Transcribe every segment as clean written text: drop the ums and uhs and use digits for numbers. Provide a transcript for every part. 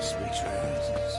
Sweet trousers.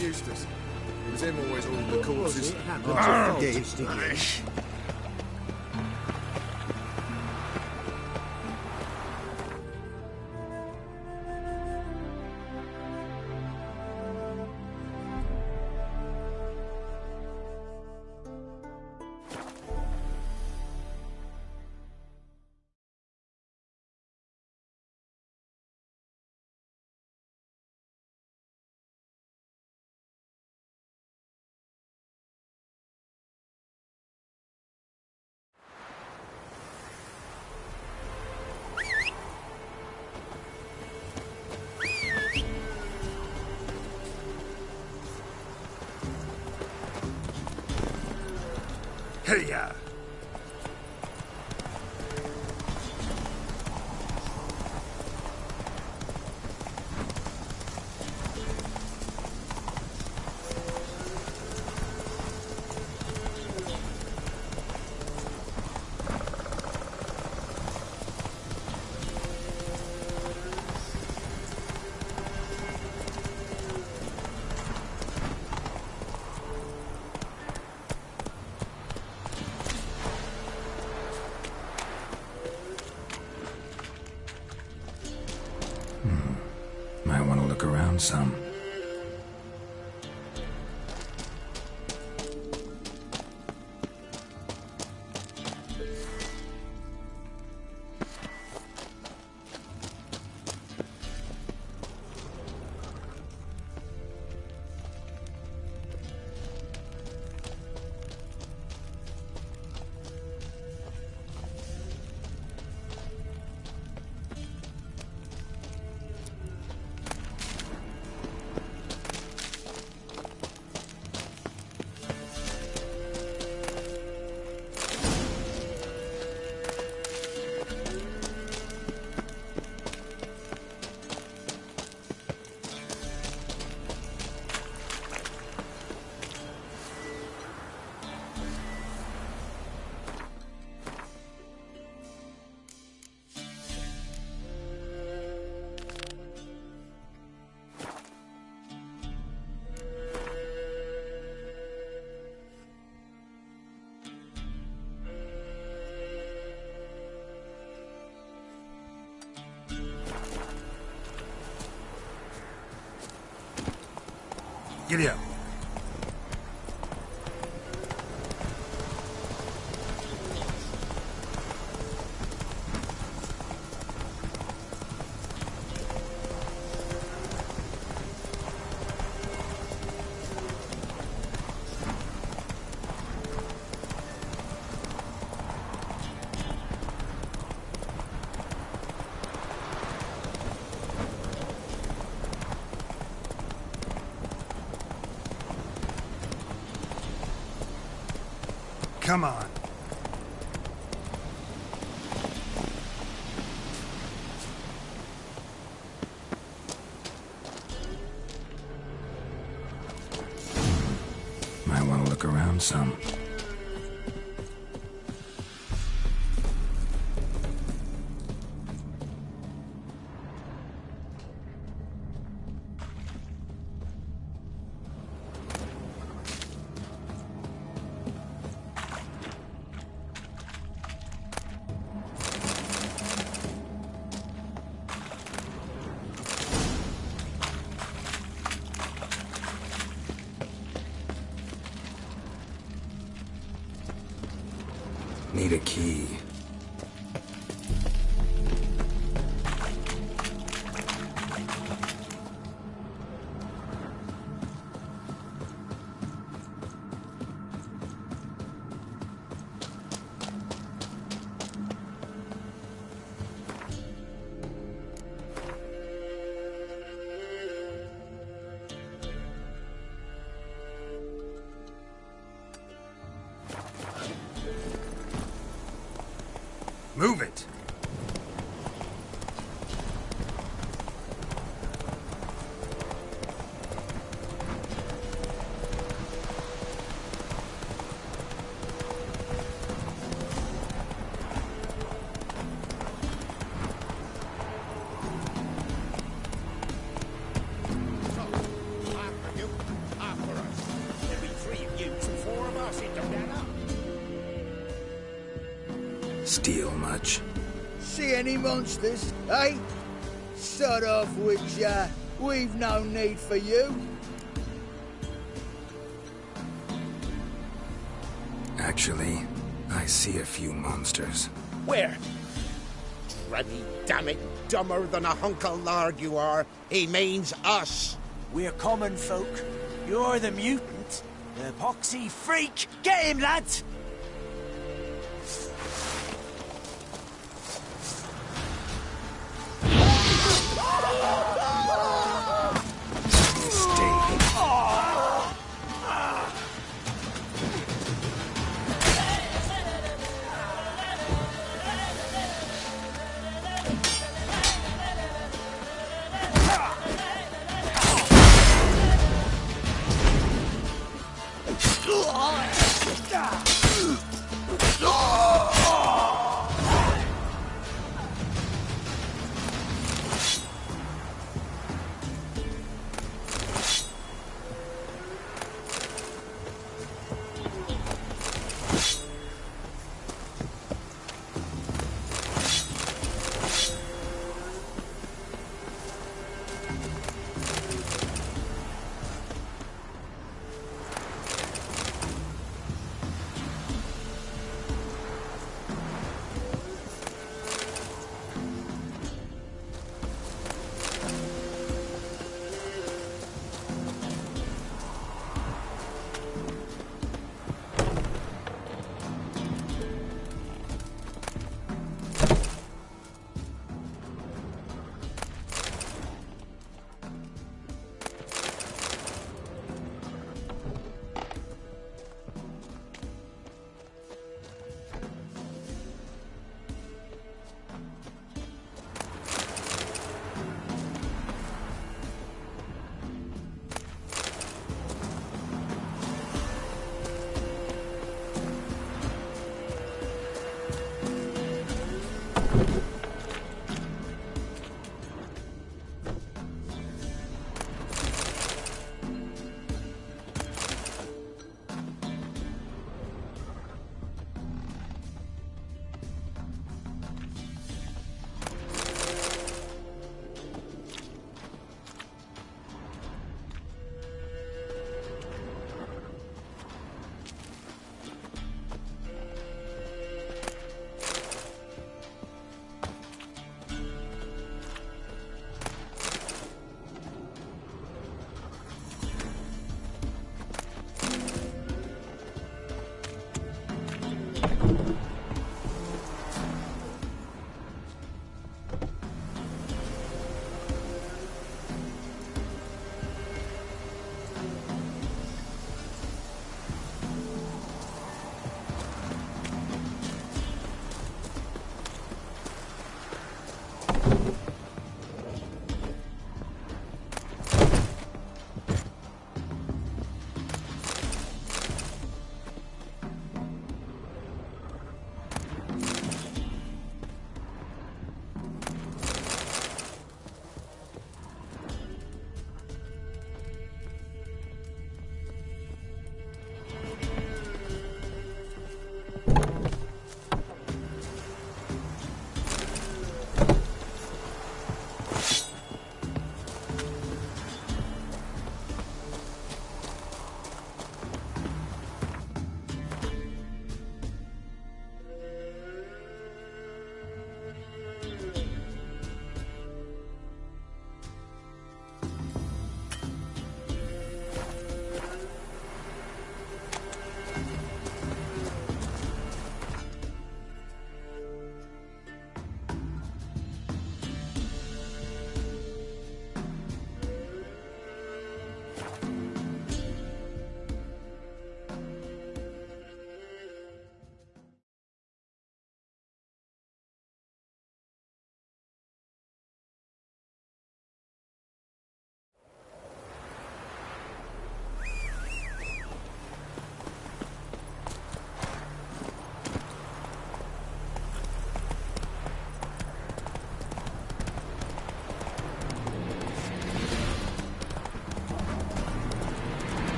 Eustace. It was him always ordered the corpses. Rubbish. Hey-ya! Might want to look around some. Giddy up. Come on. Might want to look around some. Need a key. Move it. Steal much? See any monsters, eh? Sod off with ya. We've no need for you. Actually, I see a few monsters. Where? Dreddy, damn it, dumber than a hunk of lard you are. He means us. We're common folk. You're the mutant. The poxy freak. Get him, lads!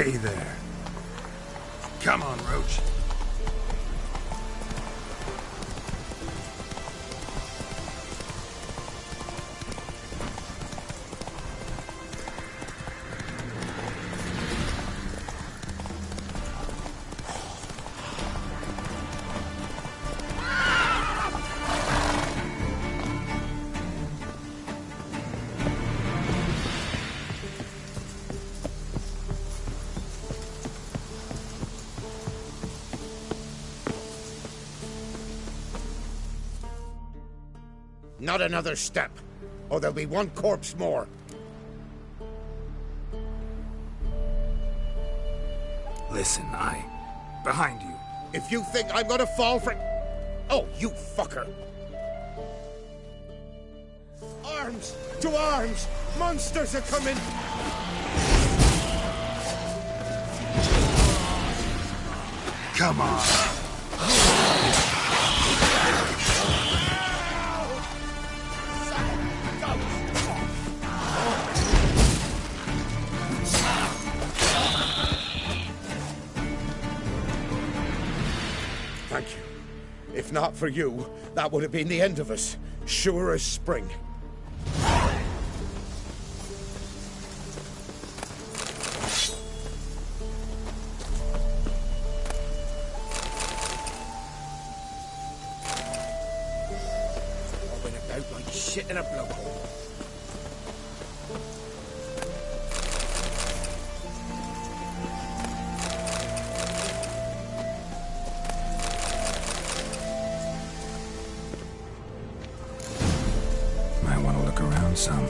Hey there. Come on, Roach. Not another step, or there'll be one corpse more. Listen, behind you. If you think I'm gonna fall for... Oh, you fucker! Arms! To arms! Monsters are coming! Come on. Thank you. If not for you, that would have been the end of us. Sure as spring. Bobbing about like shit in a blowhole. Might want to look around some.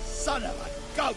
Son of a goat!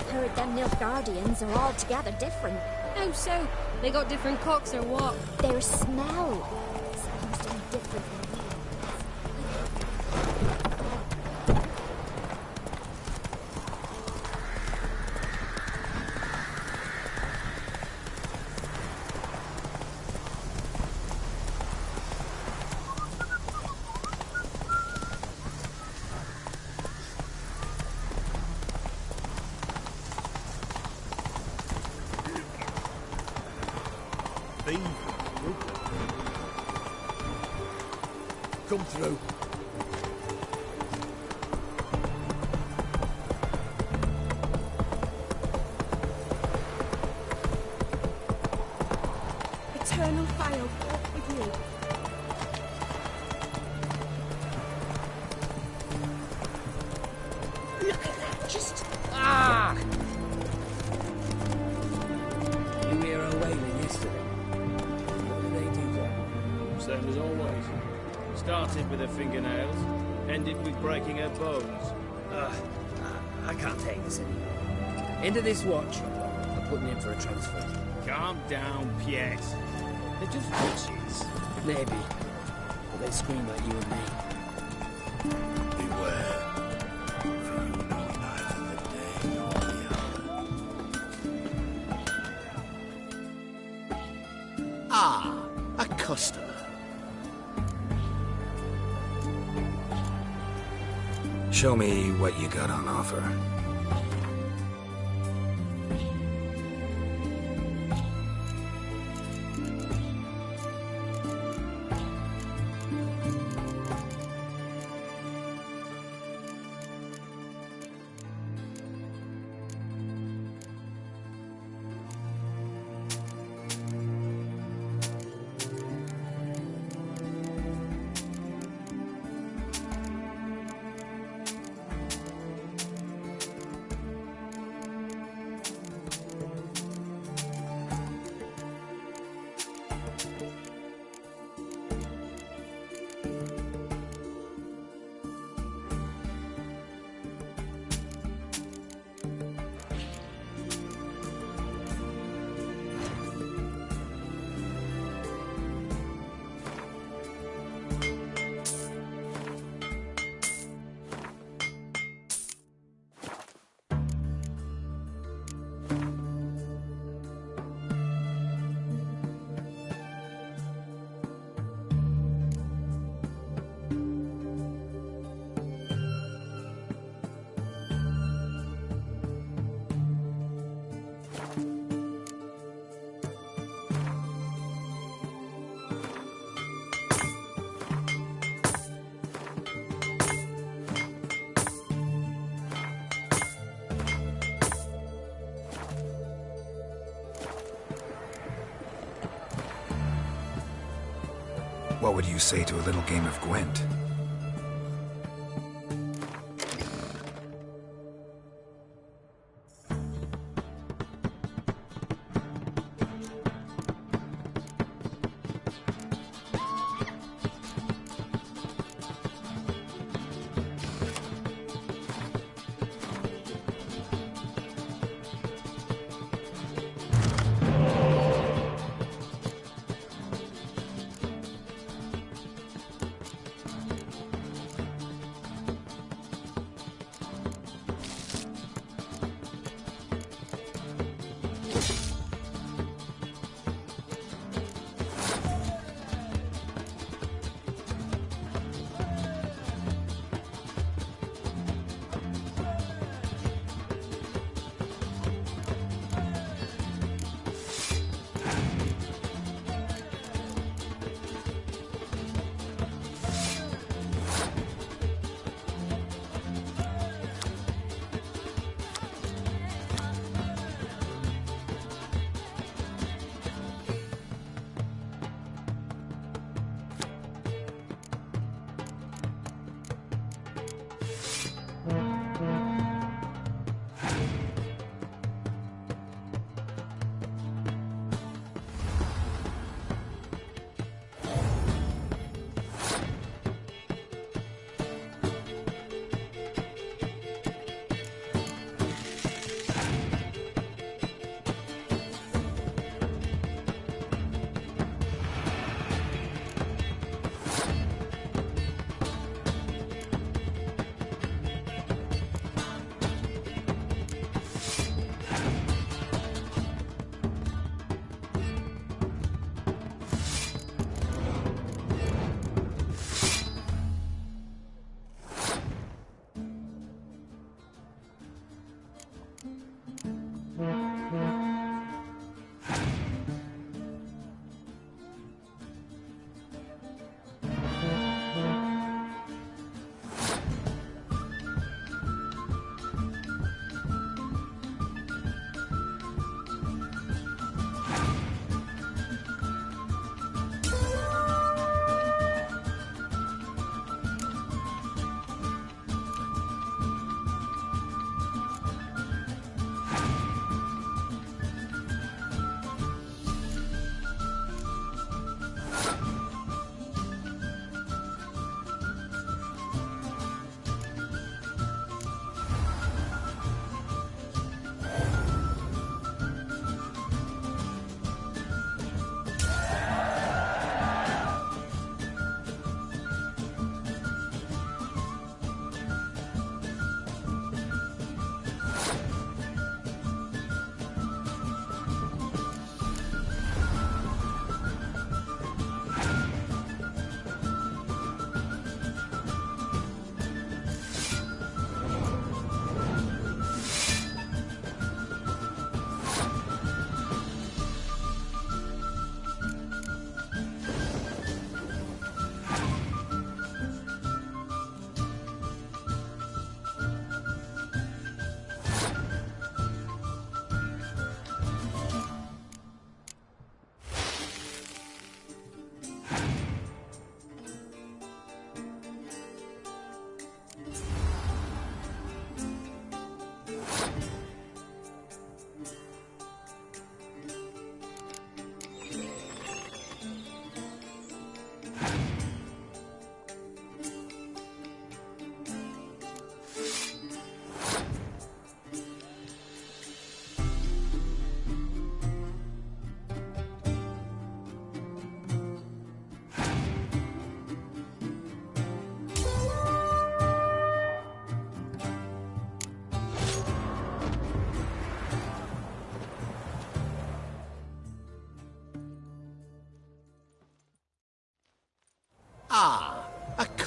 Heard them Nilfgaardians are altogether different. How so? They got different cocks or what? Their smell seems to be different from Come through. eternal fire walk with you. Look at that, just... Ah! You hear her wailing yesterday? What did they do there? Same as always. Started with her fingernails, ended with breaking her bones. I can't take this anymore. Into this watch, I'm putting in for a transfer. Calm down, Piet. They're just witches. Maybe. But they scream like you and me. Beware, for you know neither the day nor the hour. Ah, a customer. Show me what you got on offer. What would you say to a little game of Gwent?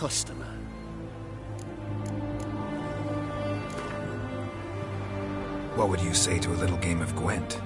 customer. What would you say to a little game of Gwent?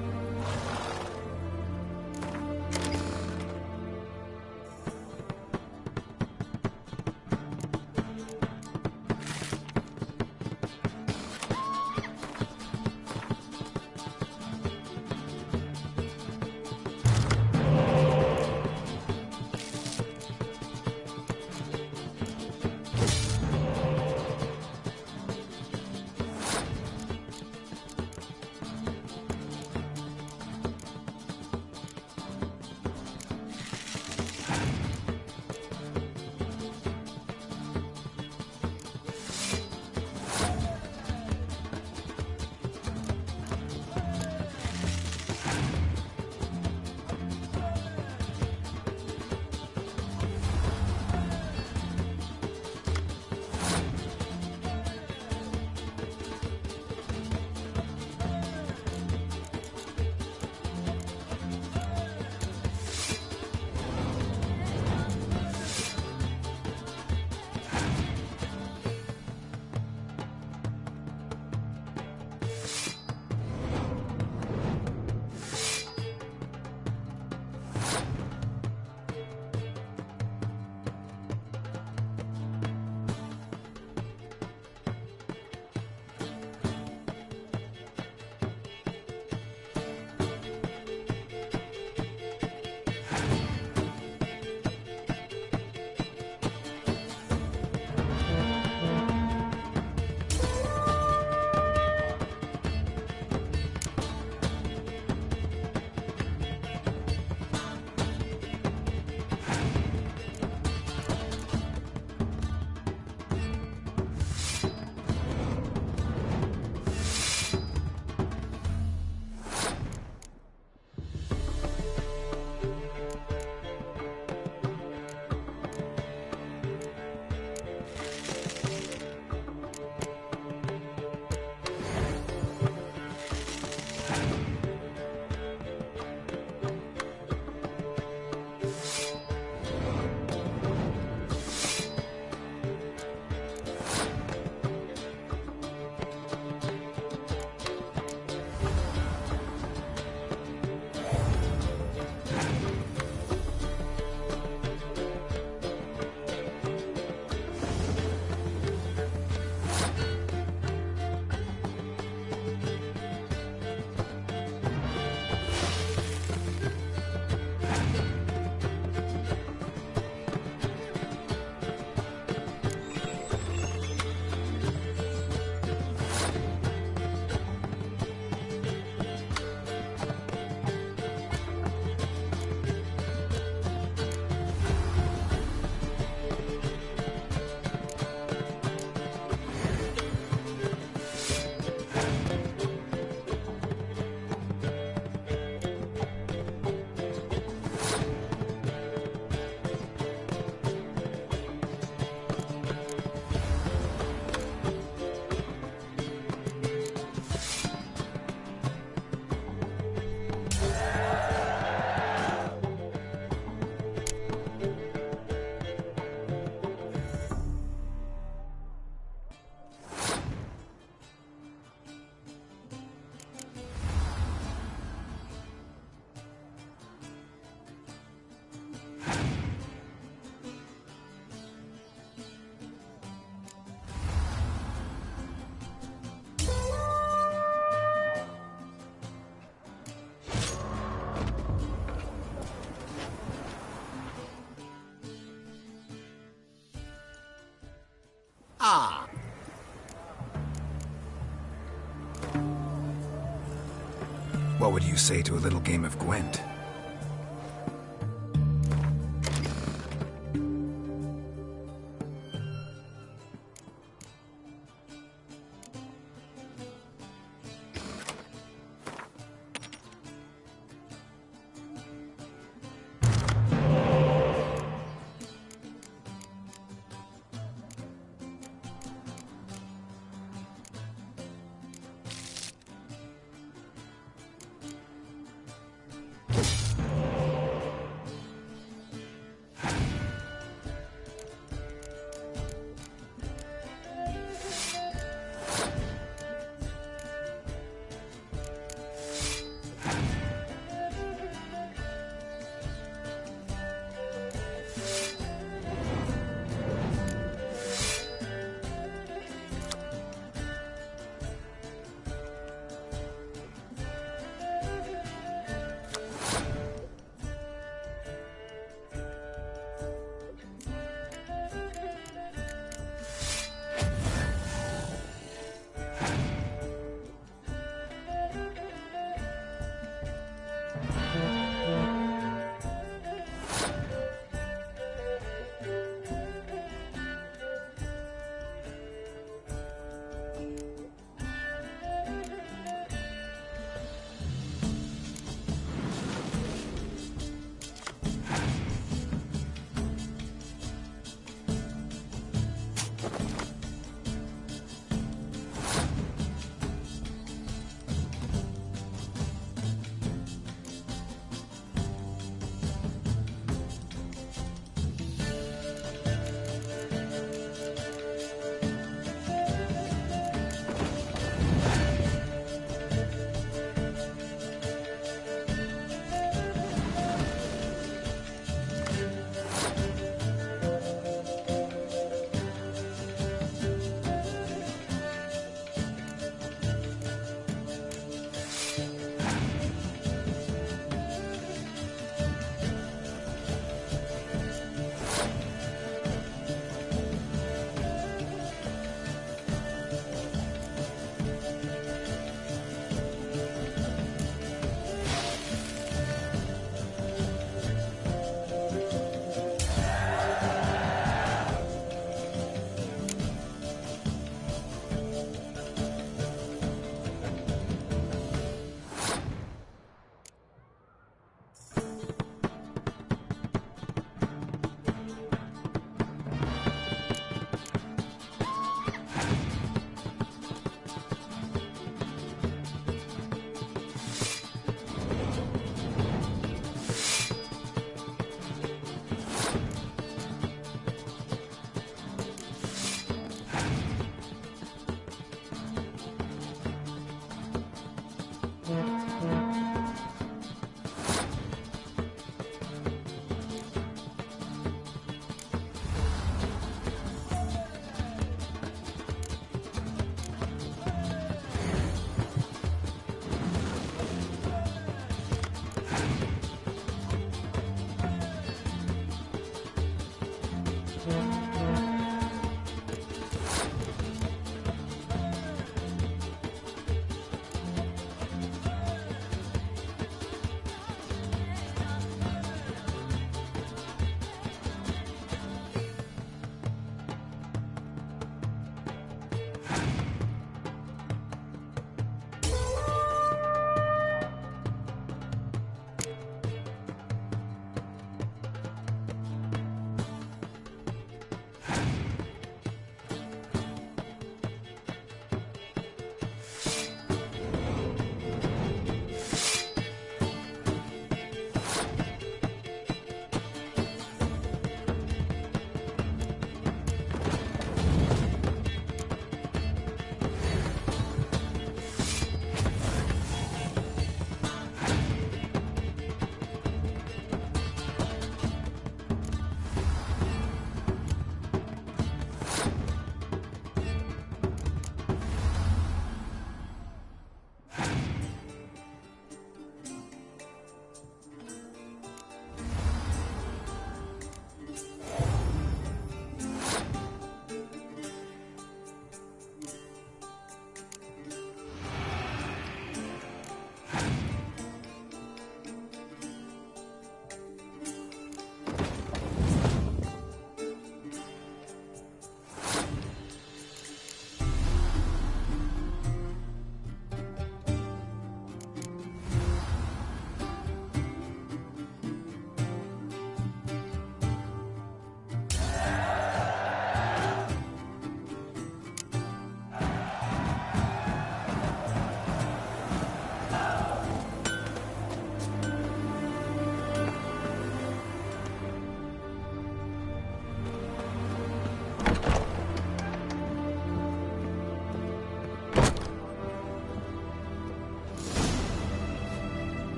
Ah. What would you say to a little game of Gwent?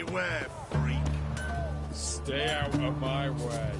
Beware, freak. Stay out of my way.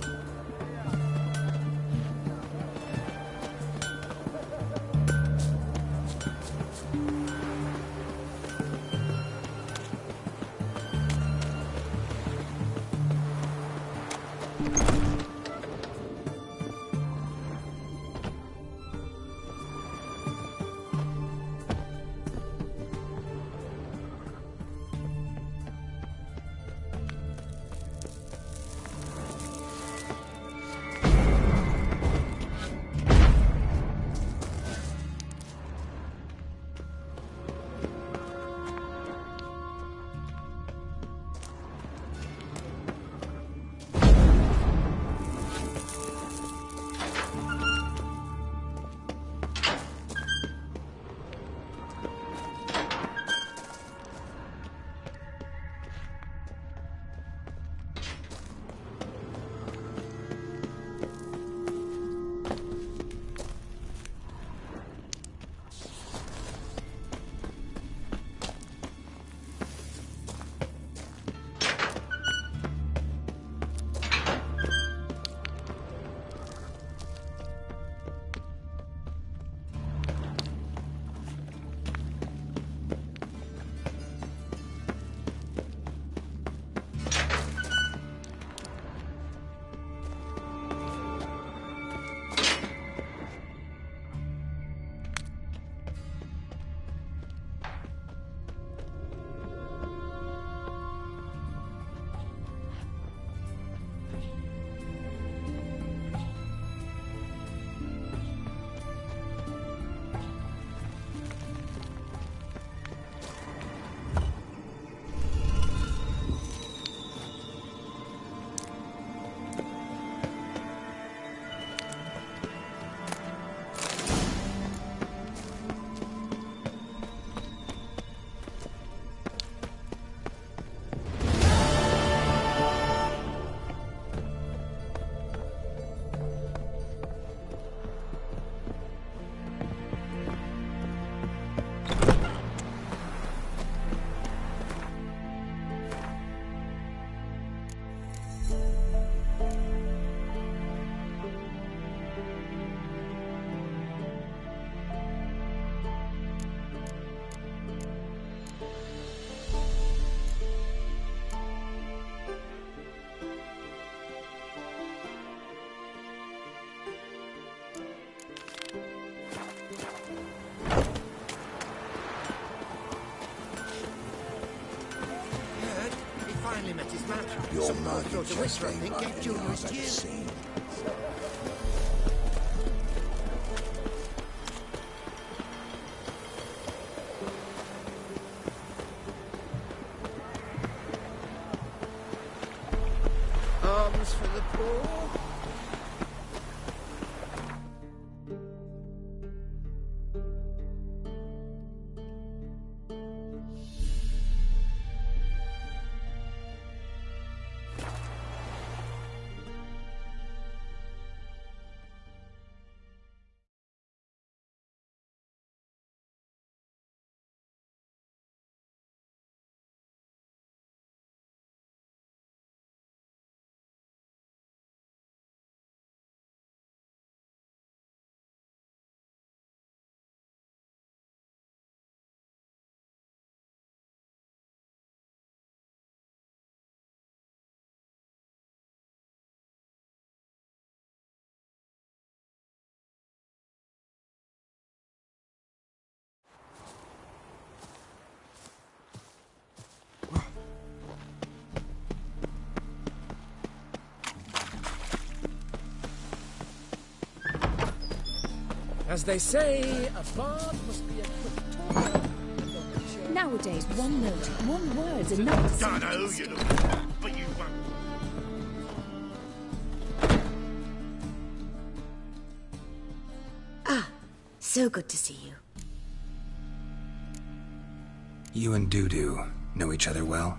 Your murder just ain't like any I've ever seen. Arms for the poor. As they say, a bard must be a quick talker. Nowadays, one note, one word's enough to Don't know who you're looking for, but you won't. Ah, so good to see you. You and Dudu know each other well?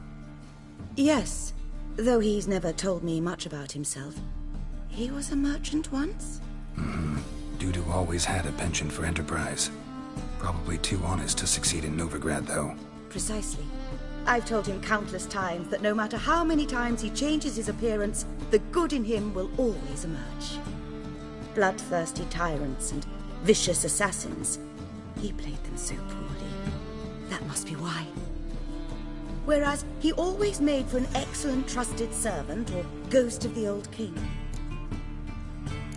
Yes, though he's never told me much about himself. He was a merchant once? Mm-hmm. Dudu always had a penchant for enterprise. Probably too honest to succeed in Novigrad, though. Precisely. I've told him countless times that no matter how many times he changes his appearance, the good in him will always emerge. Bloodthirsty tyrants and vicious assassins. He played them so poorly. That must be why. Whereas he always made for an excellent trusted servant or ghost of the old king.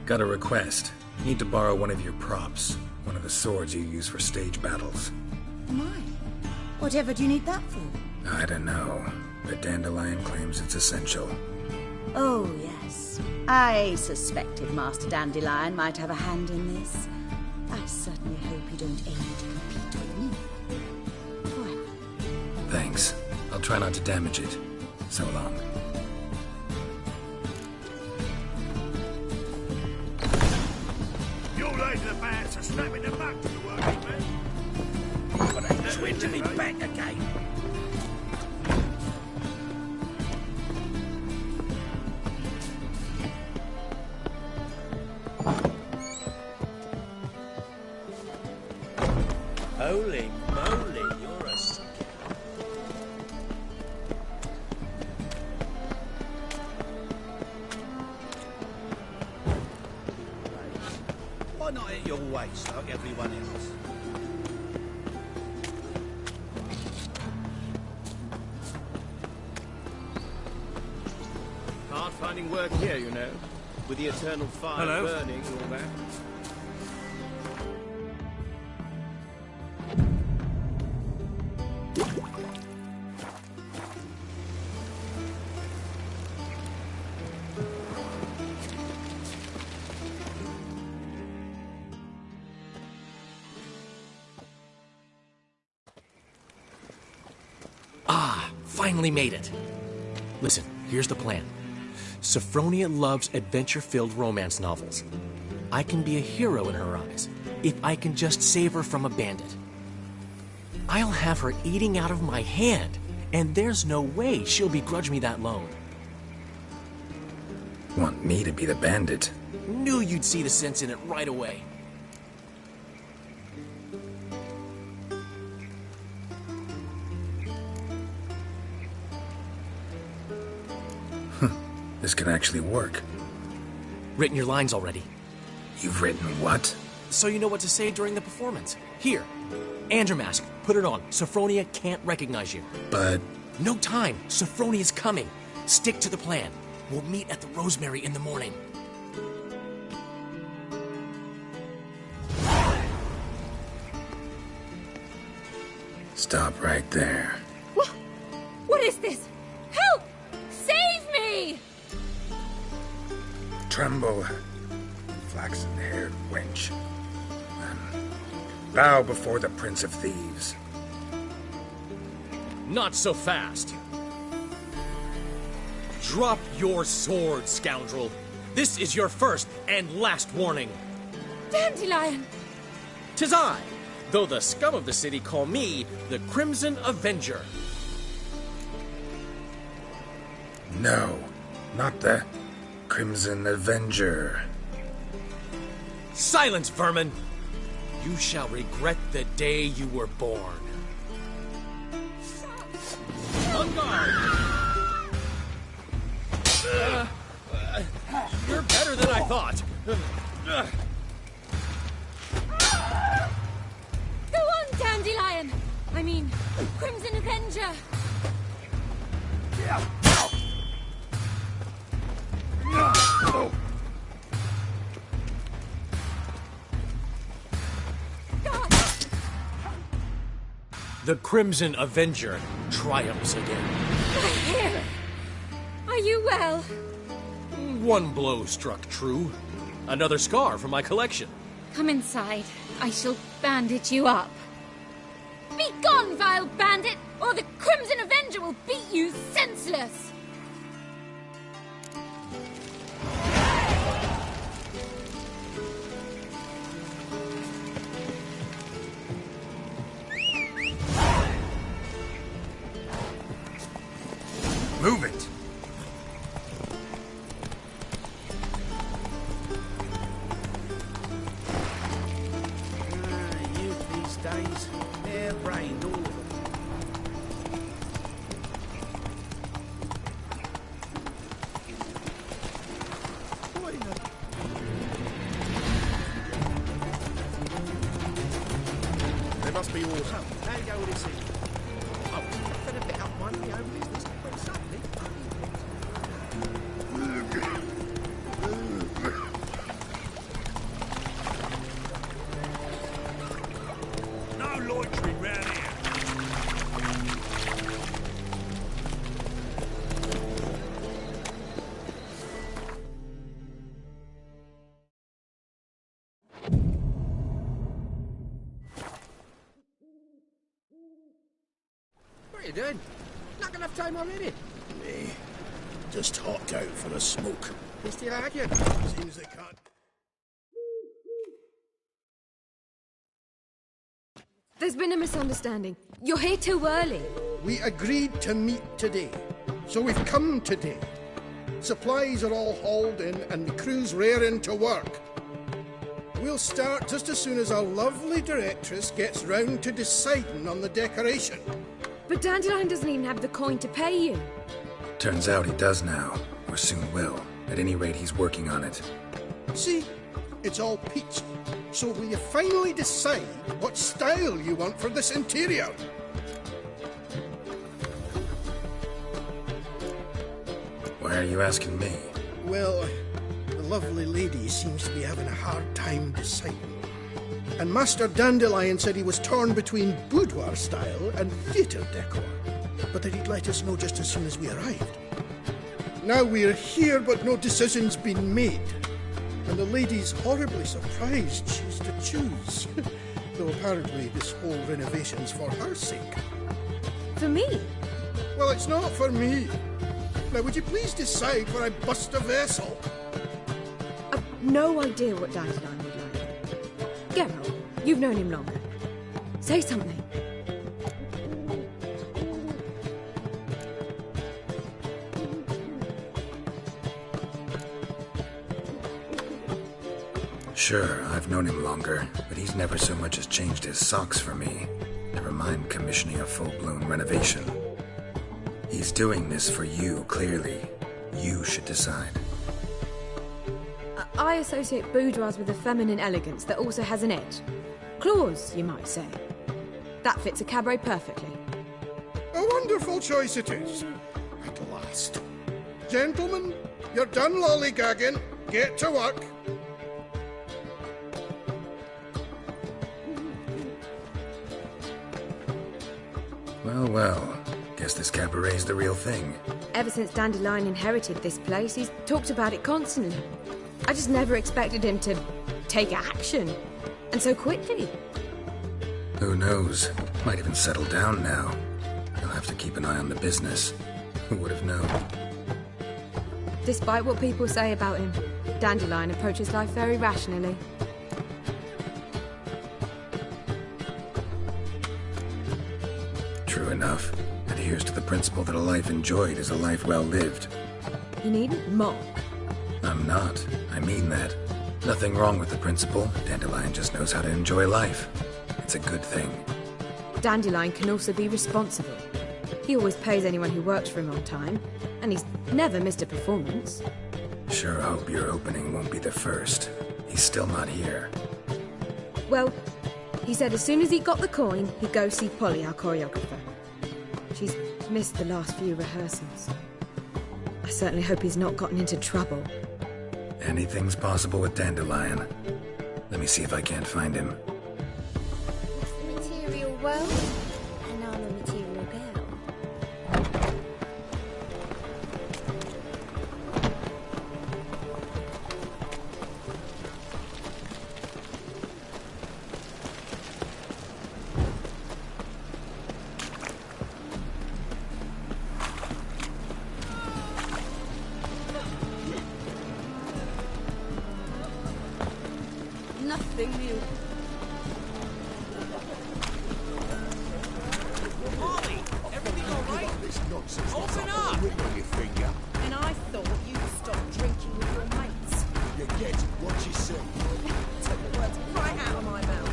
Got a request. Need to borrow one of your props. One of the swords you use for stage battles. My, whatever do you need that for? I don't know, but Dandelion claims it's essential. Oh, yes. I suspected Master Dandelion might have a hand in this. I certainly hope you don't aim to compete with me. Forever. Thanks. I'll try not to damage it. So long. You're late to the bands for snapping them back to the working men. Got a twinge in me back again. Holy moly, you're a scout. Why not at your waist like everyone else? Hard finding work here, you know. With the eternal fire burning and all that. Finally made it. Listen, here's the plan. Sophronia loves adventure-filled romance novels. I can be a hero in her eyes if I can just save her from a bandit. I'll have her eating out of my hand, and there's no way she'll begrudge me that loan. Want me to be the bandit? Knew you'd see the sense in it right away. This can actually work. Written your lines already. You've written what? So you know what to say during the performance. Here, and your mask. Put it on. Sophronia can't recognize you. But... No time. Sophronia's coming. Stick to the plan. We'll meet at the Rosemary in the morning. Stop right there. What is this? Help! Save me! Tremble, flaxen-haired wench. Bow before the Prince of Thieves. Not so fast. Drop your sword, scoundrel. This is your first and last warning. Dandelion! 'Tis I, though the scum of the city call me the Crimson Avenger. No, not the Crimson Avenger. Silence, vermin! You shall regret the day you were born. On guard! You're better than I thought. Go on, Dandelion! I mean, Crimson Avenger! The Crimson Avenger triumphs again. My hair! Are you well? One blow struck true. Another scar from my collection. Come inside. I shall bandage you up. Be gone, vile bandit, or the Crimson Avenger will beat you senseless! Move it! Youth these days, hair-brained all of them. They must be awesome. How you go with this thing? Oh, nothing about one of my own business. When suddenly, No loitering round here. what are you doing? Not enough time already. Me. Just hopped out for a smoke. You still arguing? Seems they can't. There's been a misunderstanding. You're here too early. We agreed to meet today, so we've come today. Supplies are all hauled in and the crew's raring to work. We'll start just as soon as our lovely directress gets round to deciding on the decoration. But Dandelion doesn't even have the coin to pay you. Turns out he does now, or soon will. At any rate, he's working on it. See, it's all peachy. So will you finally decide what style you want for this interior? Why are you asking me? Well, the lovely lady seems to be having a hard time deciding. And Master Dandelion said he was torn between boudoir style and theatre decor, but that he'd let us know just as soon as we arrived. Now we're here, but no decision's been made. And the lady's horribly surprised she's to choose. Though apparently this whole renovation's for her sake. For me? Well, it's not for me. Now, would you please decide where I bust a vessel? I've no idea what Dandelion would like. Geralt, you've known him longer. Say something. Sure, I've known him longer, but he's never so much as changed his socks for me. Never mind commissioning a full-blown renovation. He's doing this for you, clearly. You should decide. I associate boudoirs with a feminine elegance that also has an edge. Claws, you might say. That fits a cabaret perfectly. A wonderful choice it is. At last. Gentlemen, you're done lollygagging. Get to work. Well, well. Guess this cabaret's the real thing. Ever since Dandelion inherited this place, he's talked about it constantly. I just never expected him to take action. And so quickly. Who knows? Might even settle down now. He'll have to keep an eye on the business. Who would have known? Despite what people say about him, Dandelion approaches life very rationally. True enough. Adheres to the principle that a life enjoyed is a life well lived. You needn't mock. I'm not. I mean that. Nothing wrong with the principle. Dandelion just knows how to enjoy life. It's a good thing. Dandelion can also be responsible. He always pays anyone who works for him on time, and he's never missed a performance. Sure hope your opening won't be the first. He's still not here. Well, he said as soon as he got the coin, he'd go see Polly, our choreographer. She's missed the last few rehearsals. I certainly hope he's not gotten into trouble. Anything's possible with Dandelion. Let me see if I can't find him. Material world, and I'm a material girl. Nothing new. Molly, everything all right? This nonsense. Open up! Ring on your finger. And I thought you'd stop drinking with your mates. You get what you say. Took the words right out of my mouth.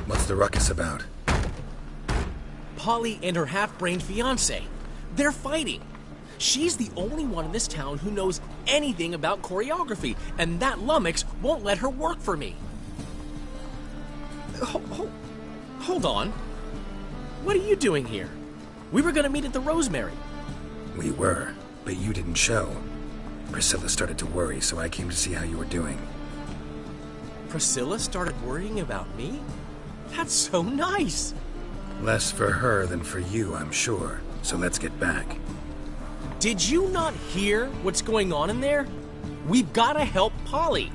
What's the ruckus about? Polly and her half-brained fiancé. They're fighting. She's the only one in this town who knows anything about choreography, and that lummox won't let her work for me. Hold on. What are you doing here? We were gonna meet at the Rosemary. We were, but you didn't show. Priscilla started to worry, so I came to see how you were doing. Priscilla started worrying about me? That's so nice! Less for her than for you, I'm sure. So let's get back. Did you not hear what's going on in there? We've gotta help Polly.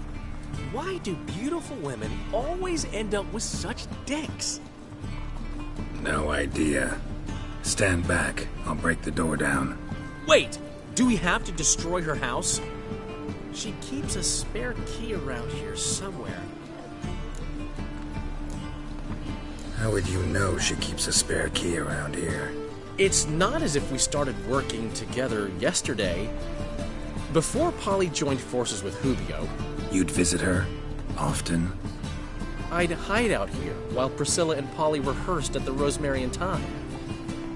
Why do beautiful women always end up with such dicks? No idea. Stand back. I'll break the door down. Wait! Do we have to destroy her house? She keeps a spare key around here somewhere. How would you know she keeps a spare key around here? It's not as if we started working together yesterday. Before Polly joined forces with Hubio, You'd visit her? Often? I'd hide out here while Priscilla and Polly rehearsed at the Rosemary and Thyme.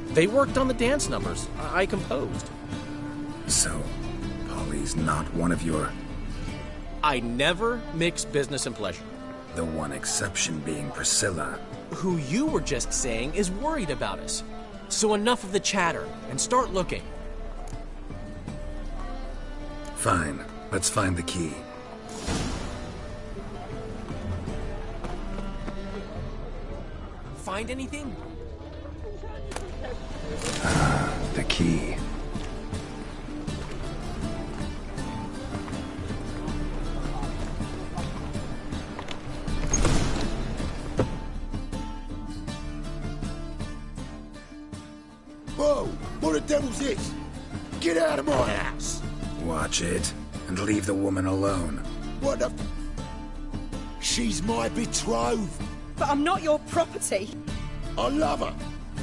They worked on the dance numbers I composed. So, Polly's not one of your... I never mix business and pleasure. The one exception being Priscilla. Who you were just saying is worried about us. So enough of the chatter, and start looking. Fine. Let's find the key. Find anything? The key. Whoa! What the devil's this? Get out of my house! Watch it, and leave the woman alone. What the... She's my betrothed. But I'm not your property. I love her.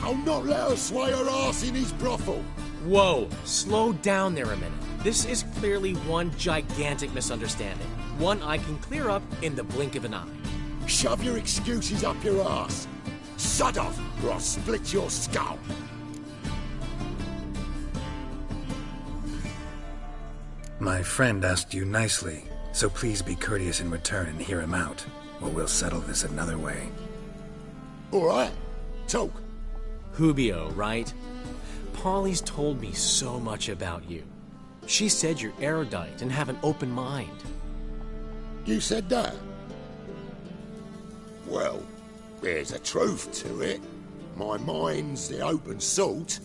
I'll not let her sway her ass in his brothel. Whoa, slow down there a minute. This is clearly one gigantic misunderstanding. One I can clear up in the blink of an eye. Shove your excuses up your ass. Sod off, or I'll split your skull. My friend asked you nicely, so please be courteous in return and hear him out, or we'll settle this another way. All right. Talk. Hubio, right? Polly's told me so much about you. She said you're erudite and have an open mind. You said that? Well, there's a truth to it. My mind's the open salt,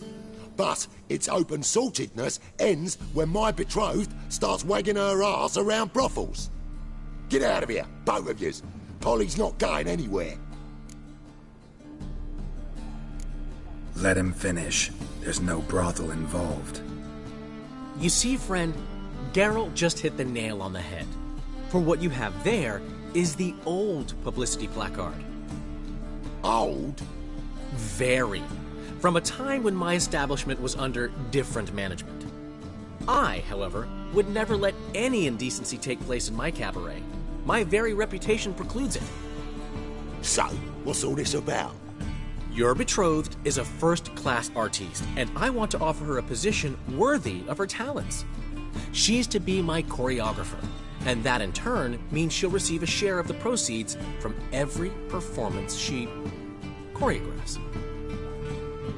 but its open saltedness ends when my betrothed starts wagging her ass around brothels. Get out of here, both of yous. Polly's not going anywhere. Let him finish. There's no brothel involved. You see, friend, Geralt just hit the nail on the head. For what you have there is the old publicity placard. Old? Very. From a time when my establishment was under different management. I, however, would never let any indecency take place in my cabaret. My very reputation precludes it. So, what's all this about? Your betrothed is a first-class artiste, and I want to offer her a position worthy of her talents. She's to be my choreographer, and that in turn means she'll receive a share of the proceeds from every performance she choreographs.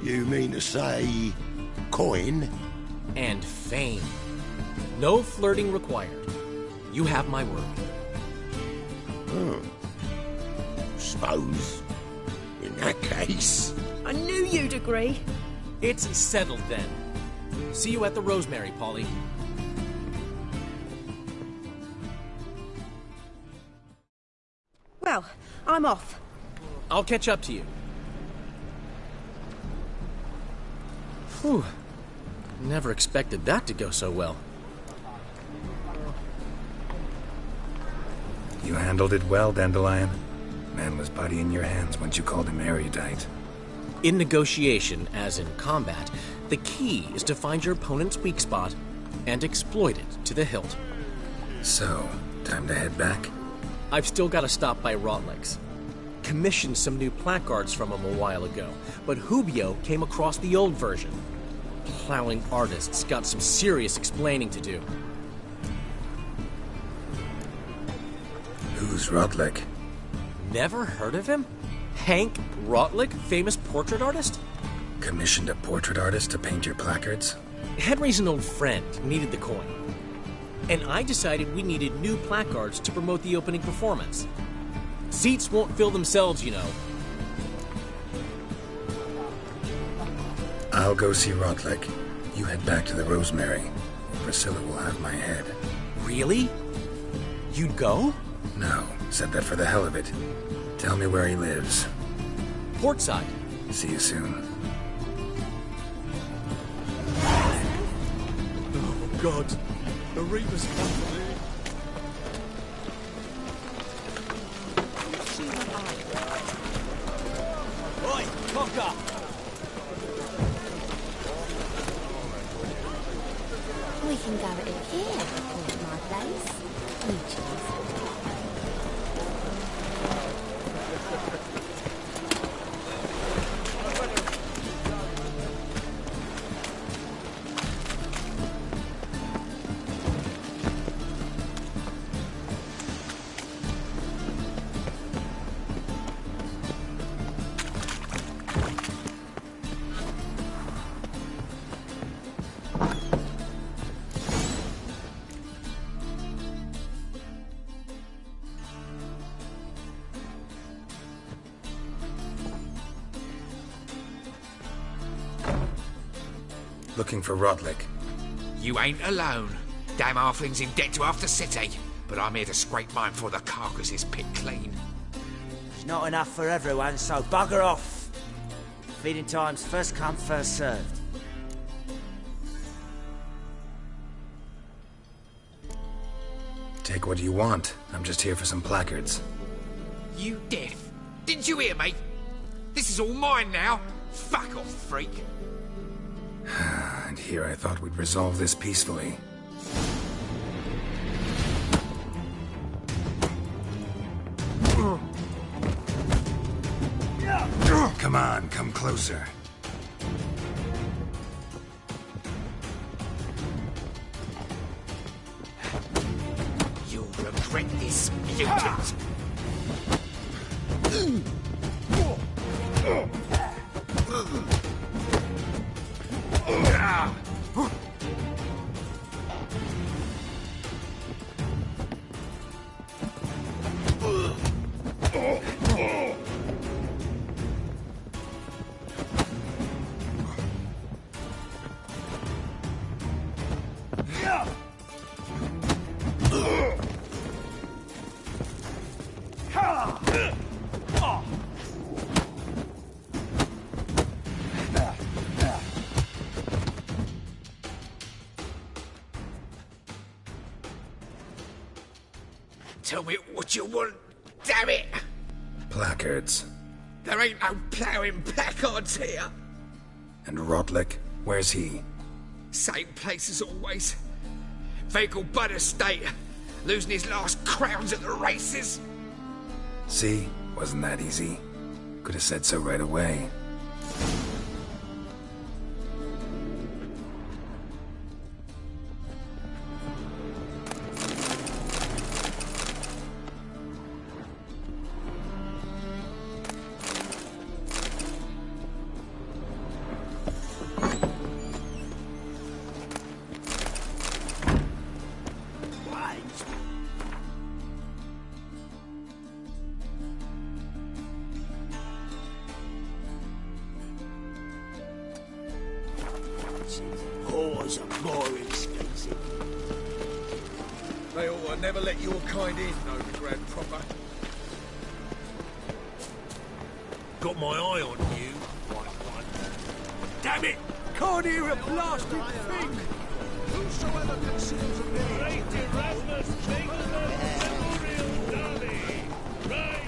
You mean to say... coin? And fame. No flirting required. You have my word. Suppose... in that case... I knew you'd agree. It's settled then. See you at the Rosemary, Polly. Well, I'm off. I'll catch up to you. Whew. Never expected that to go so well. You handled it well, Dandelion. Man was body in your hands once you called him erudite. In negotiation, as in combat, the key is to find your opponent's weak spot and exploit it to the hilt. So, time to head back? I've still got to stop by Rotlegs. Commissioned some new placards from him a while ago, but Hubio came across the old version. Plowing artists got some serious explaining to do. Who's Rotlick? Never heard of him? Hank Rotlick, famous portrait artist? Commissioned a portrait artist to paint your placards? Henry's an old friend, needed the coin. And I decided we needed new placards to promote the opening performance. Seats won't fill themselves, you know. I'll go see Rotlick. You head back to the Rosemary. Priscilla will have my head. Really? You'd go? No, said that for the hell of it. Tell me where he lives. Portside. See you soon. Oh, God. The Reaper's company. Oi, cocker! We can go at it here, at my place. You choose. Looking for Rotlick. You ain't alone. Damn halfling's in debt to half the city. But I'm here to scrape mine before the carcass is picked clean. It's not enough for everyone, so bugger off. Feeding time's first come, first served. Take what you want. I'm just here for some placards. You deaf? Didn't you hear me? This is all mine now. Fuck off, freak. And here I thought we'd resolve this peacefully. Come on, come closer. You'll regret this, mutant. Tell me what you want, damn it! Placards. There ain't no ploughing placards here. And Rotlick? Where's he? Same place as always. Vehicle Bud Estate. Losing his last crowns at the races. See? Wasn't that easy? Could have said so right away. Always a boring species. They ought to never let your kind in, no grand proper. Got my eye on you, white one. Damn it! Can't hear a blasted thing! Whosoever conceals a me! Great Erasmus, Memorial Dolly! Right!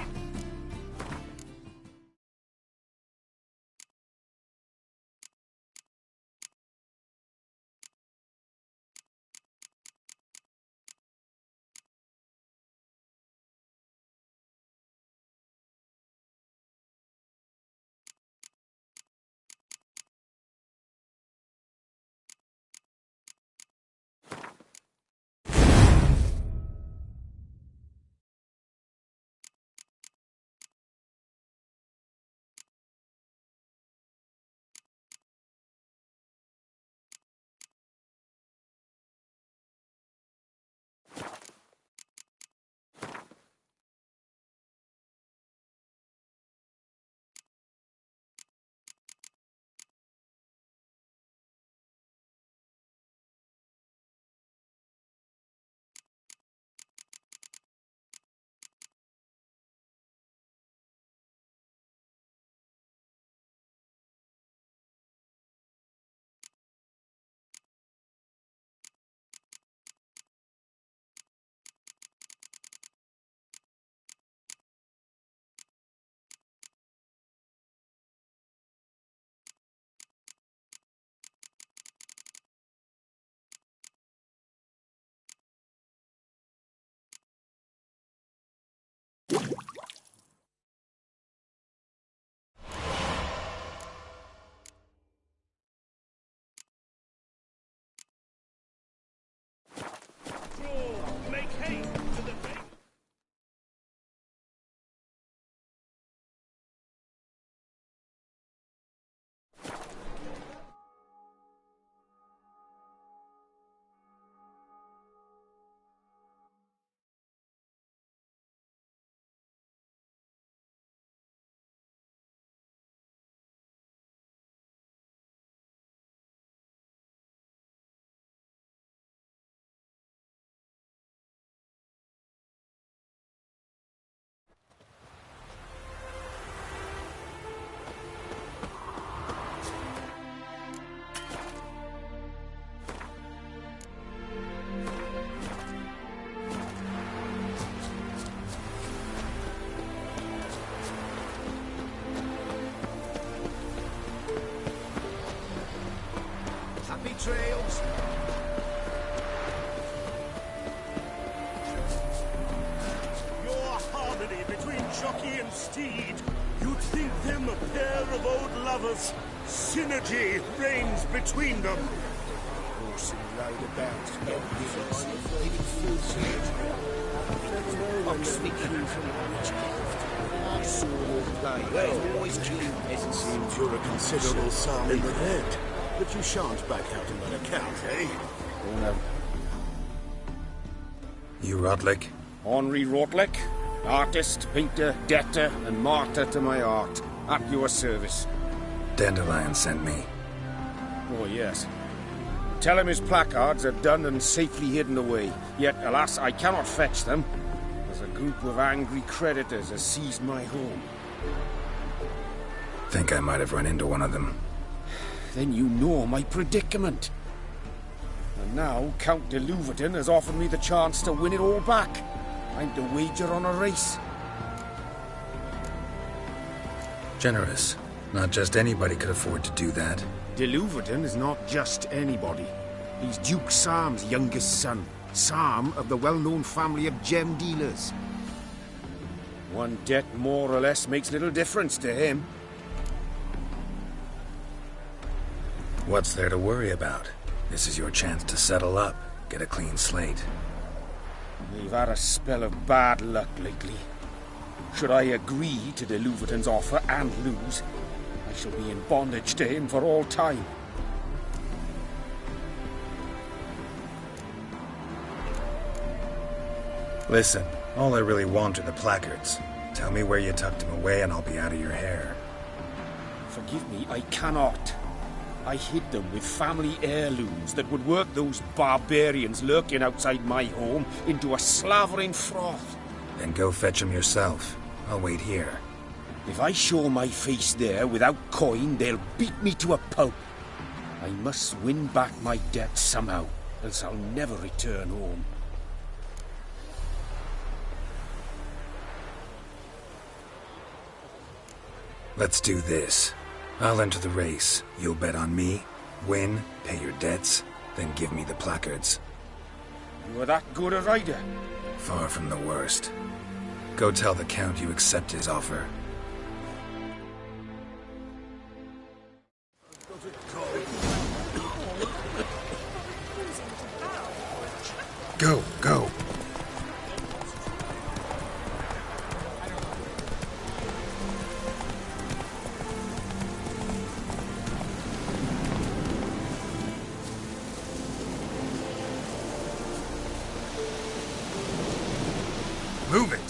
jockey and steed, you'd think them a pair of old lovers. Synergy reigns between them. Horse and ride about, giving food to speaking from a rich gift. I saw all play. Well, always killing peasants. Seems you're a considerable sum in the red. But you shan't back out on that account, eh? Oh, no. You Rotlick? Henri Rotlick, artist, painter, debtor, and martyr to my art. At your service. Dandelion sent me. Oh, yes. Tell him his placards are done and safely hidden away. Yet, alas, I cannot fetch them, as a group of angry creditors has seized my home. Think I might have run into one of them. Then you know my predicament. And now Count de Louverton has offered me the chance to win it all back. I'm to wager on a race. Generous. Not just anybody could afford to do that. De Louverton is not just anybody. He's Duke Sam's youngest son. Sam of the well-known family of gem dealers. One debt more or less makes little difference to him. What's there to worry about? This is your chance to settle up, get a clean slate. We've had a spell of bad luck lately. Should I agree to de Louverton's offer and lose, I shall be in bondage to him for all time. Listen, all I really want are the placards. Tell me where you tucked them away and I'll be out of your hair. Forgive me, I cannot. I hid them with family heirlooms that would work those barbarians lurking outside my home into a slavering froth. Then go fetch them yourself. I'll wait here. If I show my face there without coin, they'll beat me to a pulp. I must win back my debt somehow, else I'll never return home. Let's do this. I'll enter the race. You'll bet on me, win, pay your debts, then give me the placards. You are that good a rider? Far from the worst. Go tell the Count you accept his offer. Go, go. Move it!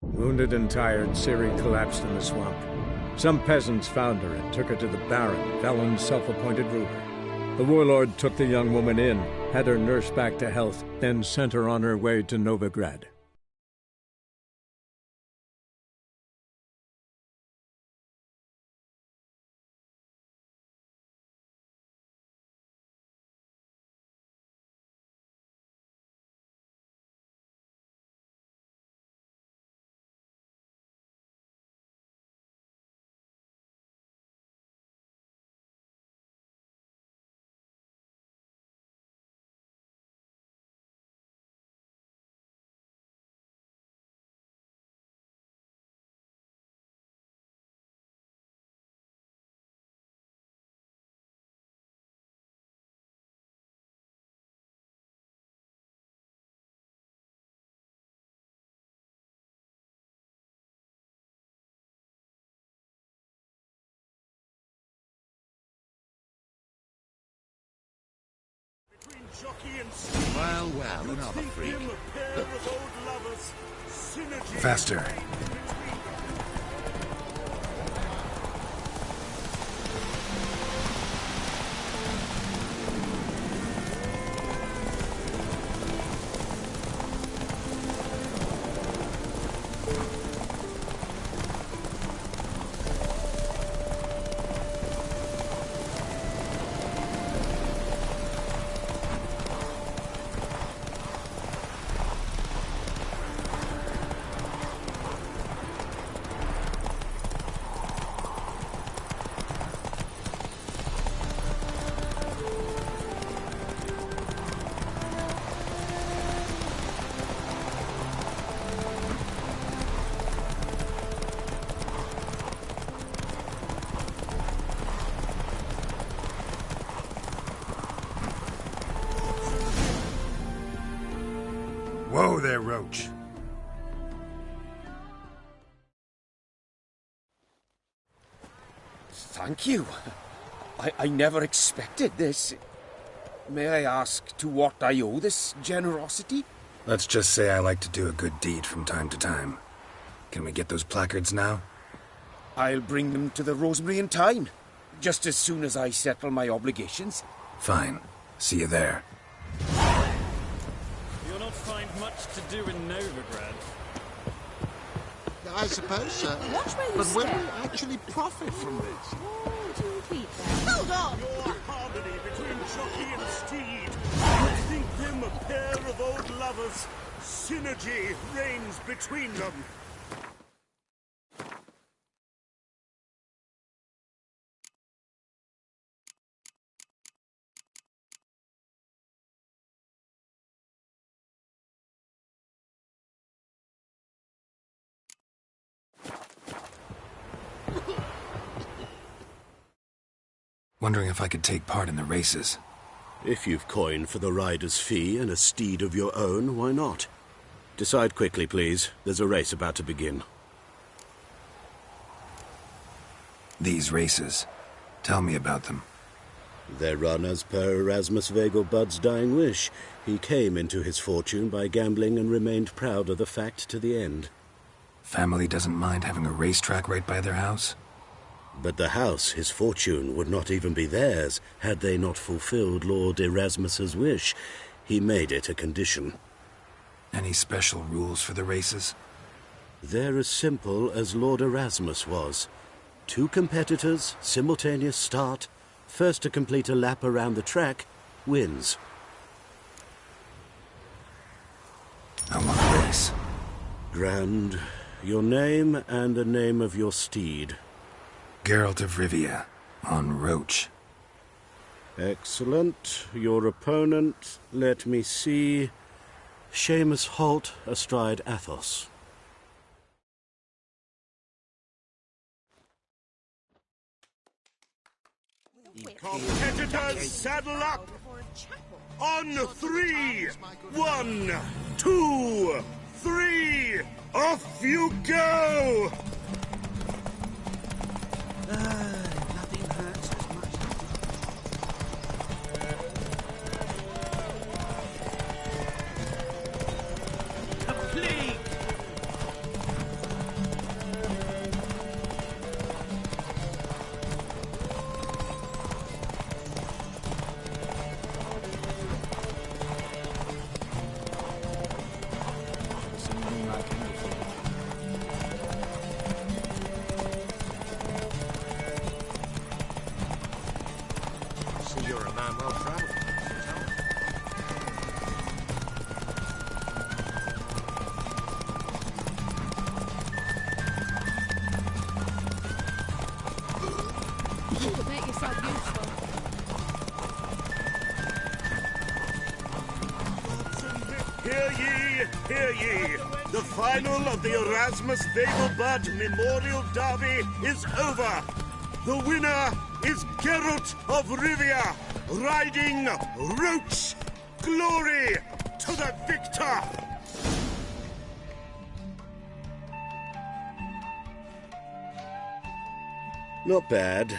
Wounded and tired, Ciri collapsed in the swamp. Some peasants found her and took her to the Baron, Valen's self-appointed ruler. The warlord took the young woman in, had her nursed back to health, then sent her on her way to Novigrad. Jockey and steed. Well, well, You'd another think freak. him a pair of old lovers. Faster. Whoa there, Roach. Thank you. I never expected this. May I ask to what I owe this generosity? Let's just say I like to do a good deed from time to time. Can we get those placards now? I'll bring them to the Rosemary in time, just as soon as I settle my obligations. Fine. See you there. You'll not find much to do in Novigrad. I suppose so. Watch where you But will step. we actually profit from this? Oh, do repeat that. Hold on! Your harmony between jockey and steed would think them a pair of old lovers. Synergy reigns between them. Wondering if I could take part in the races. If you've coin for the rider's fee and a steed of your own, why not? Decide quickly, please. There's a race about to begin. These races. Tell me about them. They run as per Erasmus Vegelbud's dying wish. He came into his fortune by gambling and remained proud of the fact to the end. Family doesn't mind having a racetrack right by their house? But the house, his fortune, would not even be theirs had they not fulfilled Lord Erasmus's wish. He made it a condition. Any special rules for the races? They're as simple as Lord Erasmus was. 2 competitors, simultaneous start. First to complete a lap around the track wins. I want a race. Grand. Your name and the name of your steed. Geralt of Rivia, on Roach. Excellent. Your opponent, let me see. Seamus Holt astride Athos. Competitors, saddle up! On 3! 1, 2, 3! Off you go! Nothing hurts as much. Complete! See, you're a man well traveled. You could make yourself useful. Hear ye, hear ye! The final of the Erasmus Vegelbud Memorial Derby is over! The winner is Geralt of Rivia, riding Roach! Glory to the victor! Not bad,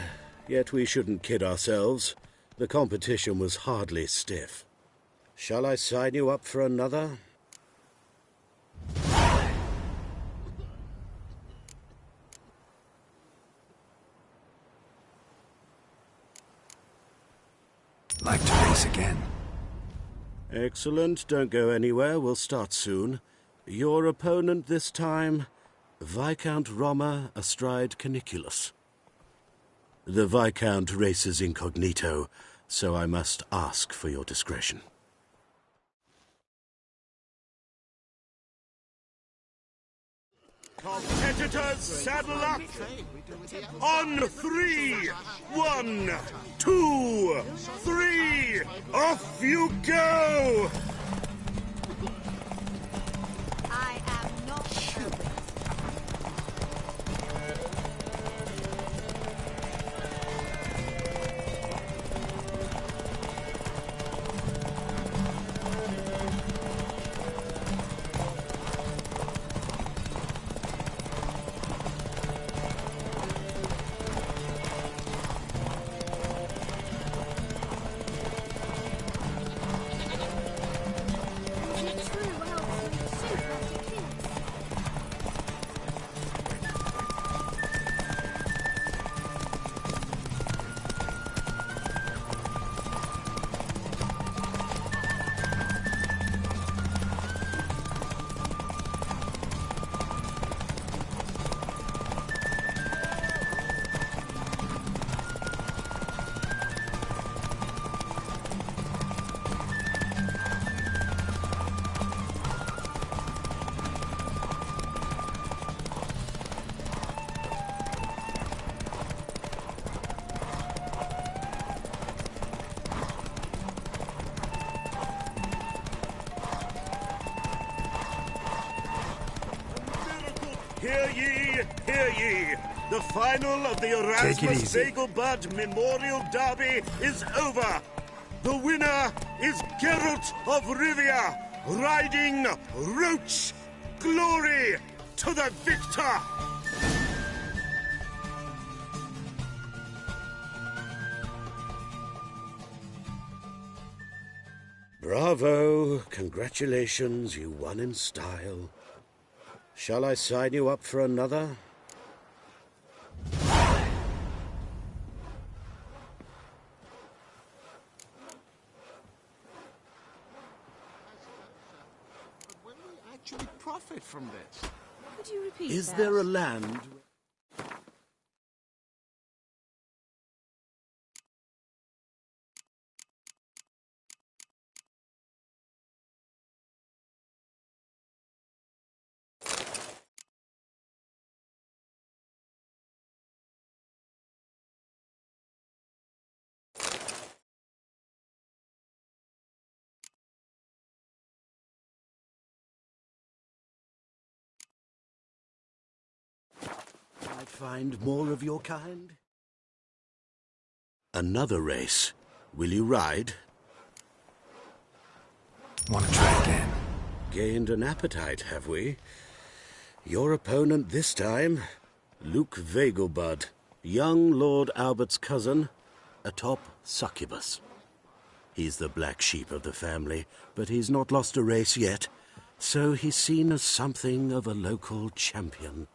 yet we shouldn't kid ourselves. The competition was hardly stiff. Shall I sign you up for another? like to race again. Excellent. Don't go anywhere. We'll start soon. Your opponent this time, Viscount Roma astride Caniculus. The Viscount races incognito, so I must ask for your discretion. Competitors, saddle up! On 3! 1, 2, 3! Off you go! I am not sure. Hear ye, hear ye! The final of the Erasmus Vegelbud Memorial Derby is over! The winner is Geralt of Rivia, riding Roach! Glory to the victor! Bravo! Congratulations, you won in style. Shall I sign you up for another? Will we actually profit from this? Could you repeat Is that? there a land... I find more of your kind? Another race. Will you ride? Want to try again? Gained an appetite, have we? Your opponent this time, Luke Vegelbud, young Lord Albert's cousin, atop Succubus. He's the black sheep of the family, but he's not lost a race yet, so he's seen as something of a local champion.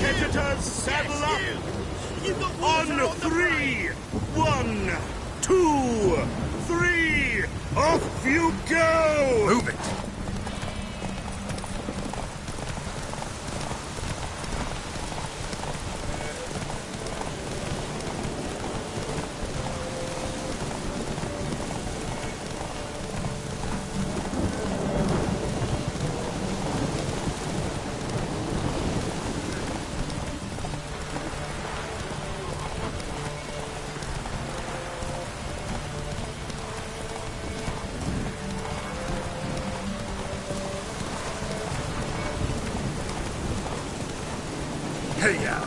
Competitors, saddle up! On 3! 1, 2, 3! Off you go! Move it! Hey-ya!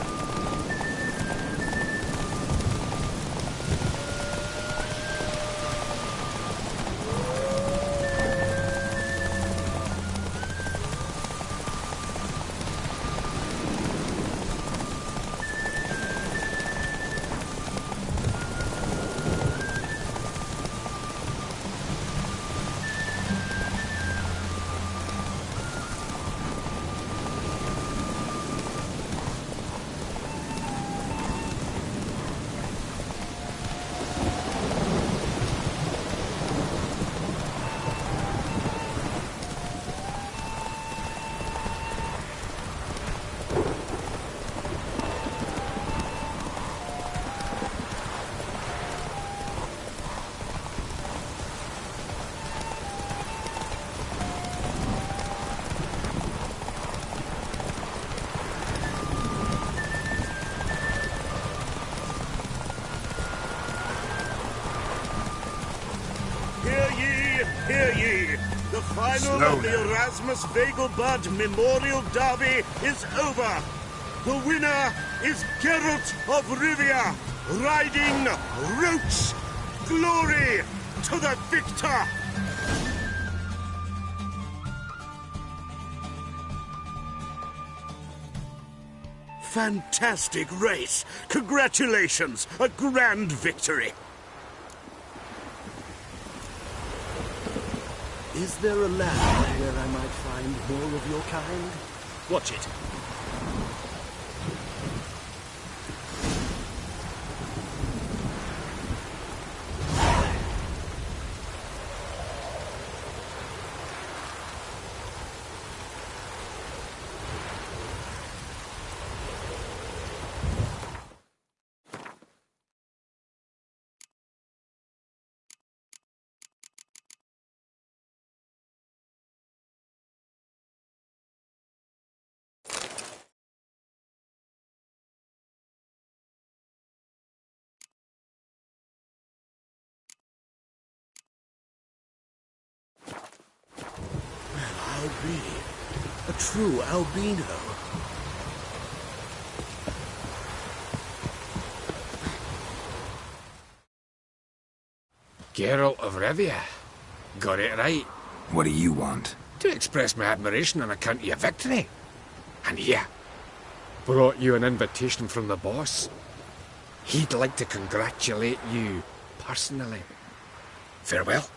Hear ye! The final of the Erasmus Vegelbud Memorial Derby is over! The winner is Geralt of Rivia, riding Roach! Glory to the victor! Fantastic race! Congratulations! A grand victory! Is there a land where I might find more of your kind? Watch it. I'll be a true albino. Geralt of Rivia. Got it right. What do you want? To express my admiration on account of your victory. And here, brought you an invitation from the boss. He'd like to congratulate you personally. Farewell.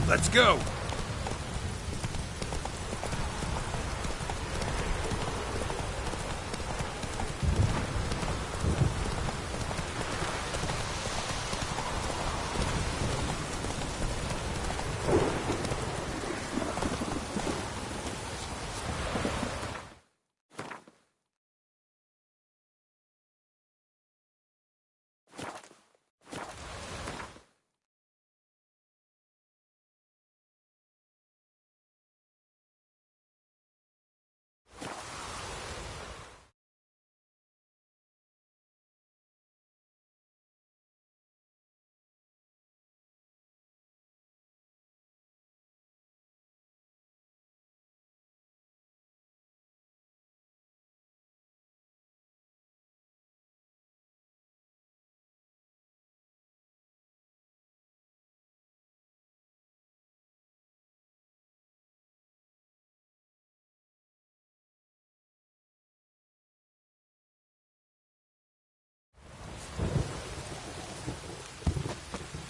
Let's go!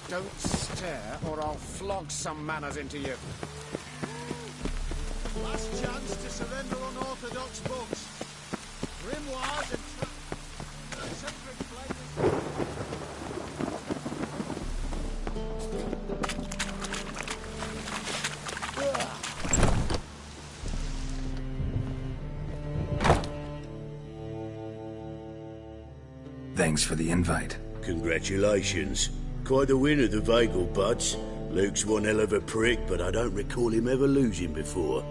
Don't stare, or I'll flog some manners into you. Last chance to surrender unorthodox books. Grimoires and sacred flames. Thanks for the invite. Congratulations. Quite the winner, the Vegelbuds. Luke's one hell of a prick, but I don't recall him ever losing before.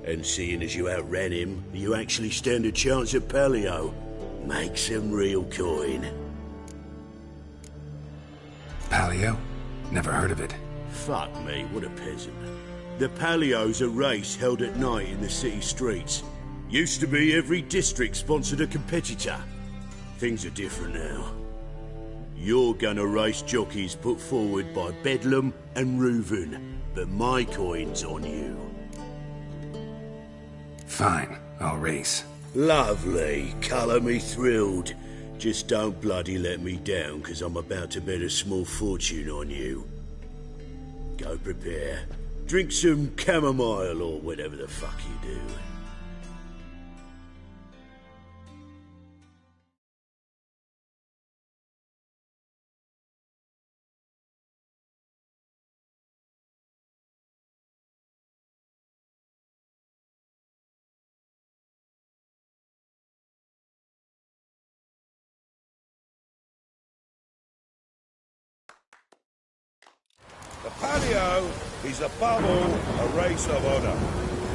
And seeing as you outran him, you actually stand a chance at Paleo. Make some real coin. Paleo? Never heard of it. Fuck me, what a peasant. The Paleo's a race held at night in the city streets. Used to be every district sponsored a competitor. Things are different now. You're gonna race jockeys put forward by Bedlam and Reuven, but my coin's on you. Fine, I'll race. Lovely. Colour me thrilled. Just don't bloody let me down, 'cause I'm about to bet a small fortune on you. Go prepare. Drink some chamomile or whatever the fuck you do. The palio is above all a race of honour.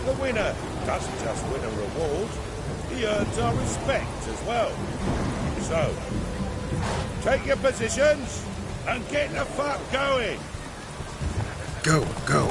The winner doesn't just win a reward, he earns our respect as well. So, take your positions and get the fuck going. Go, go.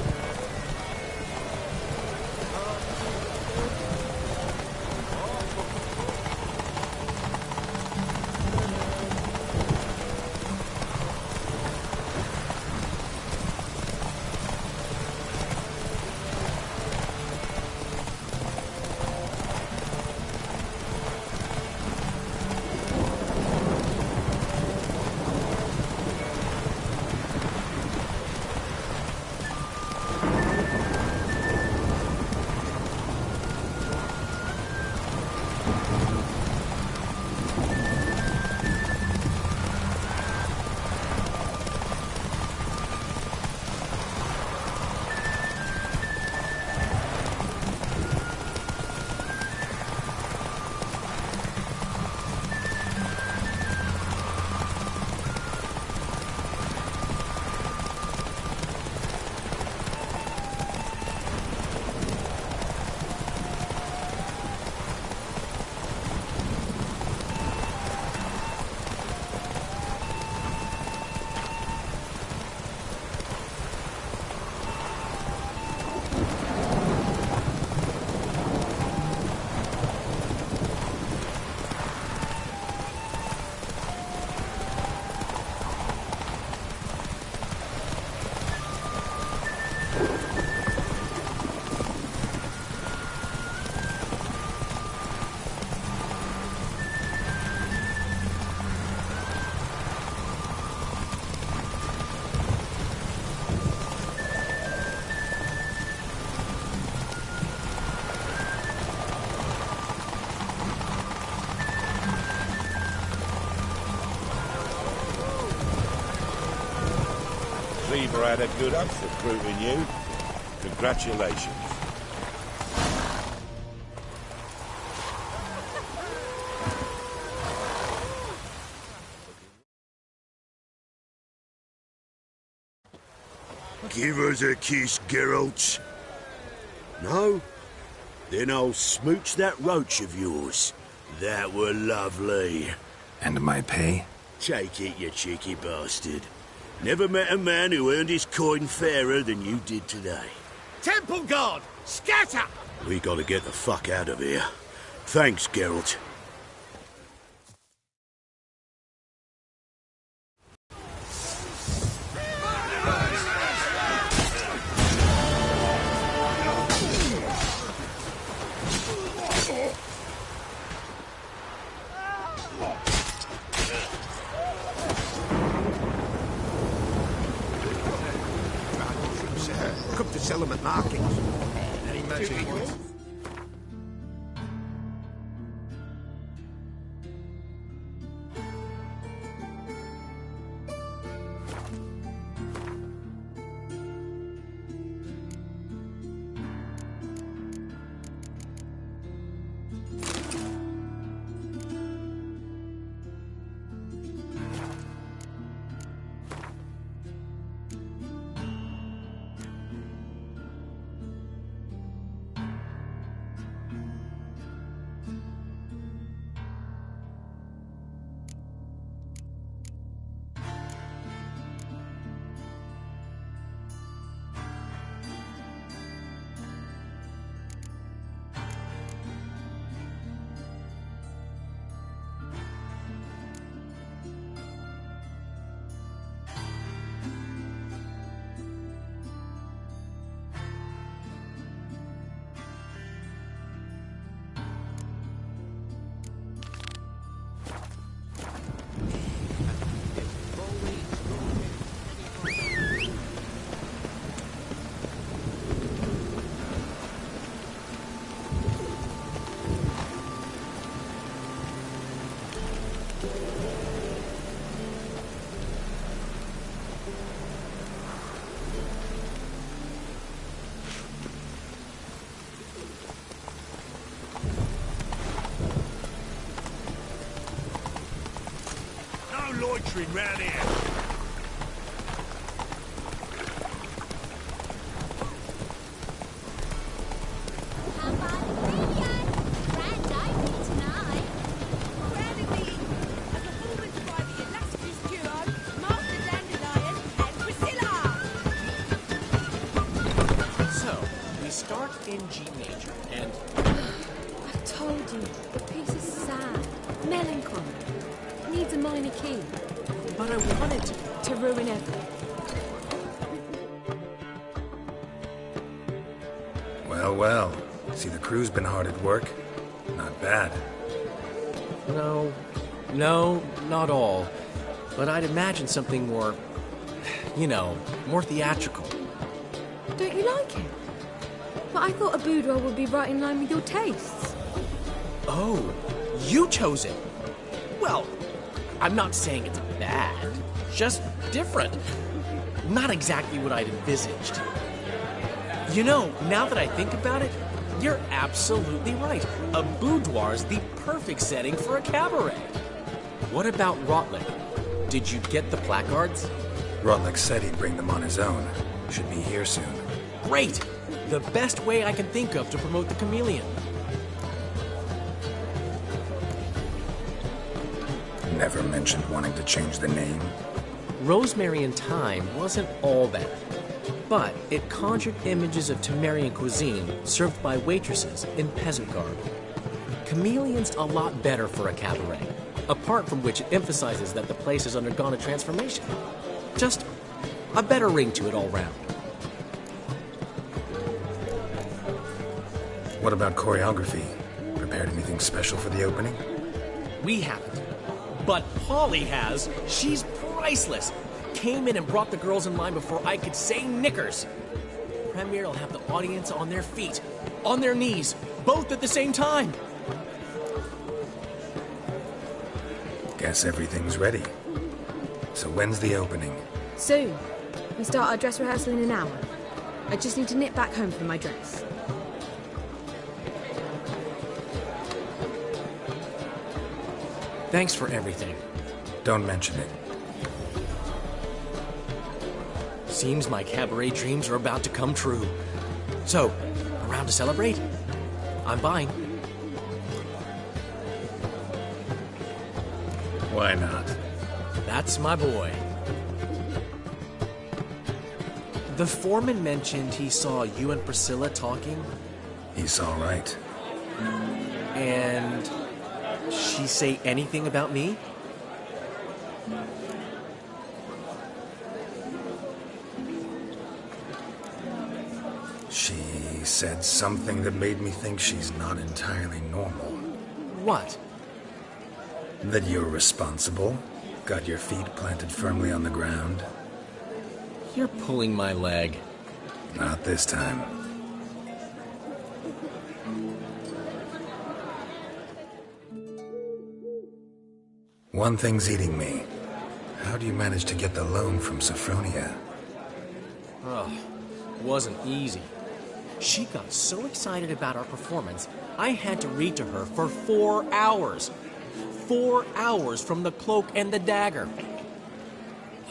Cleaver had a good up recruiting you. Congratulations. Give us a kiss, Geralt. No? Then I'll smooch that roach of yours. That were lovely. And my pay? Take it, you cheeky bastard. Never met a man who earned his coin fairer than you did today. Temple Guard, scatter! We gotta get the fuck out of here. Thanks, Geralt. Come to sell them at markets. Any magic? catering round here. So, we start in G major, and I told you, the piece is sad, melancholy. It needs a minor key. but I wanted to ruin everything. Well, well. See, the crew's been hard at work. Not bad. No, not all. But I'd imagine something more, more theatrical. Don't you like it? But I thought a boudoir would be right in line with your tastes. Oh, you chose it. Well, I'm not saying it's bad, just different. Not exactly what I'd envisaged. Now that I think about it, you're absolutely right. A boudoir's the perfect setting for a cabaret. What about Rotlick? Did you get the placards? Rotlick said he'd bring them on his own. Should be here soon. Great! The best way I can think of to promote the chameleon. Never mentioned wanting to change the name. Rosemary and Thyme wasn't all bad, but it conjured images of Temerian cuisine served by waitresses in peasant garb. Chameleon's a lot better for a cabaret, apart from which it emphasizes that the place has undergone a transformation. Just a better ring to it all round. What about choreography? Prepared anything special for the opening? We haven't. But Polly has. She's priceless. Came in and brought the girls in line before I could say knickers. Premiere will have the audience on their feet, on their knees, both at the same time. Guess everything's ready. So when's the opening? Soon. We start our dress rehearsal in an hour. I just need to nip back home for my dress. Thanks for everything. Don't mention it. Seems my cabaret dreams are about to come true. So, around to celebrate? I'm buying. Why not? That's my boy. The foreman mentioned he saw you and Priscilla talking. He's all right. And she say anything about me? She said something that made me think she's not entirely normal. What? That you're responsible, got your feet planted firmly on the ground. You're pulling my leg. Not this time. One thing's eating me. How do you manage to get the loan from Sophronia? Oh, wasn't easy. She got so excited about our performance, I had to read to her for 4 hours. 4 hours from the Cloak and the Dagger.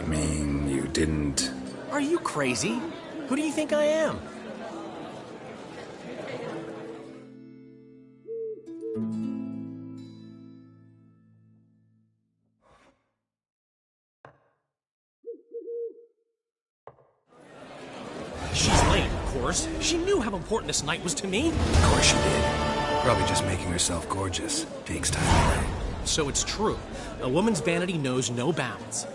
You mean you didn't... Are you crazy? Who do you think I am? She's late, of course. She knew how important this night was to me. Of course she did. Probably just making herself gorgeous. Takes time away. So it's true. A woman's vanity knows no bounds.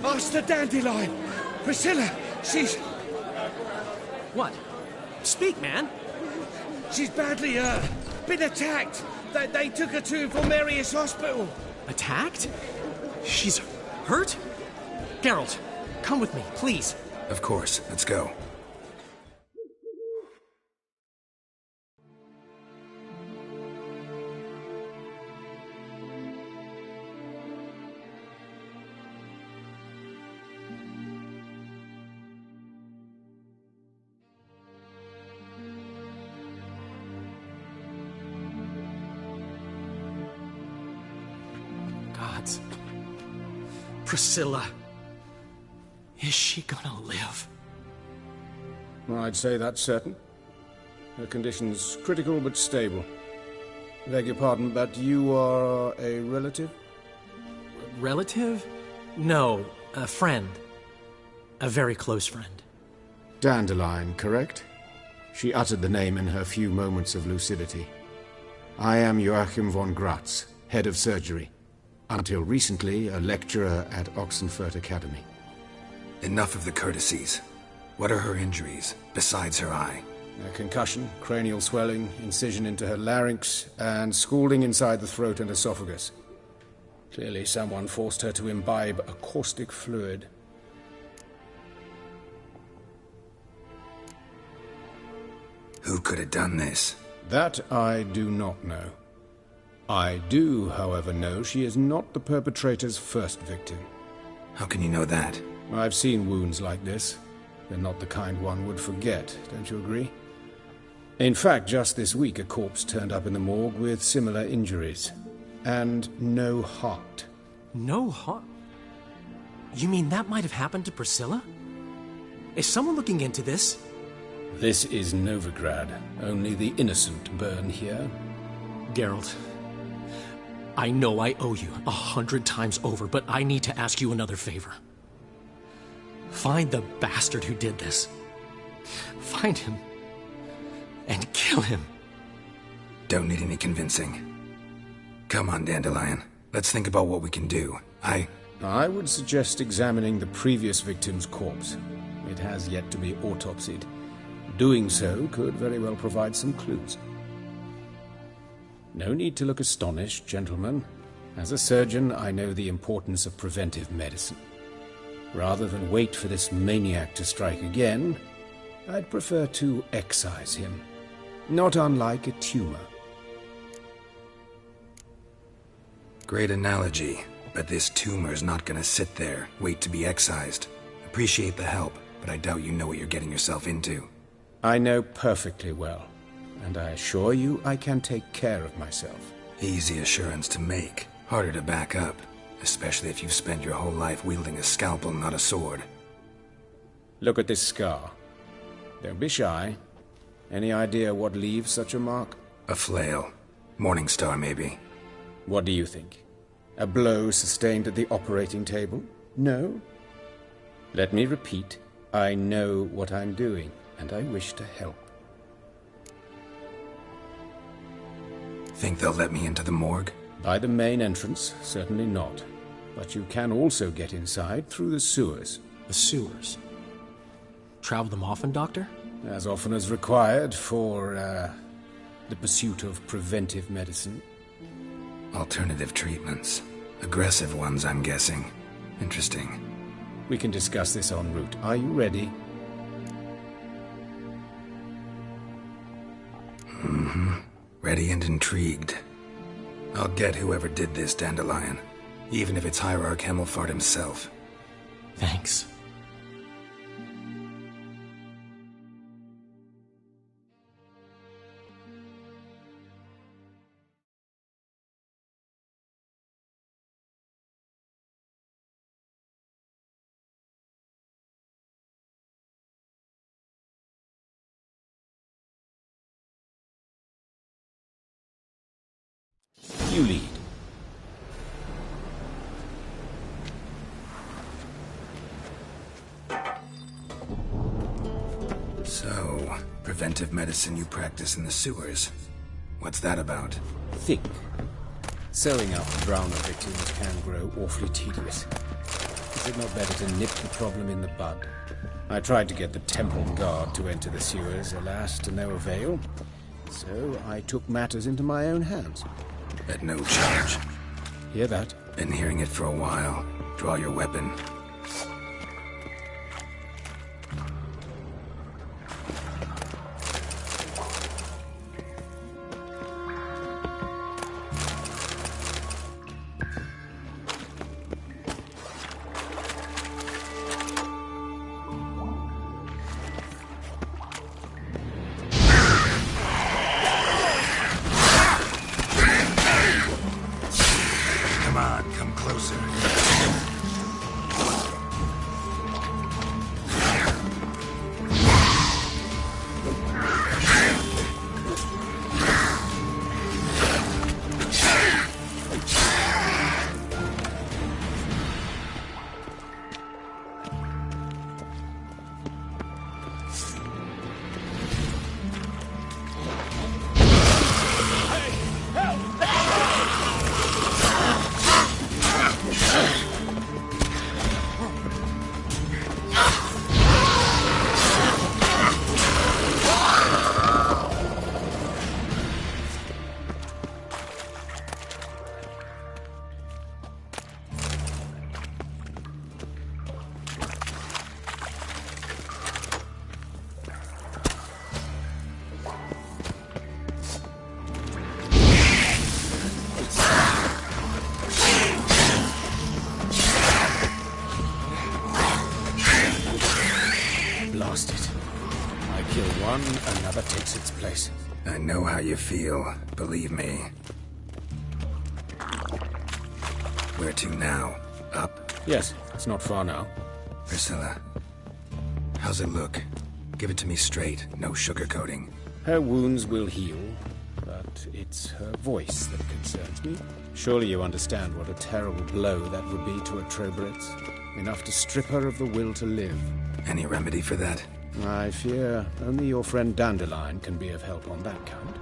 Master Dandelion! Priscilla, she's... What? Speak, man. She's badly, been attacked. They took her to Vulmerius Hospital. Attacked? She's hurt? Geralt, come with me, please. Of course. Let's go. Priscilla. Is she gonna live? I'd say that's certain. Her condition's critical but stable. Beg your pardon, but you are a relative? Relative? No, a friend. A very close friend. Dandelion, correct? She uttered the name in her few moments of lucidity. I am Joachim von Gratz, head of surgery. Until recently, a lecturer at Oxenfurt Academy. Enough of the courtesies. What are her injuries, besides her eye? A concussion, cranial swelling, incision into her larynx, and scalding inside the throat and esophagus. Clearly someone forced her to imbibe a caustic fluid. Who could have done this? That I do not know. I do, however, know she is not the perpetrator's first victim. How can you know that? I've seen wounds like this. They're not the kind one would forget, don't you agree? In fact, just this week a corpse turned up in the morgue with similar injuries. And no heart. No heart? You mean that might have happened to Priscilla? Is someone looking into this? This is Novigrad. Only the innocent burn here. Geralt, I know I owe you 100 times over, but I need to ask you another favor. Find the bastard who did this. Find him. And kill him. Don't need any convincing. Come on, Dandelion. Let's think about what we can do. I would suggest examining the previous victim's corpse. It has yet to be autopsied. Doing so could very well provide some clues. No need to look astonished, gentlemen. As a surgeon, I know the importance of preventive medicine. Rather than wait for this maniac to strike again, I'd prefer to excise him. Not unlike a tumor. Great analogy, but this tumor's not gonna sit there, wait to be excised. Appreciate the help, but I doubt you know what you're getting yourself into. I know perfectly well, and I assure you I can take care of myself. Easy assurance to make, harder to back up, especially if you've spent your whole life wielding a scalpel, not a sword. Look at this scar. Don't be shy. Any idea what leaves such a mark? A flail. Morningstar, maybe. What do you think? A blow sustained at the operating table? No? Let me repeat. I know what I'm doing, and I wish to help. Think they'll let me into the morgue? By the main entrance, certainly not. But you can also get inside through the sewers. The sewers? Travel them often, Doctor? As often as required for, the pursuit of preventive medicine. Alternative treatments. Aggressive ones, I'm guessing. Interesting. We can discuss this en route. Are you ready? Mm-hmm. Ready and intrigued. I'll get whoever did this, Dandelion. Even if it's Hierarch Hemmelfart himself. Thanks. You lead. So, preventive medicine you practice in the sewers. What's that about? Think. Sewing up drowner victims can grow awfully tedious. Is it not better to nip the problem in the bud? I tried to get the temple guard to enter the sewers, alas, to no avail. So I took matters into my own hands. At no charge. Hear that? Been hearing it for a while. Draw your weapon. Come on, come closer. kill one, another takes its place. I know how you feel, believe me. Where to now? Up? Yes, it's not far now. Priscilla, how's it look? Give it to me straight, no sugarcoating. Her wounds will heal, but it's her voice that concerns me. Surely you understand what a terrible blow that would be to a Trobritz. Enough to strip her of the will to live. Any remedy for that? I fear only your friend Dandelion can be of help on that count.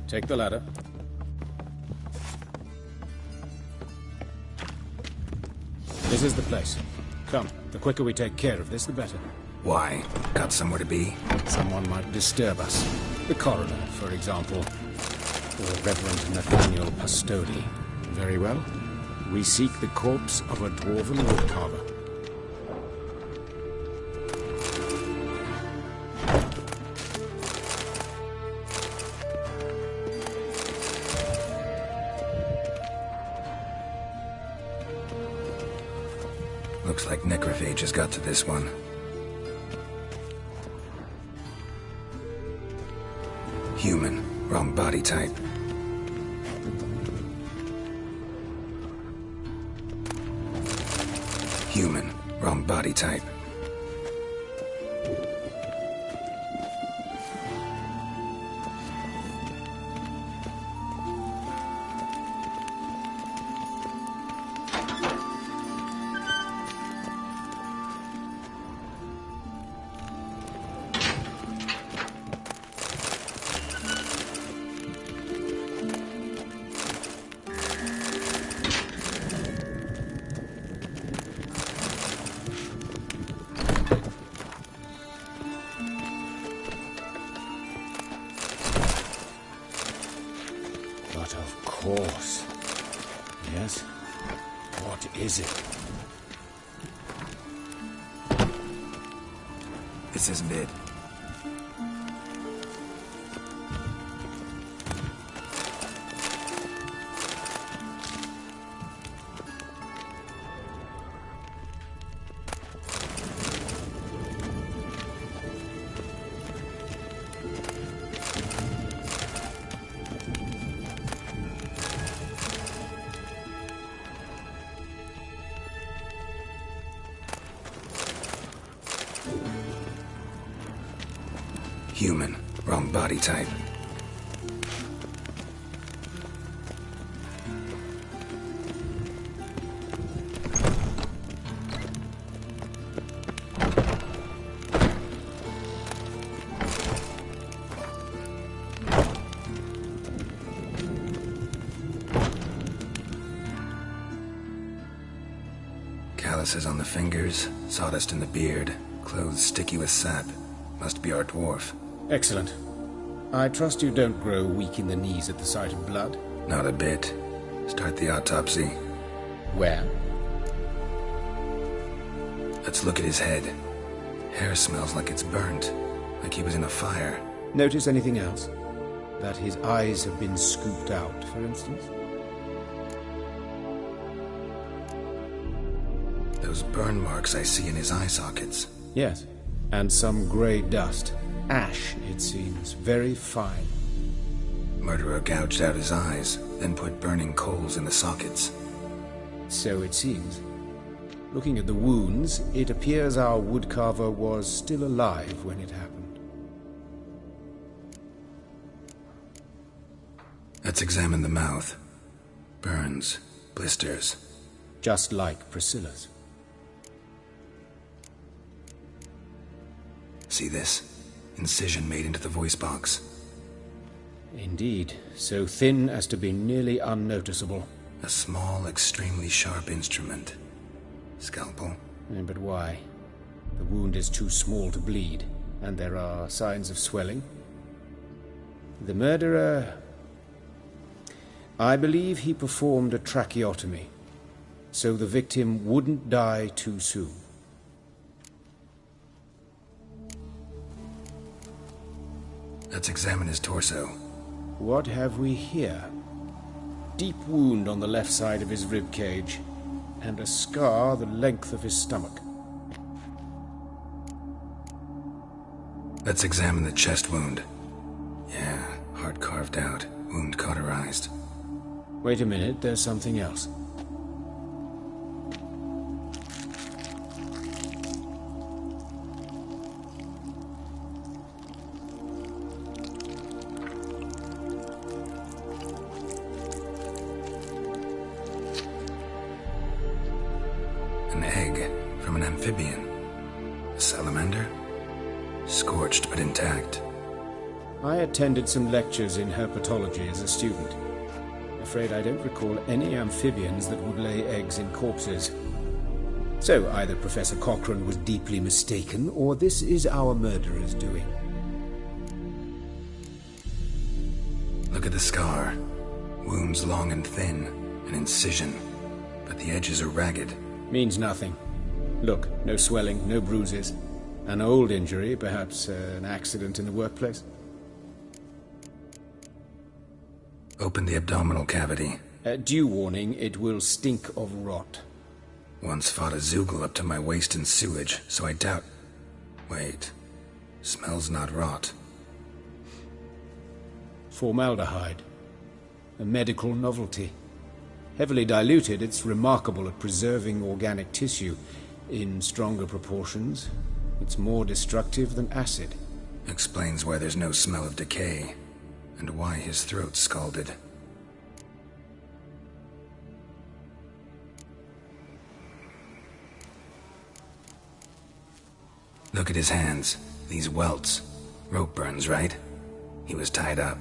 Take the ladder. This is the place. Come, the quicker we take care of this, the better. Why? Got somewhere to be? Someone might disturb us. The coroner, for example. Or Reverend Nathaniel Pastodi. Very well. We seek the corpse of a dwarven woodcarver. Looks like necrophages got to this one. Human, wrong body type. Human, wrong body type. But of course. Yes? What is it? This isn't it. Human, wrong body type. Calluses on the fingers, sawdust in the beard, clothes sticky with sap. Must be our dwarf. Excellent. I trust you don't grow weak in the knees at the sight of blood? Not a bit. Start the autopsy. Where? Let's look at his head. Hair smells like it's burnt, like he was in a fire. Notice anything else? That his eyes have been scooped out, for instance? Those burn marks I see in his eye sockets. Yes. And some grey dust. Ash, it seems. Very fine. Murderer gouged out his eyes, then put burning coals in the sockets. So it seems. Looking at the wounds, it appears our woodcarver was still alive when it happened. Let's examine the mouth. Burns, blisters. Just like Priscilla's. See this? Incision made into the voice box. Indeed, so thin as to be nearly unnoticeable. A small, extremely sharp instrument. Scalpel? But why? The wound is too small to bleed, and there are signs of swelling. The murderer I believe he performed a tracheotomy, so the victim wouldn't die too soon. Let's examine his torso. What have we here? Deep wound on the left side of his rib cage, and a scar the length of his stomach. Let's examine the chest wound. Yeah, heart carved out, wound cauterized. Wait a minute, there's something else. An egg from an amphibian. A salamander? Scorched but intact. I attended some lectures in herpetology as a student. Afraid I don't recall any amphibians that would lay eggs in corpses. So either Professor Cochrane was deeply mistaken, or this is our murderer's doing. Look at the scar. Wounds long and thin, an incision, but the edges are ragged. Means nothing. Look, no swelling, no bruises. An old injury, perhaps an accident in the workplace. Open the abdominal cavity. Due warning, it will stink of rot. Once fought a Zoogle up to my waist in sewage, so I doubt... Wait. Smells not rot. Formaldehyde. A medical novelty. Heavily diluted, it's remarkable at preserving organic tissue. In stronger proportions, it's more destructive than acid. Explains why there's no smell of decay, and why his throat's scalded. Look at his hands. These welts. Rope burns, right? He was tied up.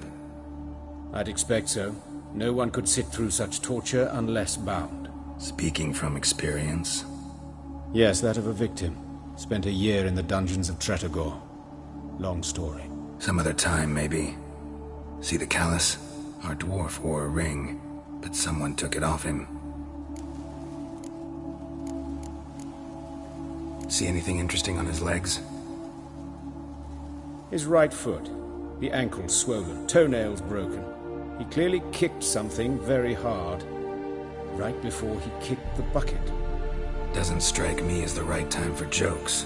I'd expect so. No one could sit through such torture unless bound. Speaking from experience? Yes, that of a victim. Spent a year in the dungeons of Tretogor. Long story. Some other time, maybe. See the callus? Our dwarf wore a ring, but someone took it off him. See anything interesting on his legs? His right foot. The ankle swollen, toenails broken. He clearly kicked something very hard, right before he kicked the bucket. Doesn't strike me as the right time for jokes.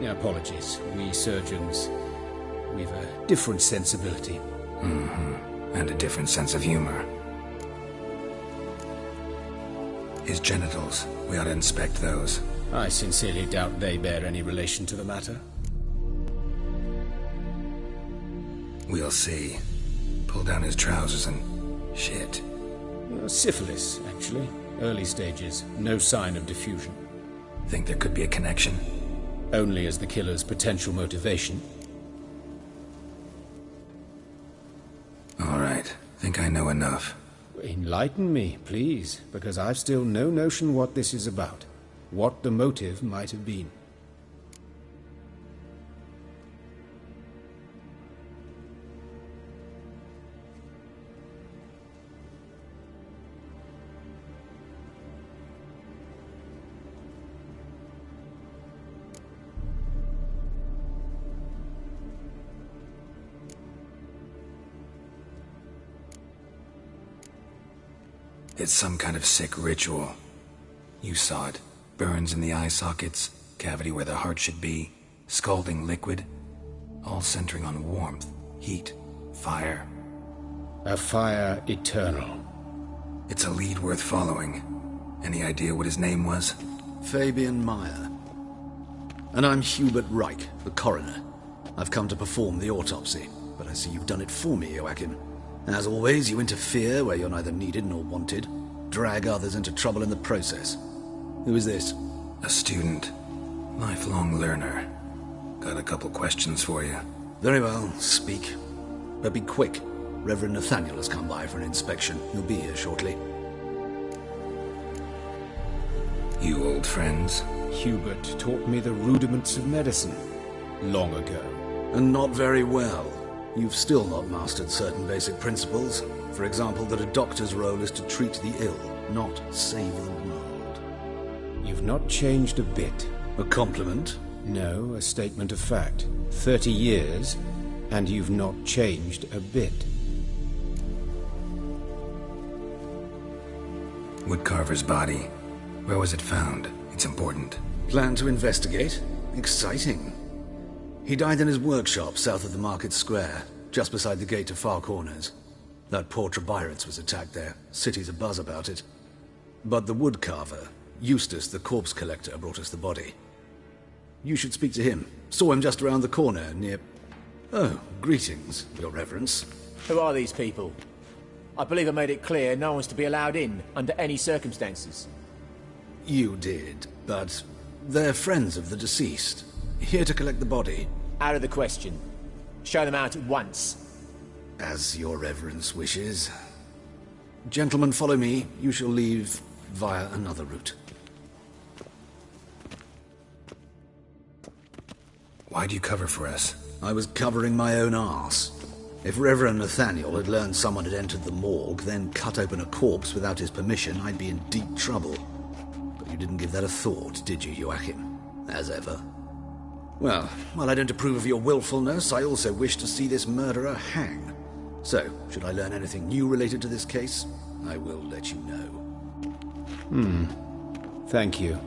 Apologies. We surgeons, we've a different sensibility. Mm-hmm. And a different sense of humor. His genitals, we ought to inspect those. I sincerely doubt they bear any relation to the matter. We'll see. Pull down his trousers and... shit. Syphilis, actually. Early stages. No sign of diffusion. Think there could be a connection? Only as the killer's potential motivation. All right. Think I know enough. Enlighten me, please, because I've still no notion what this is about. What the motive might have been. It's some kind of sick ritual. You saw it. Burns in the eye sockets, cavity where the heart should be, scalding liquid, all centering on warmth, heat, fire. A fire eternal. It's a lead worth following. Any idea what his name was? Fabian Meyer. And I'm Hubert Reich, the coroner. I've come to perform the autopsy, but I see you've done it for me, Joachim. As always, you interfere where you're neither needed nor wanted. Drag others into trouble in the process. Who is this? A student. Lifelong learner. Got a couple questions for you. Very well, speak. But be quick. Reverend Nathaniel has come by for an inspection. He'll be here shortly. You old friends? Hubert taught me the rudiments of medicine. Long ago. And not very well. You've still not mastered certain basic principles. For example, that a doctor's role is to treat the ill, not save the world. You've not changed a bit. A compliment? No, a statement of fact. 30 years, and you've not changed a bit. Woodcarver's body. Where was it found? It's important. Plan to investigate? Exciting. He died in his workshop south of the market square, just beside the gate to Far Corners. That poor Trebirets was attacked there. City's abuzz about it. But the woodcarver, Eustace the corpse collector, brought us the body. You should speak to him. Saw him just around the corner near... Oh, greetings, Your Reverence. Who are these people? I believe I made it clear no one's to be allowed in under any circumstances. You did, but they're friends of the deceased. Here to collect the body. Out of the question. Show them out at once. As Your Reverence wishes. Gentlemen, follow me. You shall leave via another route. Why'd you cover for us? I was covering my own arse. If Reverend Nathaniel had learned someone had entered the morgue, then cut open a corpse without his permission, I'd be in deep trouble. But you didn't give that a thought, did you, Joachim? As ever. Well, while I don't approve of your willfulness, I also wish to see this murderer hang. So, should I learn anything new related to this case, I will let you know. Thank you.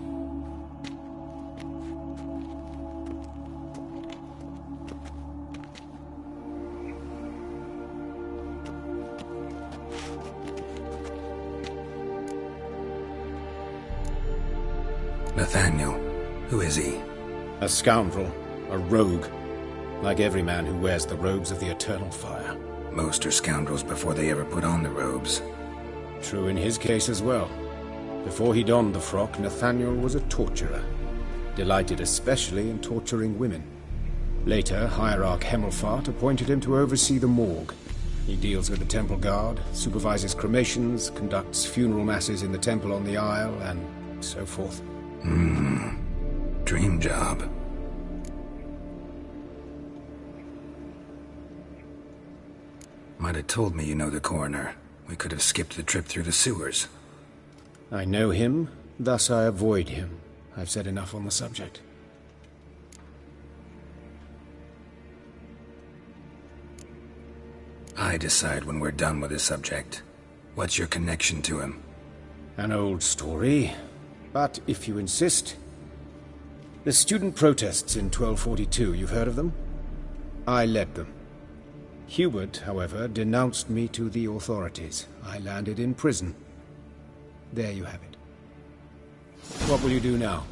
Nathaniel. Who is he? A scoundrel. A rogue. Like every man who wears the robes of the Eternal Fire. Most are scoundrels before they ever put on the robes. True in his case as well. Before he donned the frock, Nathaniel was a torturer. Delighted especially in torturing women. Later, Hierarch Hemmelfart appointed him to oversee the morgue. He deals with the temple guard, supervises cremations, conducts funeral masses in the temple on the Isle, and so forth. Dream job. Might have told me you know the coroner. We could have skipped the trip through the sewers. I know him, thus I avoid him. I've said enough on the subject. I decide when we're done with this subject. What's your connection to him? An old story, but if you insist... The student protests in 1242, you've heard of them? I led them. Hubert, however, denounced me to the authorities. I landed in prison. There you have it. What will you do now?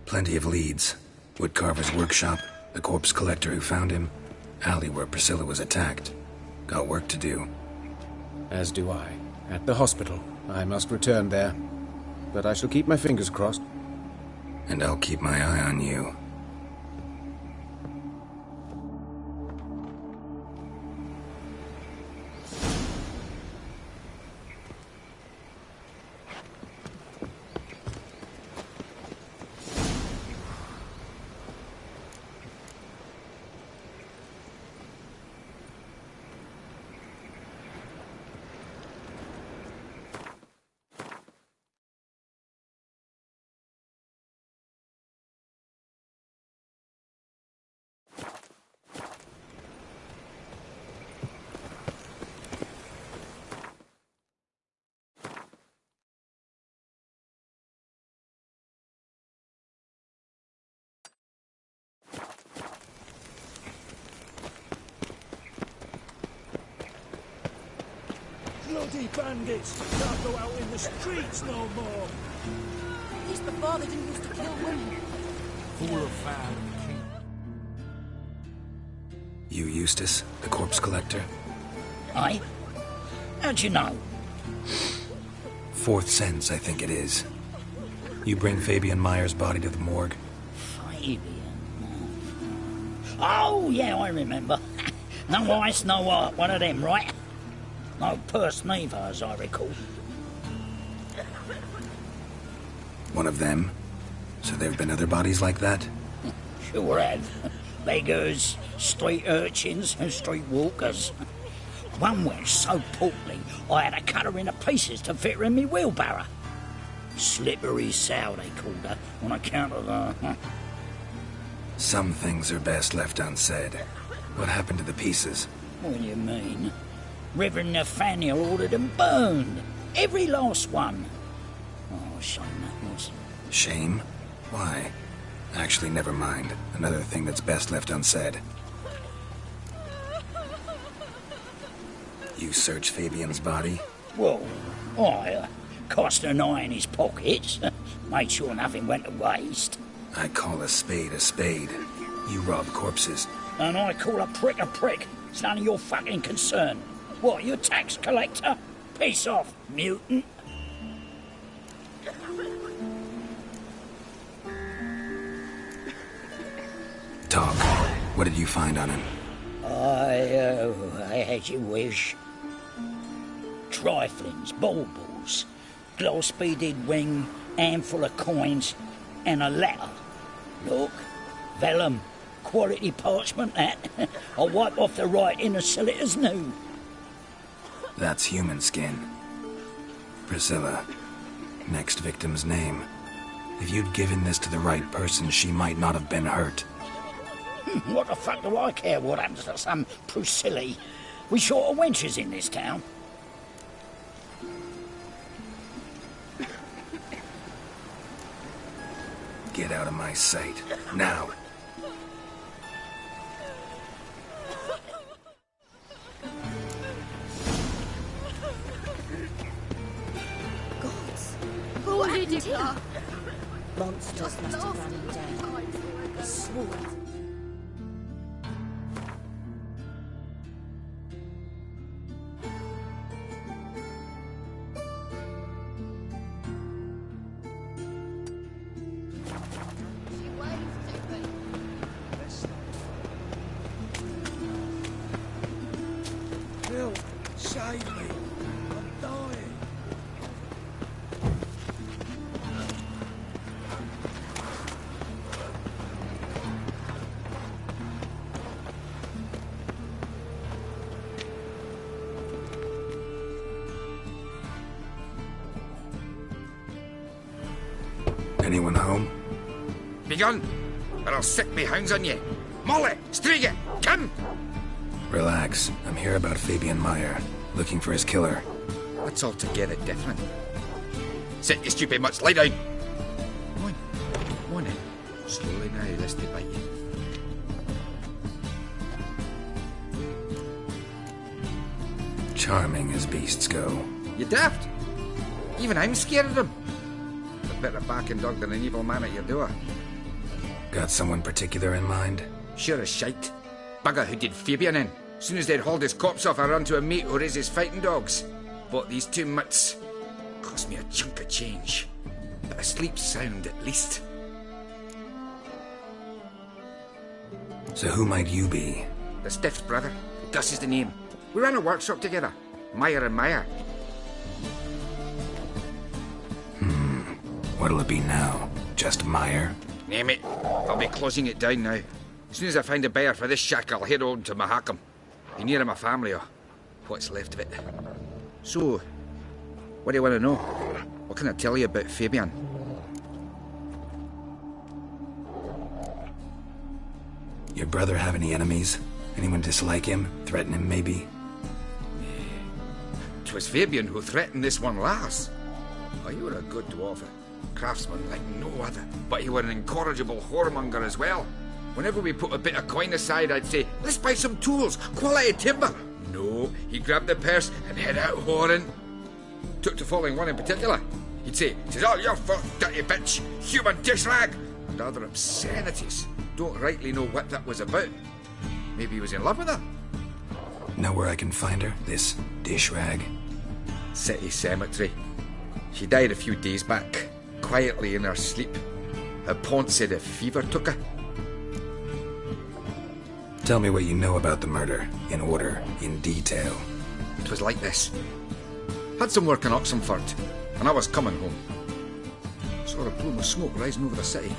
Plenty of leads. Woodcarver's workshop, the corpse collector who found him, alley where Priscilla was attacked. Got work to do. As do I. At the hospital. I must return there. But I shall keep my fingers crossed. And I'll keep my eye on you. Bloody bandits! Can't go out in the streets no more! At least before they didn't used to kill women. Fool of fire. You Eustace, the corpse collector? Aye? How'd you know? Fourth sense, I think it is. You bring Fabian Meyer's body to the morgue? Fabian? Oh, yeah, I remember. No ice, no what, one of them, right? No purse neither, as I recall. One of them? So there have been other bodies like that? Sure have. Beggars, street urchins, and street walkers. One went so portly, I had to cut her into pieces to fit her in me wheelbarrow. Slippery sow, they called her, on account of her. Some things are best left unsaid. What happened to the pieces? What do you mean? Reverend Nathaniel ordered them burned. Every last one. Oh, shame that was. Shame? Why? Actually, never mind. Another thing that's best left unsaid. You searched Fabian's body? Well, I cast an eye in his pockets. Made sure nothing went to waste. I call a spade a spade. You rob corpses. And I call a prick a prick. It's none of your fucking concern. What, you a tax collector? Peace off, mutant. Talk. What did you find on him? As you wish. Triflings, baubles, glass-beaded ring, handful of coins, and a letter. Look, vellum, quality parchment, that. I'll wipe off the writing and sell it as new. That's human skin. Priscilla. Next victim's name. If you'd given this to the right person, she might not have been hurt. What the fuck do I care what happens to some Priscilla? We short of wenches in this town. Get out of my sight. Now. Who did you go? Monsters must have run him down. I swore. Bill, save me. I'm dying. Anyone home? Begone, or I'll set me hounds on you. Molly, Striga, come! Relax. I'm here about Fabian Meyer, looking for his killer. That's altogether different. Sit, you stupid mutts, lie down. Come on in. Slowly now, lest they bite you. Charming as beasts go. You daft? Even I'm scared of them. A better backing dog than an evil man at your door. Got someone particular in mind? Sure as shite. Bugger who did Fabian in. Soon as they'd hauled his corpse off, I run to a mate who raises fighting dogs. Bought these two mutts. Cost me a chunk of change. But I sleep sound at least. So who might you be? The Stiff's brother. Gus is the name. We ran a workshop together. Meyer and Meyer. What'll it be now? Just Meyer? Name it. I'll be closing it down now. As soon as I find a buyer for this shack, I'll head on to Mahakam. Be near my family, or what's left of it. So, what do you want to know? What can I tell you about Fabian? Your brother have any enemies? Anyone dislike him? Threaten him, maybe? 'Twas Fabian who threatened this one last. Oh, you were a good dwarf, a craftsman like no other. But you were an incorrigible whoremonger as well. Whenever we put a bit of coin aside, I'd say, let's buy some tools, quality timber. No, he'd grab the purse and head out whoring. Took to following one in particular. He'd say, "'Tis all your fault, dirty bitch, human dish rag," and other obscenities. Don't rightly know what that was about. Maybe he was in love with her. Know where I can find her, this dish rag? City cemetery. She died a few days back, quietly in her sleep. Her pont said a fever took her. Tell me what you know about the murder, in order, in detail. It was like this. Had some work in Oxenford, and I was coming home. Saw a plume of smoke rising over the city.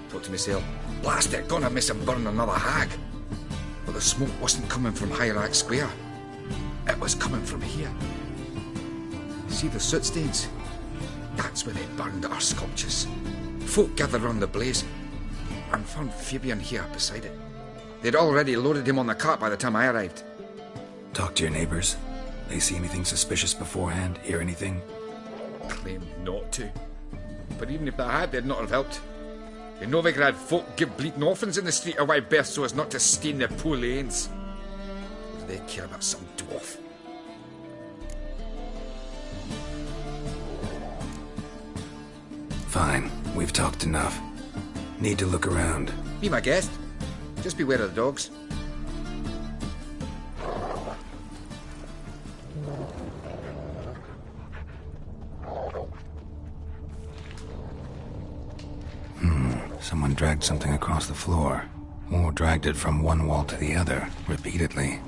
Thought to myself, blast it, gonna miss and burn another hag. But the smoke wasn't coming from High Rack Square. It was coming from here. See the soot stains? That's where they burned our sculptures. Folk gathered round the blaze and found Fabian here beside it. They'd already loaded him on the cart by the time I arrived. Talk to your neighbors. They see anything suspicious beforehand? Hear anything? Claimed not to. But even if they had, they'd not have helped. In Novigrad, folk give bleating orphans in the street a wide berth so as not to stain their poor lanes. What do they care about some dwarf? Fine. We've talked enough. Need to look around. Be my guest. Just beware of the dogs. Someone dragged something across the floor, or dragged it from one wall to the other, repeatedly.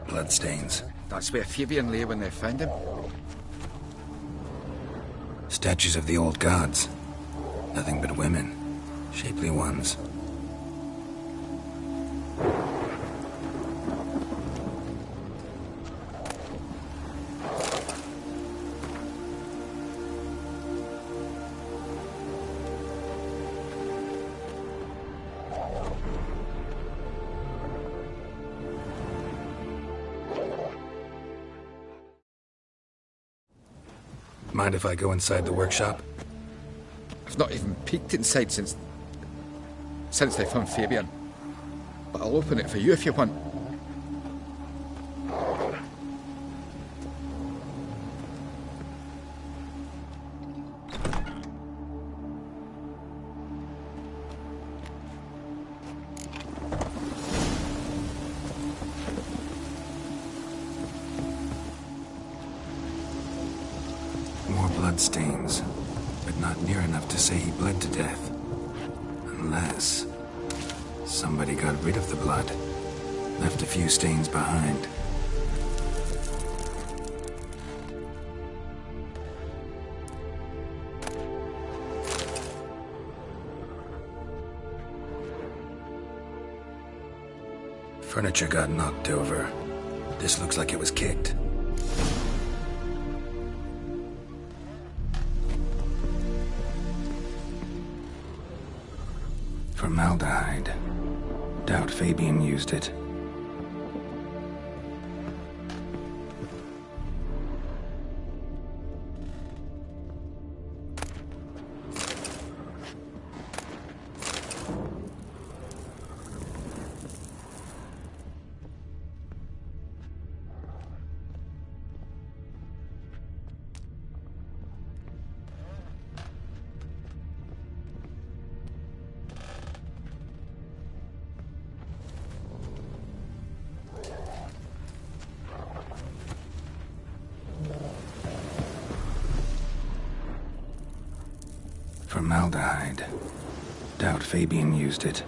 Bloodstains. That's where Fabian lay when they found him. Statues of the old gods. Nothing but women. Shapely ones. Mind if I go inside the workshop? I've not even peeked inside since they found Fabian. But I'll open it for you if you want. Stains, but not near enough to say he bled to death. Unless somebody got rid of the blood, left a few stains behind. Furniture got knocked over. This looks like it was kicked. Formaldehyde. Doubt Fabian used it. Formaldehyde. Doubt Fabian used it.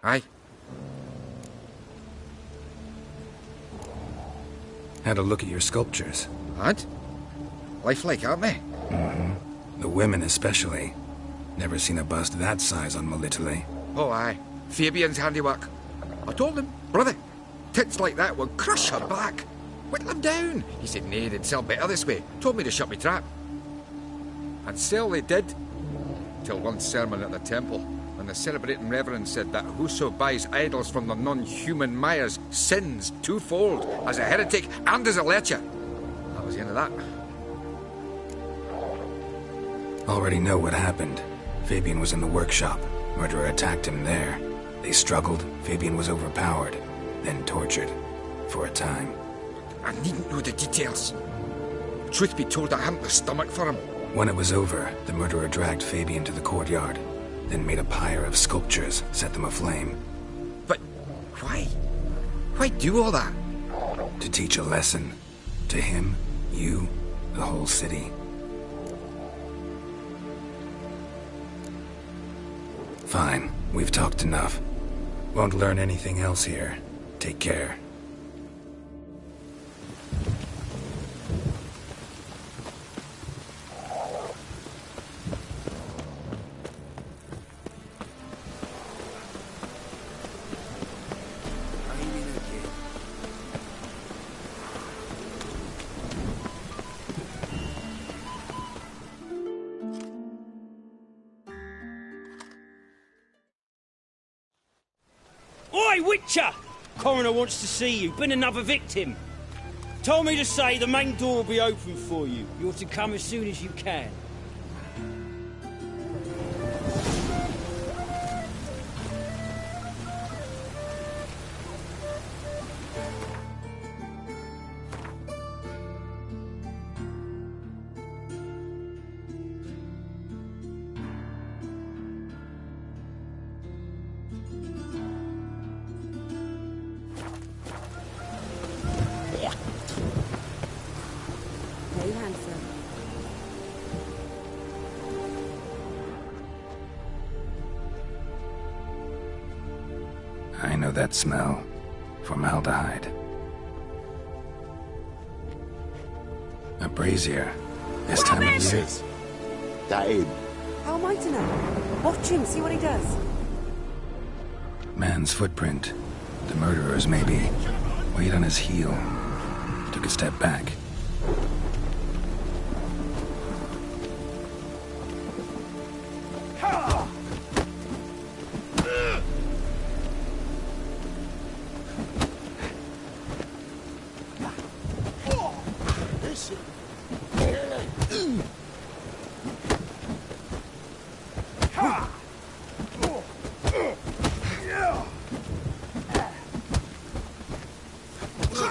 Aye. Had a look at your sculptures. Had? Lifelike, aren't they? Mm-hmm. The women especially. Never seen a bust that size on Melitele. Oh, aye. Fabian's handiwork. I told him, brother, tits like that will crush her back. Whittle them down. He said, nay, they'd sell better this way. Told me to shut me trap. And sell they did. Till one sermon at the temple, when the celebrating reverend said that whoso buys idols from the non-human Mayas sins twofold, as a heretic and as a lecher. That was the end of that. Already know what happened. Fabian was in the workshop. Murderer attacked him there. They struggled. Fabian was overpowered, then tortured. For a time. I needn't know the details. Truth be told, I hadn't the stomach for him. When it was over, the murderer dragged Fabian to the courtyard, then made a pyre of sculptures, set them aflame. But why? Why do all that? To teach a lesson. To him, you, the whole city. Fine, we've talked enough. Won't learn anything else here. Take care. Oi, Witcher! Coroner wants to see you. Been another victim. Told me to say the main door will be open for you. You're to come as soon as you can. Hey, handsome. I know that smell. Formaldehyde. A brazier. This time of year. That him? How am I to know? Watch him, see what he does. Man's footprint. The murderer's, maybe. Weight on his heel. Took a step back.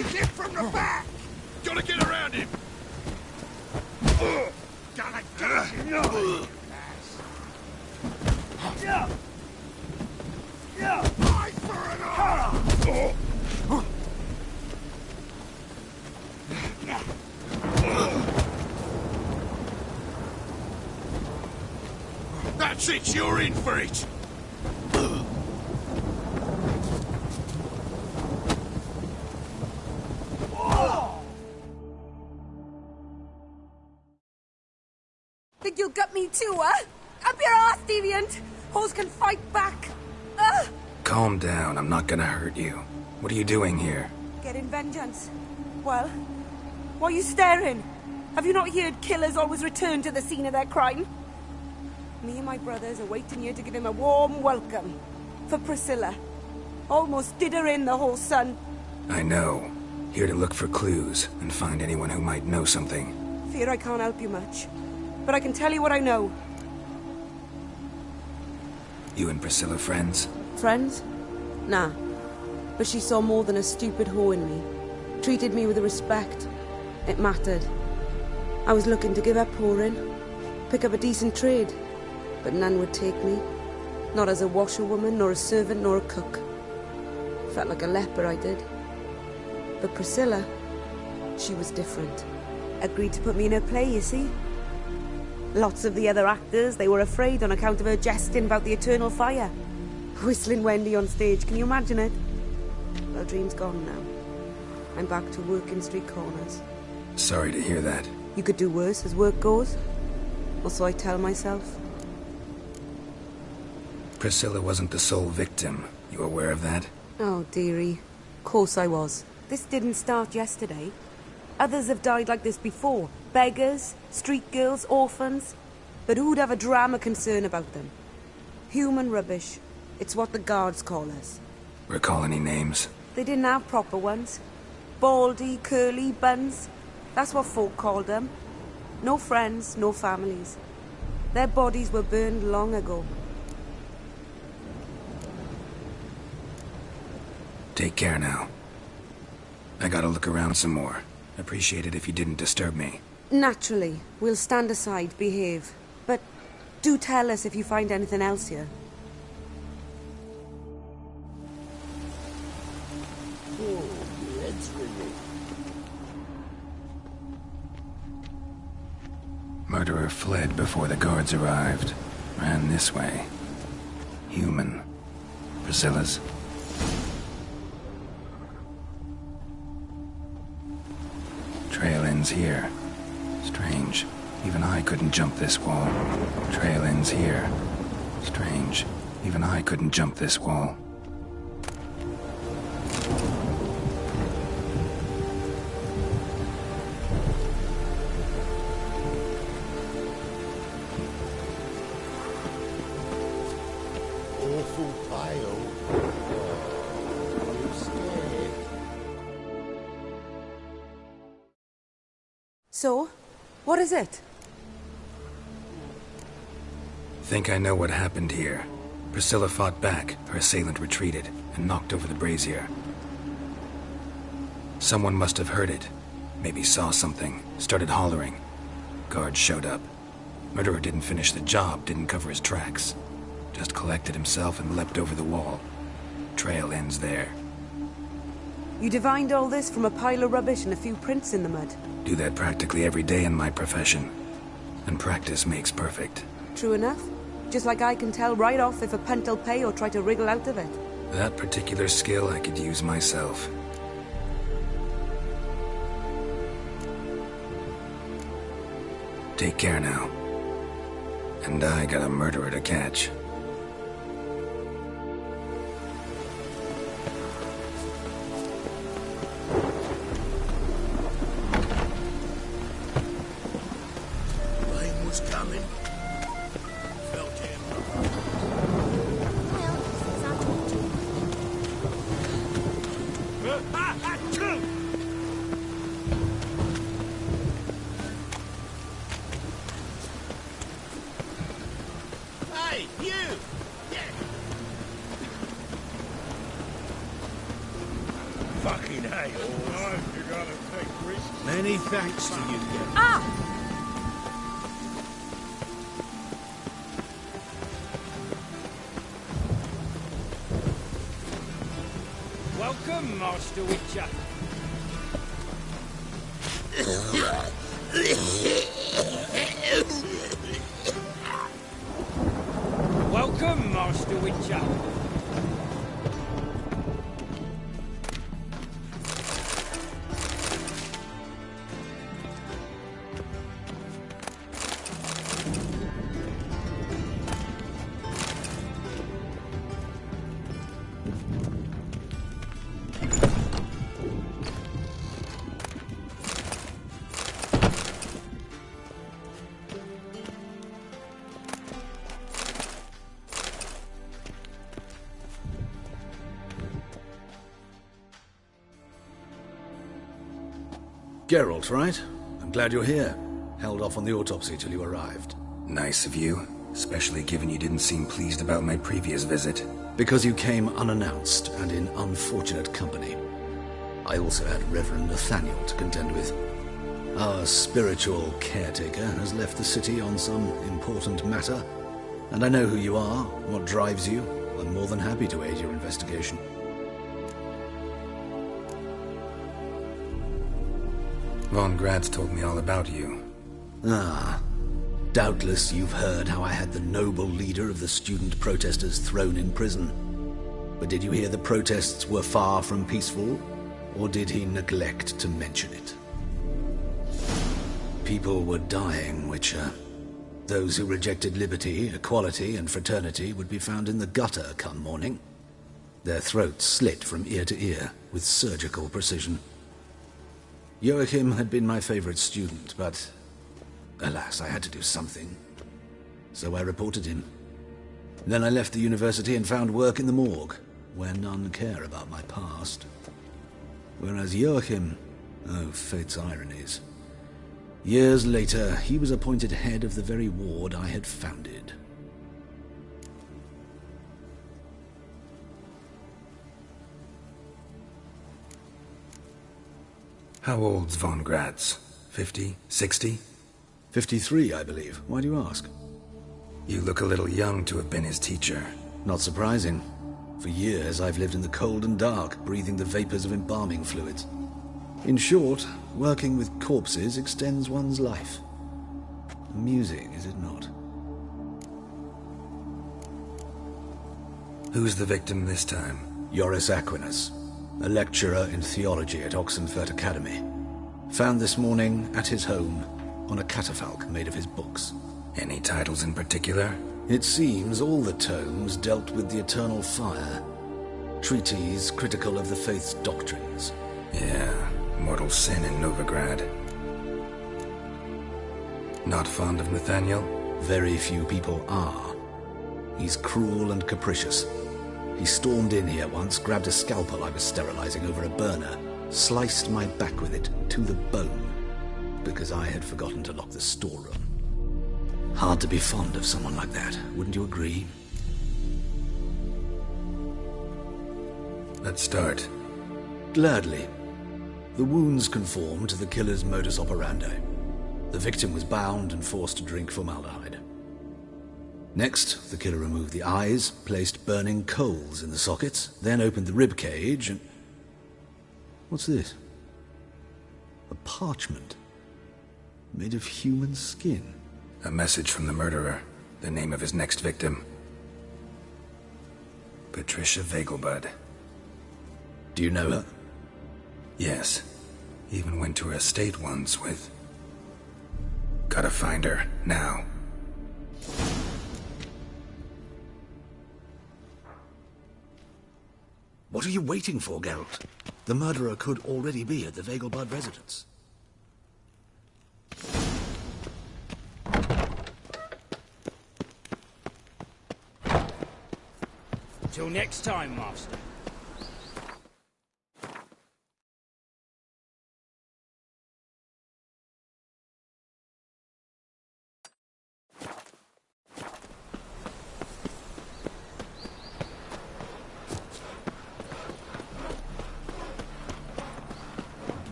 Take him from the back! Gotta get around him! Gotta get him! Eye for an eye! That's it, you're in for it! Think you'll gut me too, huh? Up your ass, deviant! Hoes can fight back! Calm down, I'm not gonna hurt you. What are you doing here? Getting vengeance. Well, why are you staring? Have you not heard killers always return to the scene of their crime? Me and my brothers are waiting here to give him a warm welcome. For Priscilla. Almost did her in, the whole son. I know. Here to look for clues and find anyone who might know something. Fear I can't help you much. But I can tell you what I know. You and Priscilla friends? Friends? Nah. But she saw more than a stupid whore in me. Treated me with respect. It mattered. I was looking to give her pouring. Pick up a decent trade. But none would take me. Not as a washerwoman, nor a servant, nor a cook. Felt like a leper, I did. But Priscilla, she was different. Agreed to put me in her play, you see? Lots of the other actors, they were afraid on account of her jesting about the eternal fire. Whistling Wendy on stage, can you imagine it? Well, dream's gone now. I'm back to working street corners. Sorry to hear that. You could do worse as work goes. Or so I tell myself. Priscilla wasn't the sole victim. You aware of that? Oh, dearie. Course I was. This didn't start yesterday. Others have died like this before. Beggars, street girls, orphans. But who'd have a drama concern about them? Human rubbish. It's what the guards call us. Recall any names? They didn't have proper ones. Baldy, curly, buns. That's what folk called them. No friends, no families. Their bodies were burned long ago. Take care now. I gotta look around some more. Appreciate it if you didn't disturb me. Naturally. We'll stand aside, behave. But do tell us if you find anything else here. Oh, your head's ringing. Murderer fled before the guards arrived. Ran this way. Human. Priscilla's. Trail ends here. Strange. Even I couldn't jump this wall. Trail ends here. Strange. Even I couldn't jump this wall. Awful pale. Oh, I'm scared. So, what is it? Think I know what happened here. Priscilla fought back, her assailant retreated, and knocked over the brazier. Someone must have heard it. Maybe saw something, started hollering. Guards showed up. Murderer didn't finish the job, didn't cover his tracks. Just collected himself and leapt over the wall. Trail ends there. You divined all this from a pile of rubbish and a few prints in the mud. Do that practically every day in my profession. And practice makes perfect. True enough. Just like I can tell right off if a punt'll pay or try to wriggle out of it. That particular skill I could use myself. Take care now. And I got a murderer to catch. Rain was coming. Felt him. Hey, you! Fucking hell. Sometimes you gotta take risks. Many thanks to you, Gary. Ah! Welcome, Master Witcher. Welcome, Master Witcher. Geralt, right? I'm glad you're here. Held off on the autopsy till you arrived. Nice of you, especially given you didn't seem pleased about my previous visit. Because you came unannounced and in unfortunate company. I also had Reverend Nathaniel to contend with. Our spiritual caretaker has left the city on some important matter, and I know who you are, what drives you. I'm more than happy to aid your investigation. Von Gratz told me all about you. Ah. Doubtless you've heard how I had the noble leader of the student protesters thrown in prison. But did you hear the protests were far from peaceful? Or did he neglect to mention it? People were dying, Witcher. Those who rejected liberty, equality, and fraternity would be found in the gutter come morning. Their throats slit from ear to ear with surgical precision. Joachim had been my favorite student, but alas, I had to do something. So I reported him. Then I left the university and found work in the morgue, where none care about my past. Whereas Joachim, oh, fate's ironies. Years later, he was appointed head of the very ward I had founded. How old's von Gratz? 50? 60? 53, I believe. Why do you ask? You look a little young to have been his teacher. Not surprising. For years, I've lived in the cold and dark, breathing the vapors of embalming fluids. In short, working with corpses extends one's life. Amusing, is it not? Who's the victim this time? Joris Aquinas, a lecturer in theology at Oxenfurt Academy. Found this morning at his home on a catafalque made of his books. Any titles in particular? It seems all the tomes dealt with the eternal fire. Treatises critical of the faith's doctrines. Yeah, mortal sin in Novigrad. Not fond of Nathaniel? Very few people are. He's cruel and capricious. He stormed in here once, grabbed a scalpel I was sterilizing over a burner, sliced my back with it to the bone, because I had forgotten to lock the storeroom. Hard to be fond of someone like that, wouldn't you agree? Let's start. Gladly. The wounds conform to the killer's modus operandi. The victim was bound and forced to drink formaldehyde. Next, the killer removed the eyes, placed burning coals in the sockets, then opened the rib cage and... What's this? A parchment. Made of human skin. A message from the murderer. The name of his next victim. Patricia Vegelbud. Do you know her? Yes. Even went to her estate once with... Gotta find her, now. What are you waiting for, Geralt? The murderer could already be at the Vegelbud residence. Till next time, Master.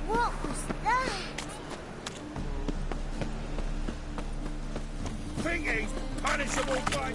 What was that? Thingies, punishable by...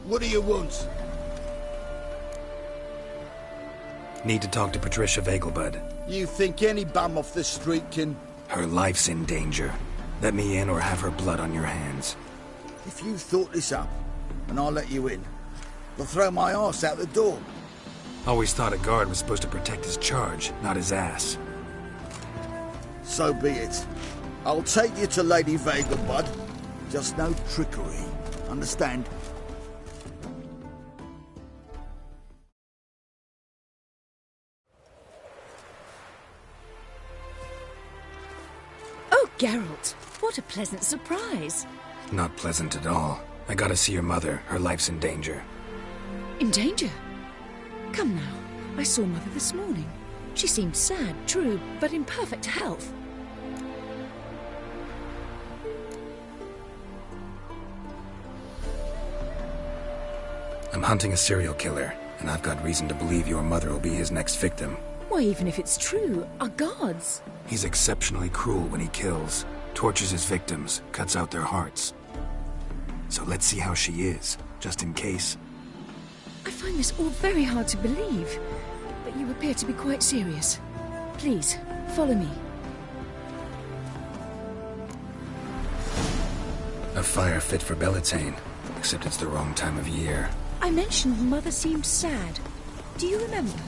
What do you want? Need to talk to Patricia Vegelbud. You think any bum off the street can... Her life's in danger. Let me in or have her blood on your hands. If you thought this up, and I'll let you in, I'll throw my arse out the door. Always thought a guard was supposed to protect his charge, not his ass. So be it. I'll take you to Lady Vegelbud. Just no trickery. Understand? Oh, Geralt, what a pleasant surprise. Not pleasant at all. I gotta see your mother. Her life's in danger. In danger? Come now. I saw Mother this morning. She seemed sad, true, but in perfect health. I'm hunting a serial killer, and I've got reason to believe your mother will be his next victim. Why, even if it's true, our guards. He's exceptionally cruel when he kills, tortures his victims, cuts out their hearts. So let's see how she is, just in case. I find this all very hard to believe, but you appear to be quite serious. Please, follow me. A fire fit for Bellatane, except it's the wrong time of year. I mentioned Mother seemed sad. Do you remember?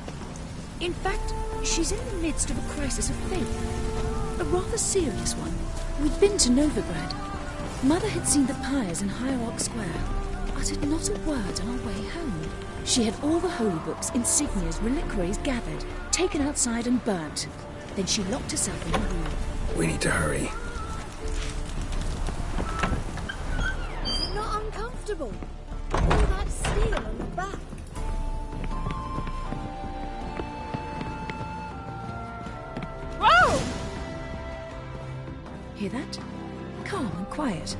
In fact, she's in the midst of a crisis of faith. A rather serious one. We'd been to Novigrad. Mother had seen the pyres in Hierarch Square, uttered not a word on our way home. She had all the holy books, insignias, reliquaries gathered, taken outside and burnt. Then she locked herself in her room. We need to hurry. Is it not uncomfortable? All that steel on the back. Whoa! Hear that? Calm and quiet.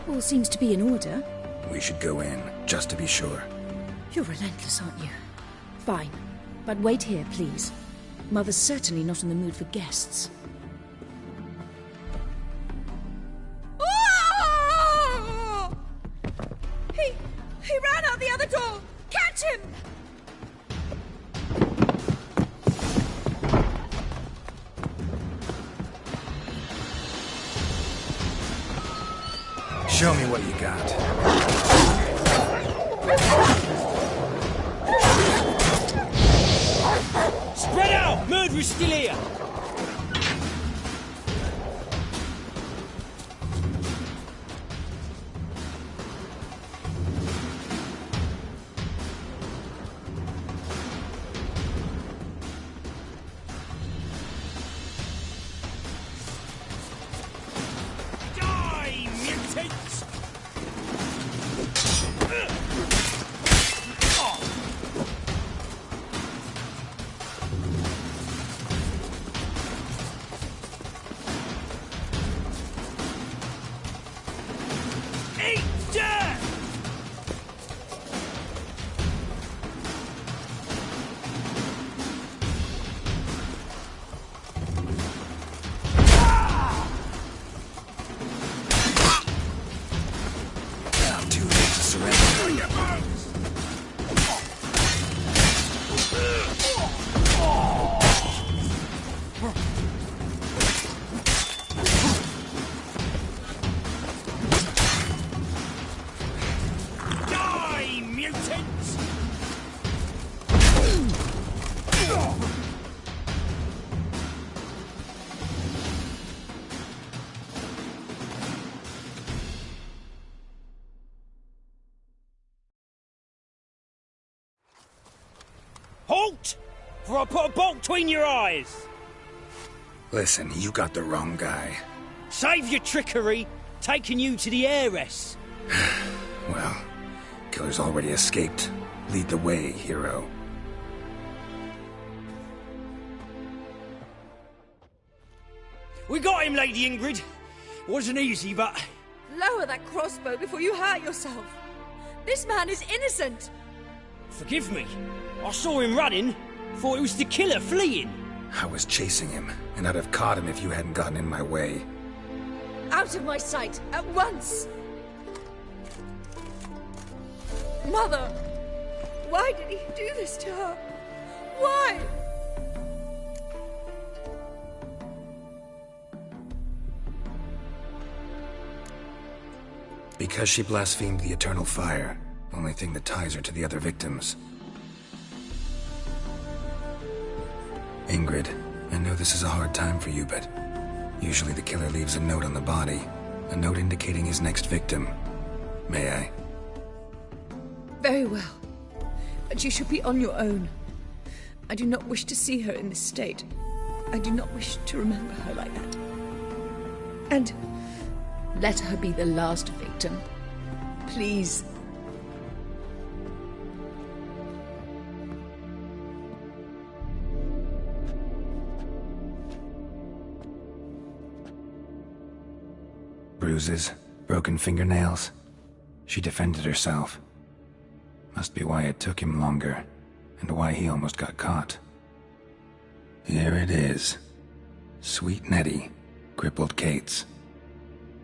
All seems to be in order. We should go in, just to be sure. You're relentless, aren't you? Fine. But wait here, please. Mother's certainly not in the mood for guests. Oh! He ran out the other door! Catch him! Show me what you got. Spread out! Murderer's still here! Die, mutants! Eat dirt! Now too late to surrender. Die, mutants! Halt! For I put a bolt between your eyes! Listen, you got the wrong guy. Save your trickery, taking you to the heiress. Well, killer's already escaped. Lead the way, hero. We got him, Lady Ingrid. Wasn't easy, but... Lower that crossbow before you hurt yourself. This man is innocent. Forgive me. I saw him running. Thought it was the killer fleeing. I was chasing him, and I'd have caught him if you hadn't gotten in my way. Out of my sight, at once! Mother! Why did he do this to her? Why? Because she blasphemed the eternal fire. Only thing that ties her to the other victims. Ingrid, I know this is a hard time for you, but usually the killer leaves a note on the body. A note indicating his next victim. May I? Very well. But you should be on your own. I do not wish to see her in this state. I do not wish to remember her like that. And let her be the last victim. Please. Bruises, broken fingernails. She defended herself. Must be why it took him longer, and why he almost got caught. Here it is. Sweet Nettie, crippled Kate's.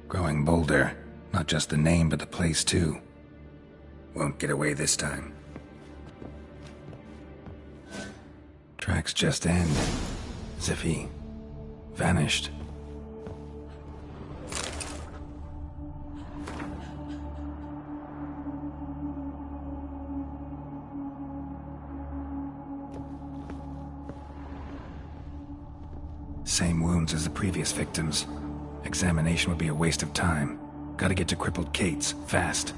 Growing bolder, not just the name but the place too. Won't get away this time. Tracks just end, as if he vanished. Same wounds as the previous victims. Examination would be a waste of time. Gotta get to crippled Kate's, fast.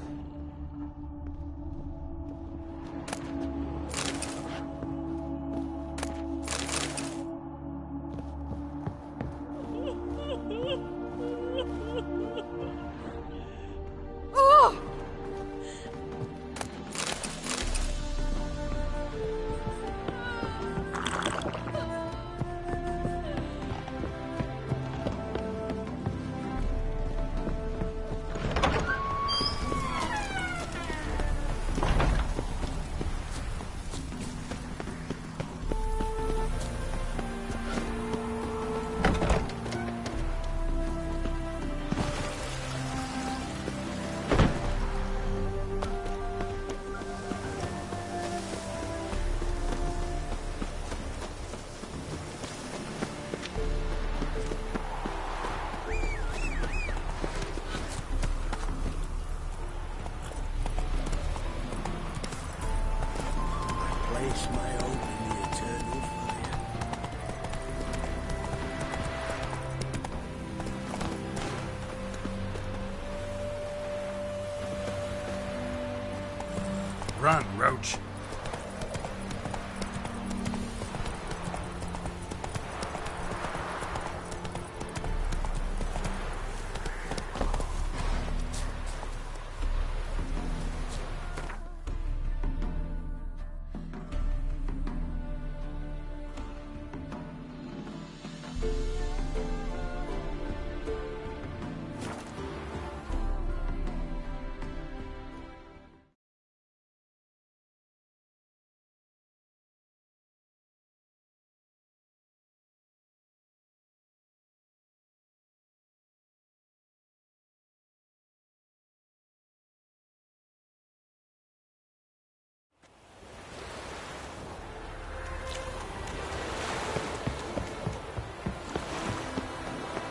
Run, Roach.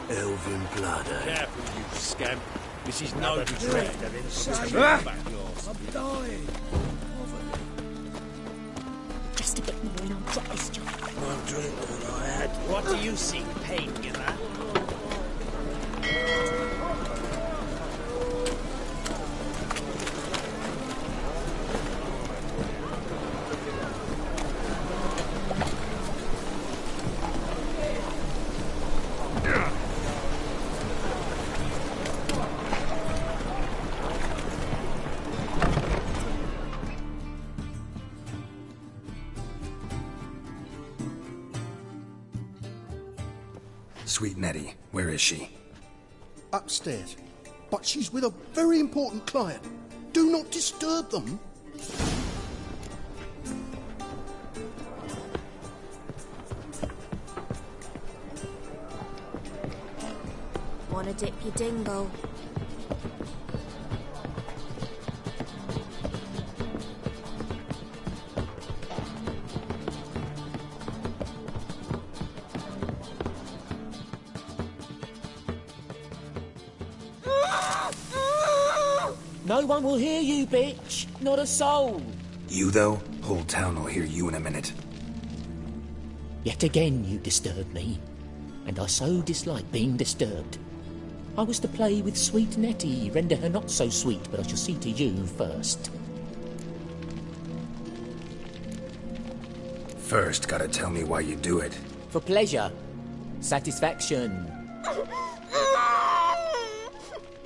Elven bladder. Careful, you scamp. This is no dread. I'm dying. Just a bit more and I'll drop this job. One drink all I had. What do you see pain in that? Sweet Nettie, where is she? Upstairs. But she's with a very important client. Do not disturb them. Wanna dip your dingle? No one will hear you, bitch. Not a soul. You, though? Whole town will hear you in a minute. Yet again you disturb me, and I so dislike being disturbed. I was to play with sweet Nettie, render her not so sweet, but I shall see to you first. First, gotta tell me why you do it. For pleasure. Satisfaction.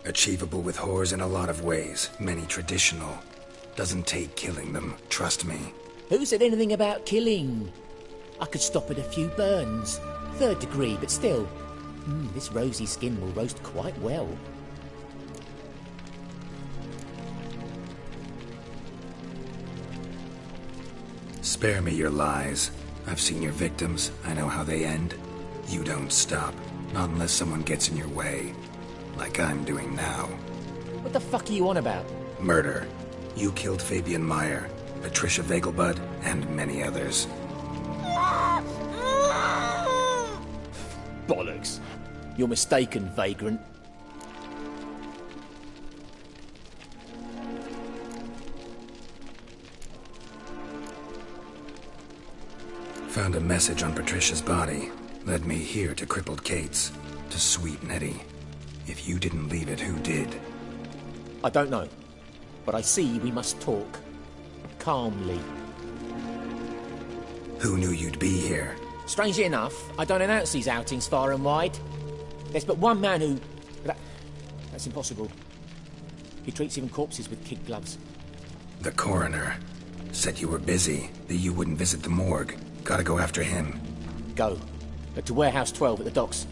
Achievable with whores in a lot of ways, many traditional. Doesn't take killing them, trust me. Who said anything about killing? I could stop at a few burns. 3rd degree, but still. This rosy skin will roast quite well. Spare me your lies. I've seen your victims. I know how they end. You don't stop. Not unless someone gets in your way. Like I'm doing now. What the fuck are you on about? Murder. You killed Fabian Meyer, Patricia Vegelbud, and many others. Bollocks. You're mistaken, vagrant. Found a message on Patricia's body. Led me here to crippled Kate's. To sweet Nettie. If you didn't leave it, who did? I don't know. But I see we must talk. Calmly. Who knew you'd be here? Strangely enough, I don't announce these outings far and wide. There's but one man who... That's impossible. He treats even corpses with kid gloves. The coroner. Said you were busy, that you wouldn't visit the morgue. Gotta go after him. Go. To Warehouse 12 at the docks.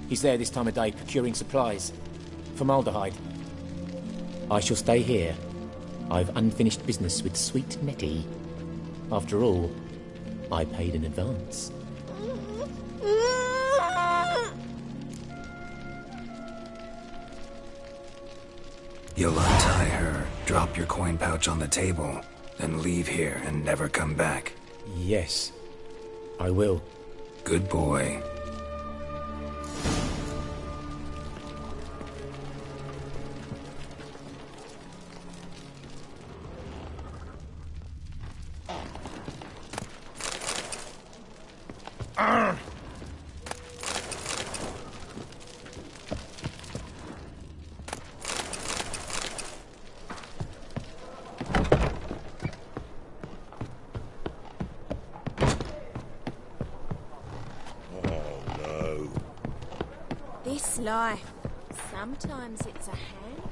He's there this time of day, procuring supplies. Formaldehyde. I shall stay here. I've unfinished business with sweet Nettie. After all, I paid in advance. You'll untie her, drop your coin pouch on the table, then leave here and never come back. Yes, I will. Good boy. This life, sometimes it's a handful.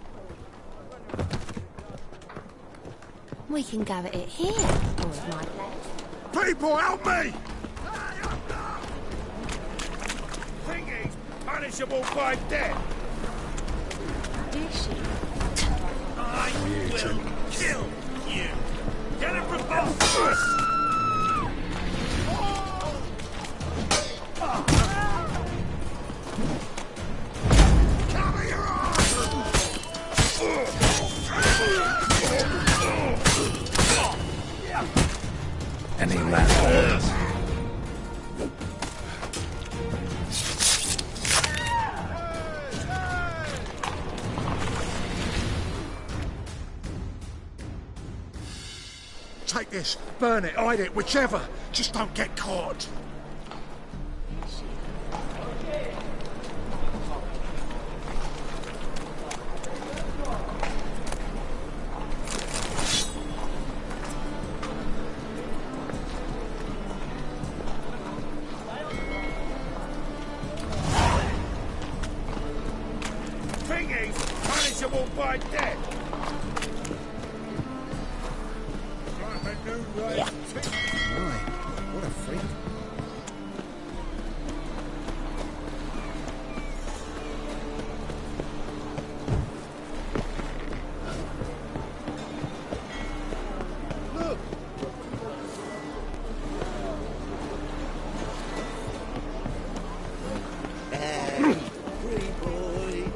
We can go at it here, or at my place. People, help me! Thingy's punishable by death. Is she? I will kill you. Get him from both. Any last words? Take this, burn it, hide it, whichever. Just don't get caught. Punishable by death. Yeah. My, what a freak. Look. Pretty boy.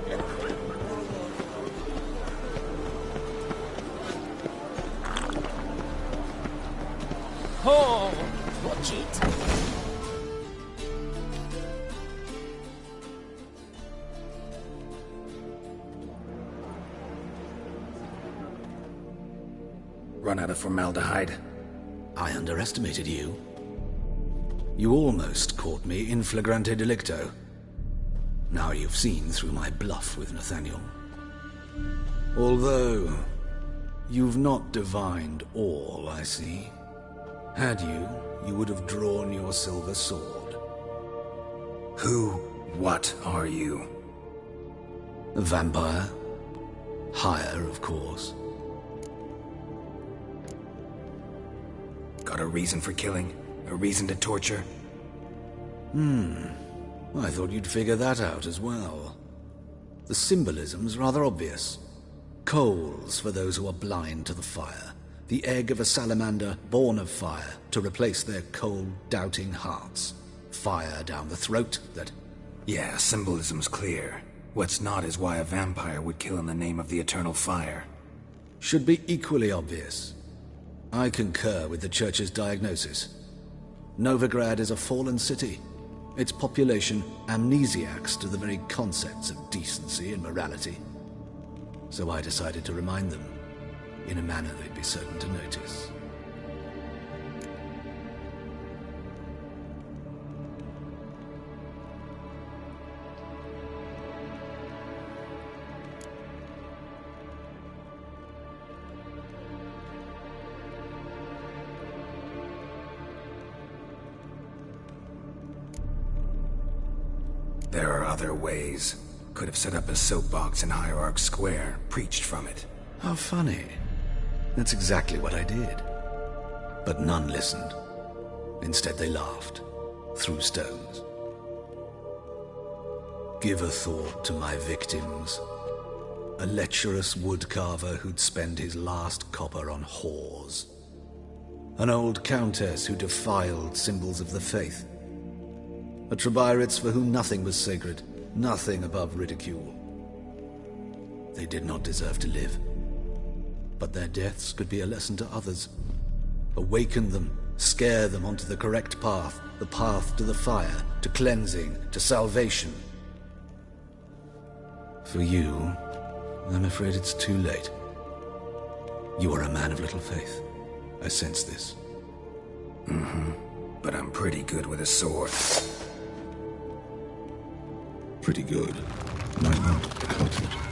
Oh, watch it. Run out of formaldehyde. I underestimated you. You almost caught me in flagrante delicto. Now you've seen through my bluff with Nathaniel. Although, you've not divined all, I see. Had you, you would have drawn your silver sword. What are you? A vampire. Higher, of course. Got a reason for killing? A reason to torture? I thought you'd figure that out as well. The symbolism's rather obvious. Coals for those who are blind to the fire. The egg of a salamander born of fire to replace their cold, doubting hearts. Fire down the throat that... Yeah, symbolism's clear. What's not is why a vampire would kill in the name of the eternal fire. Should be equally obvious. I concur with the Church's diagnosis. Novigrad is a fallen city. Its population amnesiacs to the very concepts of decency and morality. So I decided to remind them, in a manner they'd be certain to notice. There are other ways. Could have set up a soapbox in Hierarch Square, preached from it. How funny. That's exactly what I did. But none listened. Instead they laughed, threw stones. Give a thought to my victims. A lecherous woodcarver who'd spend his last copper on whores. An old countess who defiled symbols of the faith. A Trebirates for whom nothing was sacred, nothing above ridicule. They did not deserve to live. But their deaths could be a lesson to others. Awaken them, scare them onto the correct path, the path to the fire, to cleansing, to salvation. For you, I'm afraid it's too late. You are a man of little faith. I sense this. Mm-hmm. But I'm pretty good with a sword. Pretty good. Might not cut it.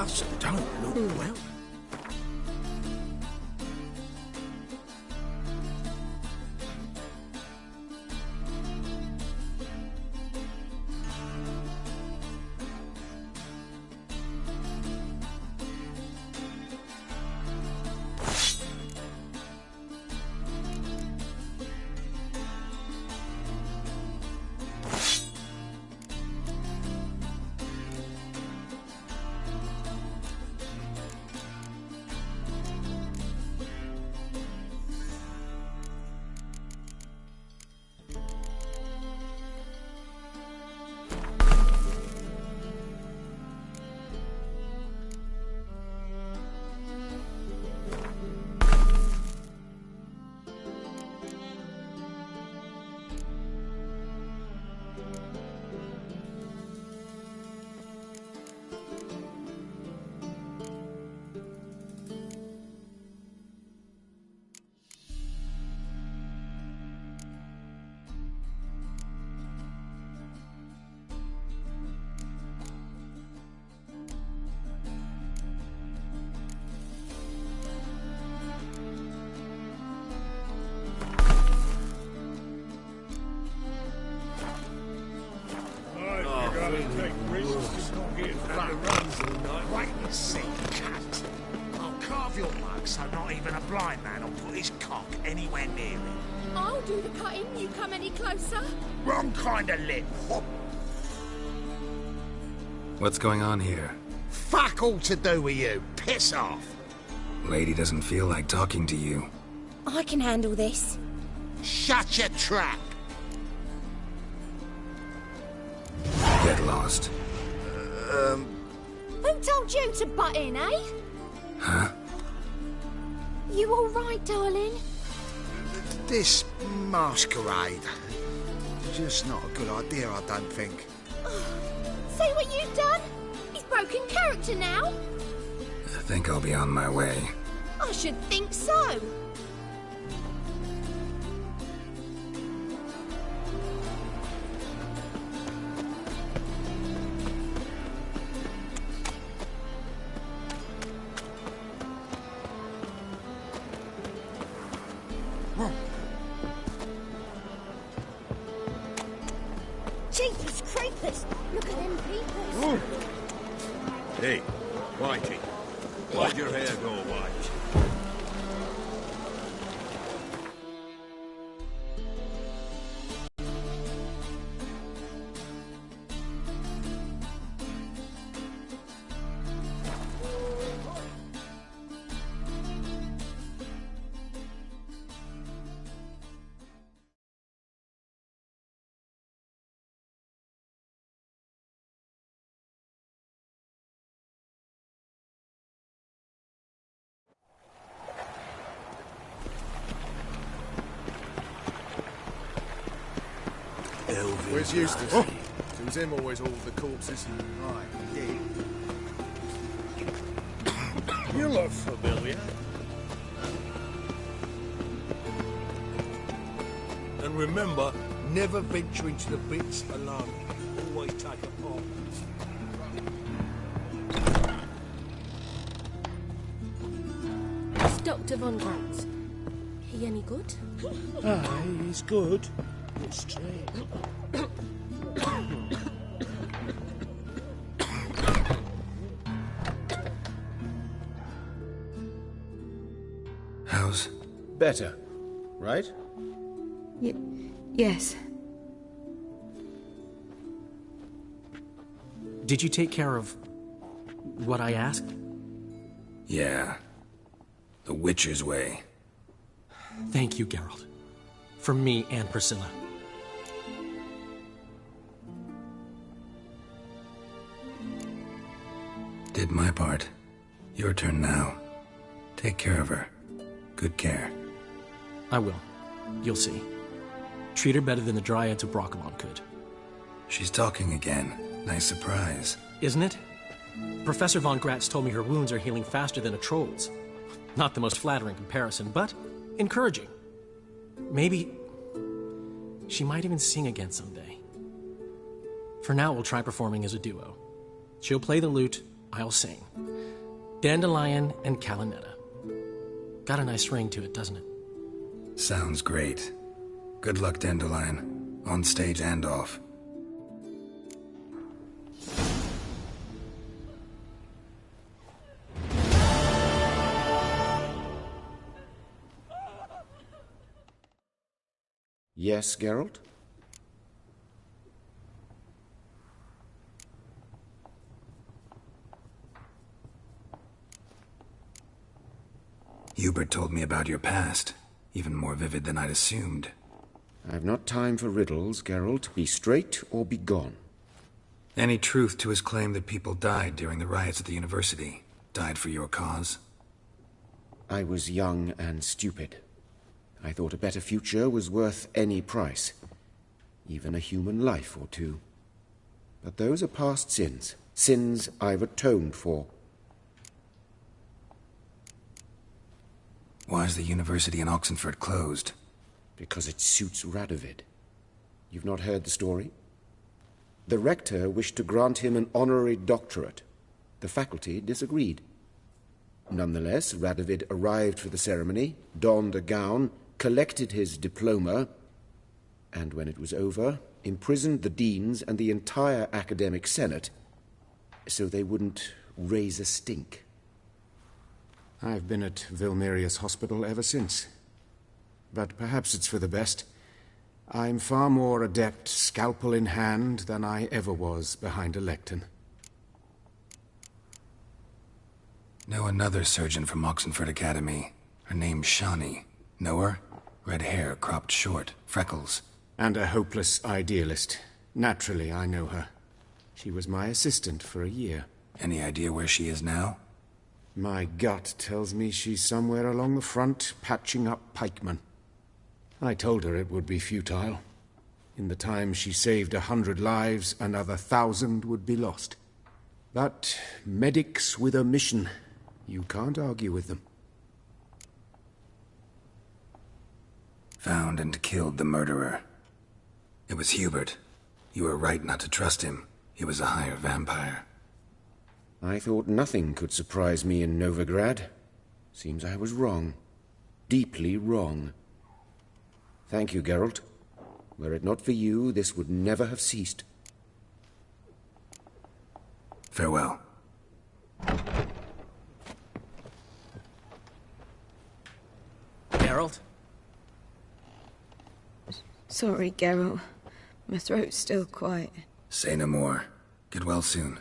just don't look well. Wait and see, cut. I'll carve your mug so not even a blind man will put his cock anywhere near it. I'll do the cutting, you come any closer. Wrong kind of lip. What's going on here? Fuck all to do with you. Piss off. Lady doesn't feel like talking to you. I can handle this. Shut your trap. Get lost. Who told you to butt in, eh? Huh? You all right, darling? This masquerade. Just not a good idea, I don't think. See what you've done? He's broken character now. I think I'll be on my way. I should think so. Jeepers creepers! Look at them people. Hey, Whitey. Why'd your hair go white? Where's Eustace? Oh. It was him always all the corpses. Right, indeed. You look familiar. And remember, never venture into the bits alone. Always take a part. It's Dr. Von Gratz. He any good? Aye, he's good. But strange. How's... Better, right? Yes. Did you take care of what I asked? Yeah. The Witcher's way. Thank you, Geralt. For me and Priscilla. Did my part. Your turn now. Take care of her. Good care. I will. You'll see. Treat her better than the Dryads of Brockamon could. She's talking again. Nice surprise. Isn't it? Professor Von Gratz told me her wounds are healing faster than a troll's. Not the most flattering comparison, but encouraging. Maybe she might even sing again someday. For now, we'll try performing as a duo. She'll play the lute, I'll sing. Dandelion and Calinetta. Got a nice ring to it, doesn't it? Sounds great. Good luck, Dandelion. On stage and off. Yes, Geralt? Hubert told me about your past, even more vivid than I'd assumed. I've not time for riddles, Geralt. Be straight or be gone. Any truth to his claim that people died during the riots at the university? Died for your cause? I was young and stupid. I thought a better future was worth any price. Even a human life or two. But those are past sins. Sins I've atoned for. Why is the university in Oxenford closed? Because it suits Radovid. You've not heard the story? The rector wished to grant him an honorary doctorate. The faculty disagreed. Nonetheless, Radovid arrived for the ceremony, donned a gown, collected his diploma, and when it was over, imprisoned the deans and the entire academic senate so they wouldn't raise a stink. I've been at Vilmerius Hospital ever since. But perhaps it's for the best. I'm far more adept, scalpel in hand, than I ever was behind a lectern. Know another surgeon from Oxenford Academy. Her name's Shawnee. Know her? Red hair, cropped short, freckles. And a hopeless idealist. Naturally, I know her. She was my assistant for a year. Any idea where she is now? My gut tells me she's somewhere along the front, patching up pikemen. I told her it would be futile. In the time she saved 100 lives, another 1,000 would be lost. But medics with a mission, you can't argue with them. Found and killed the murderer. It was Hubert. You were right not to trust him. He was a higher vampire. I thought nothing could surprise me in Novigrad. Seems I was wrong. Deeply wrong. Thank you, Geralt. Were it not for you, this would never have ceased. Farewell. Geralt? Sorry, Geralt. My throat's still quiet. Say no more. Get well soon.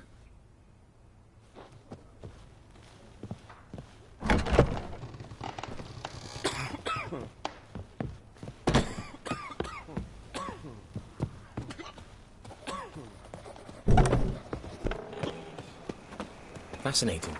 Fascinating.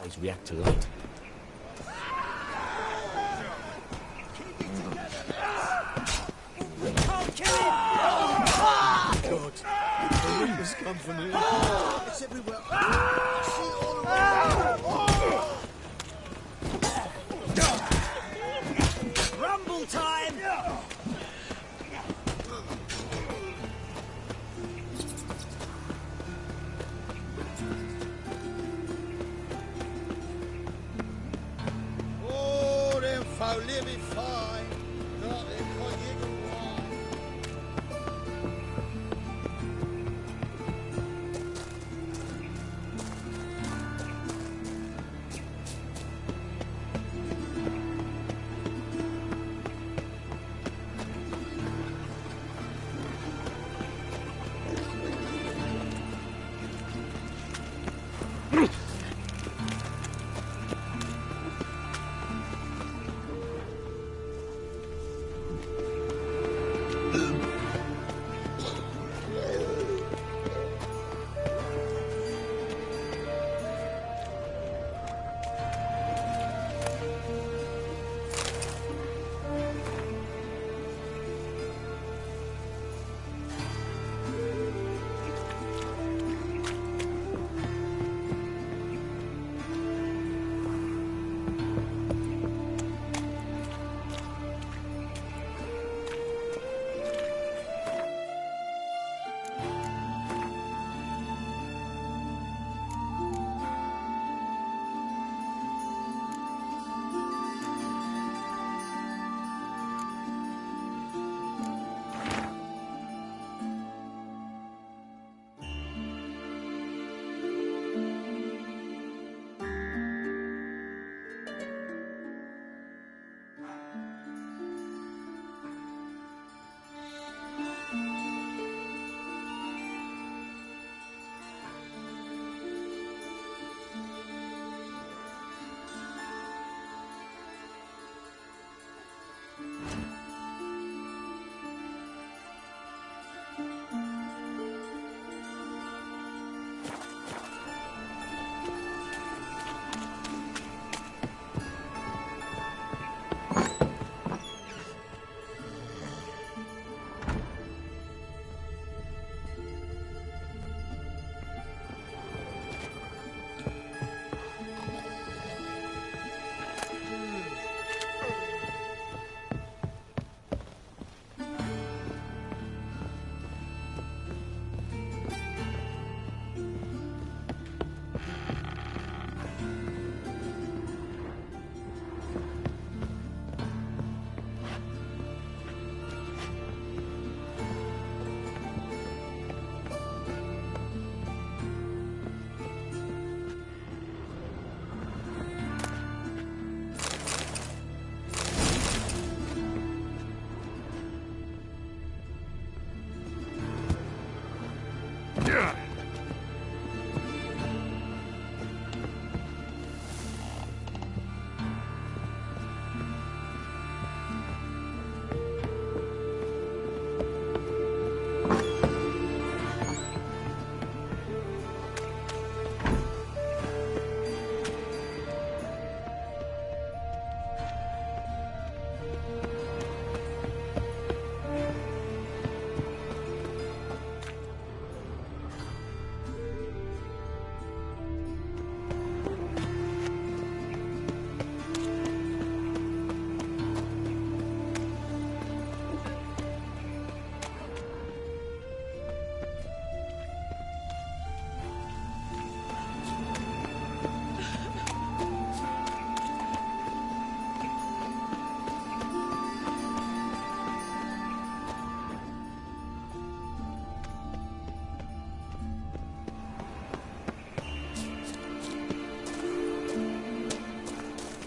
Eyes react to light. God. has come for me. It's everywhere. I see it all around. Rumble time! Oh, them folk living fine. Not them quite giggle wine.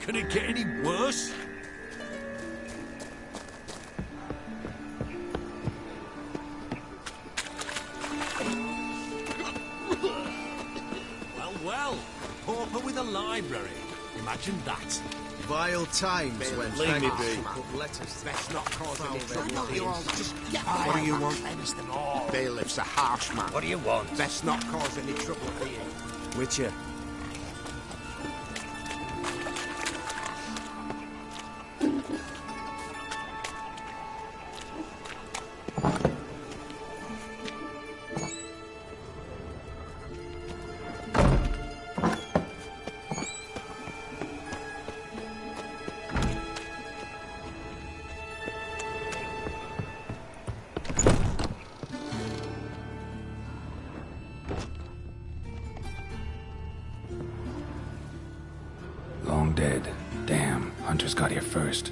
Can it get any worse? Well, well. Pauper with a library. Imagine that. Vile times when leave me beggars be. put letters. Best not cause any trouble. Not you all, just get What do you want? them all. Bailiff's a harsh man. What do you want? Best not cause any trouble for you. Witcher. dead. Damn, Hunters got here first.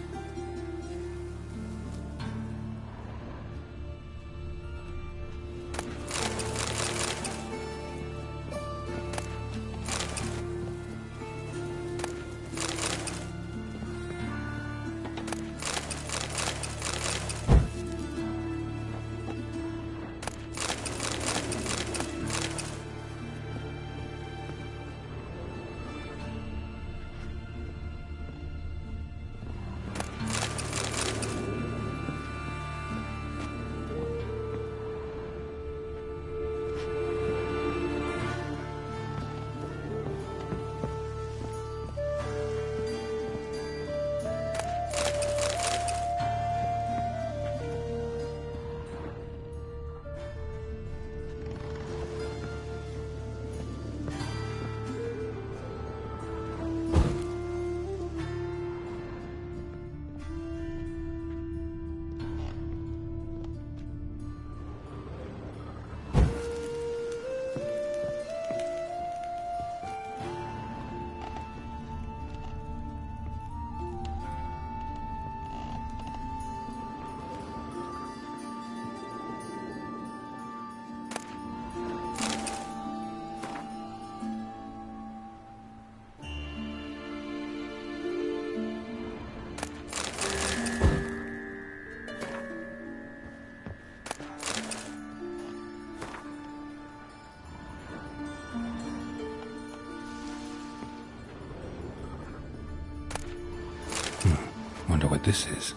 Wonder what this is.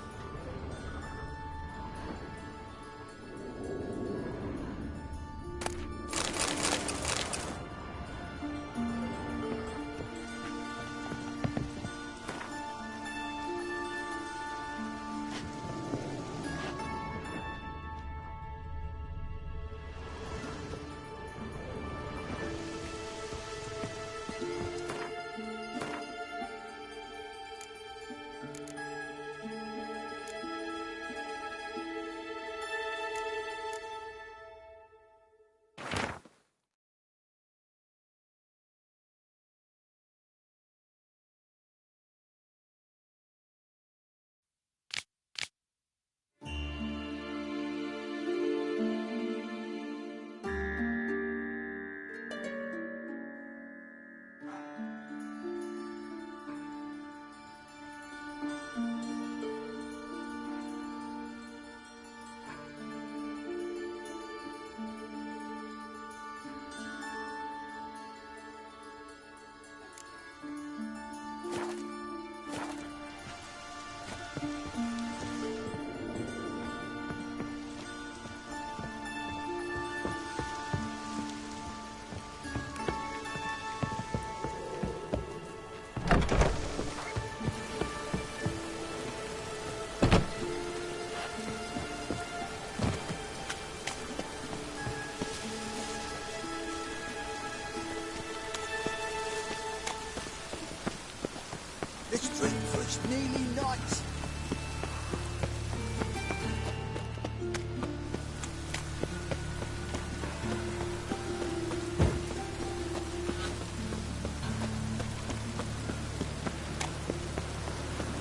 Let's drink for it's nearly night.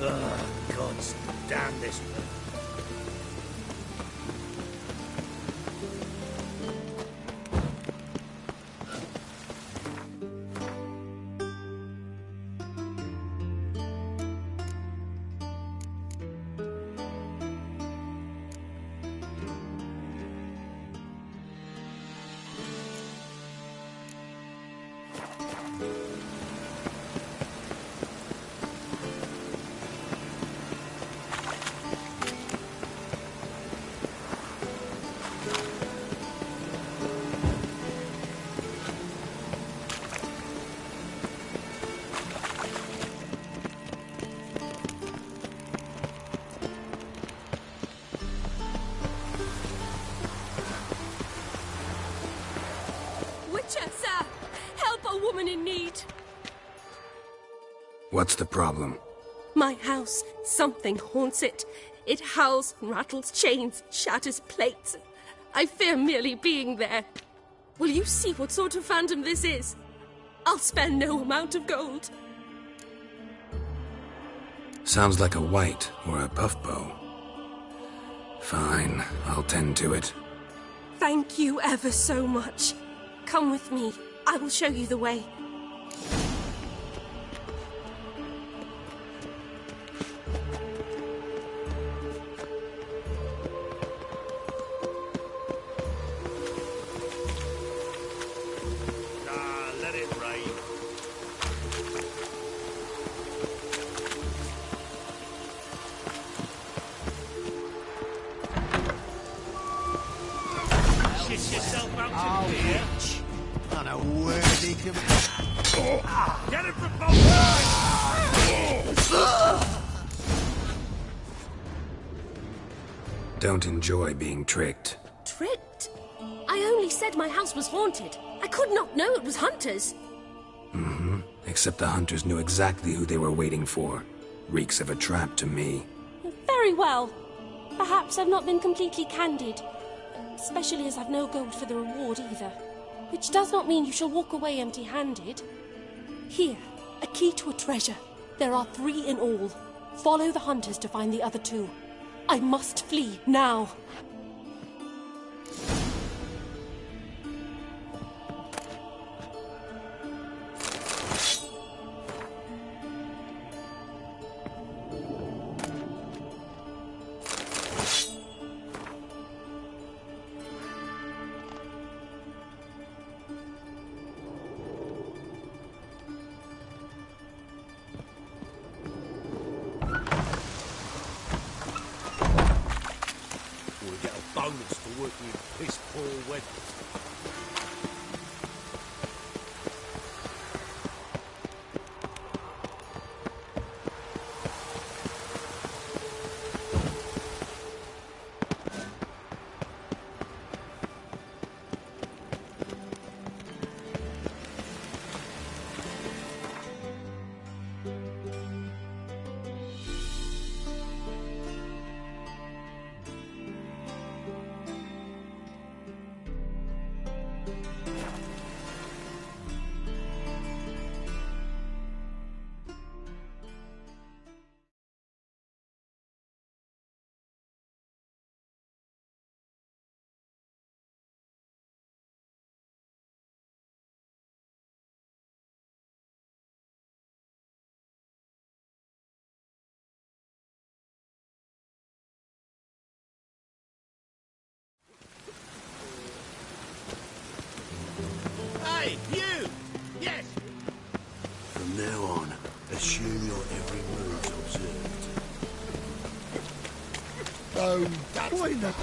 Ugh, God damn this place. What's the problem? My house. Something haunts it. It howls, rattles chains, shatters plates. I fear merely being there. Will you see what sort of phantom this is? I'll spare no amount of gold. Sounds like a white or a puff bow. Fine, I'll tend to it. Thank you ever so much. Come with me. I will show you the way. Let it rain. Shit yourself out to here. Unworthy Get it from both sides! Don't enjoy being tricked. Tricked? I only said my house was haunted. I could not know it was hunters. Mm-hmm. Except the hunters knew exactly who they were waiting for. Reeks of a trap to me. Very well. Perhaps I've not been completely candid. Especially as I've no gold for the reward either. Which does not mean you shall walk away empty-handed. Here, a key to a treasure. There are 3 in all. Follow the hunters to find the other 2. I must flee now. Bonus for working in piss poor weather. Hey, you! Yes! From now on, assume your every move's observed. Oh, why not?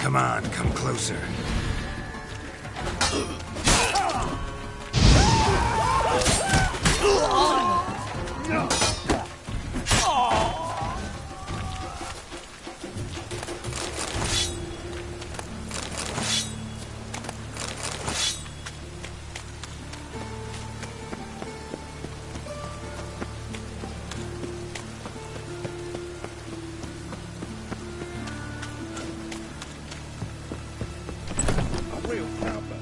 Come on, come closer. Real cowboy.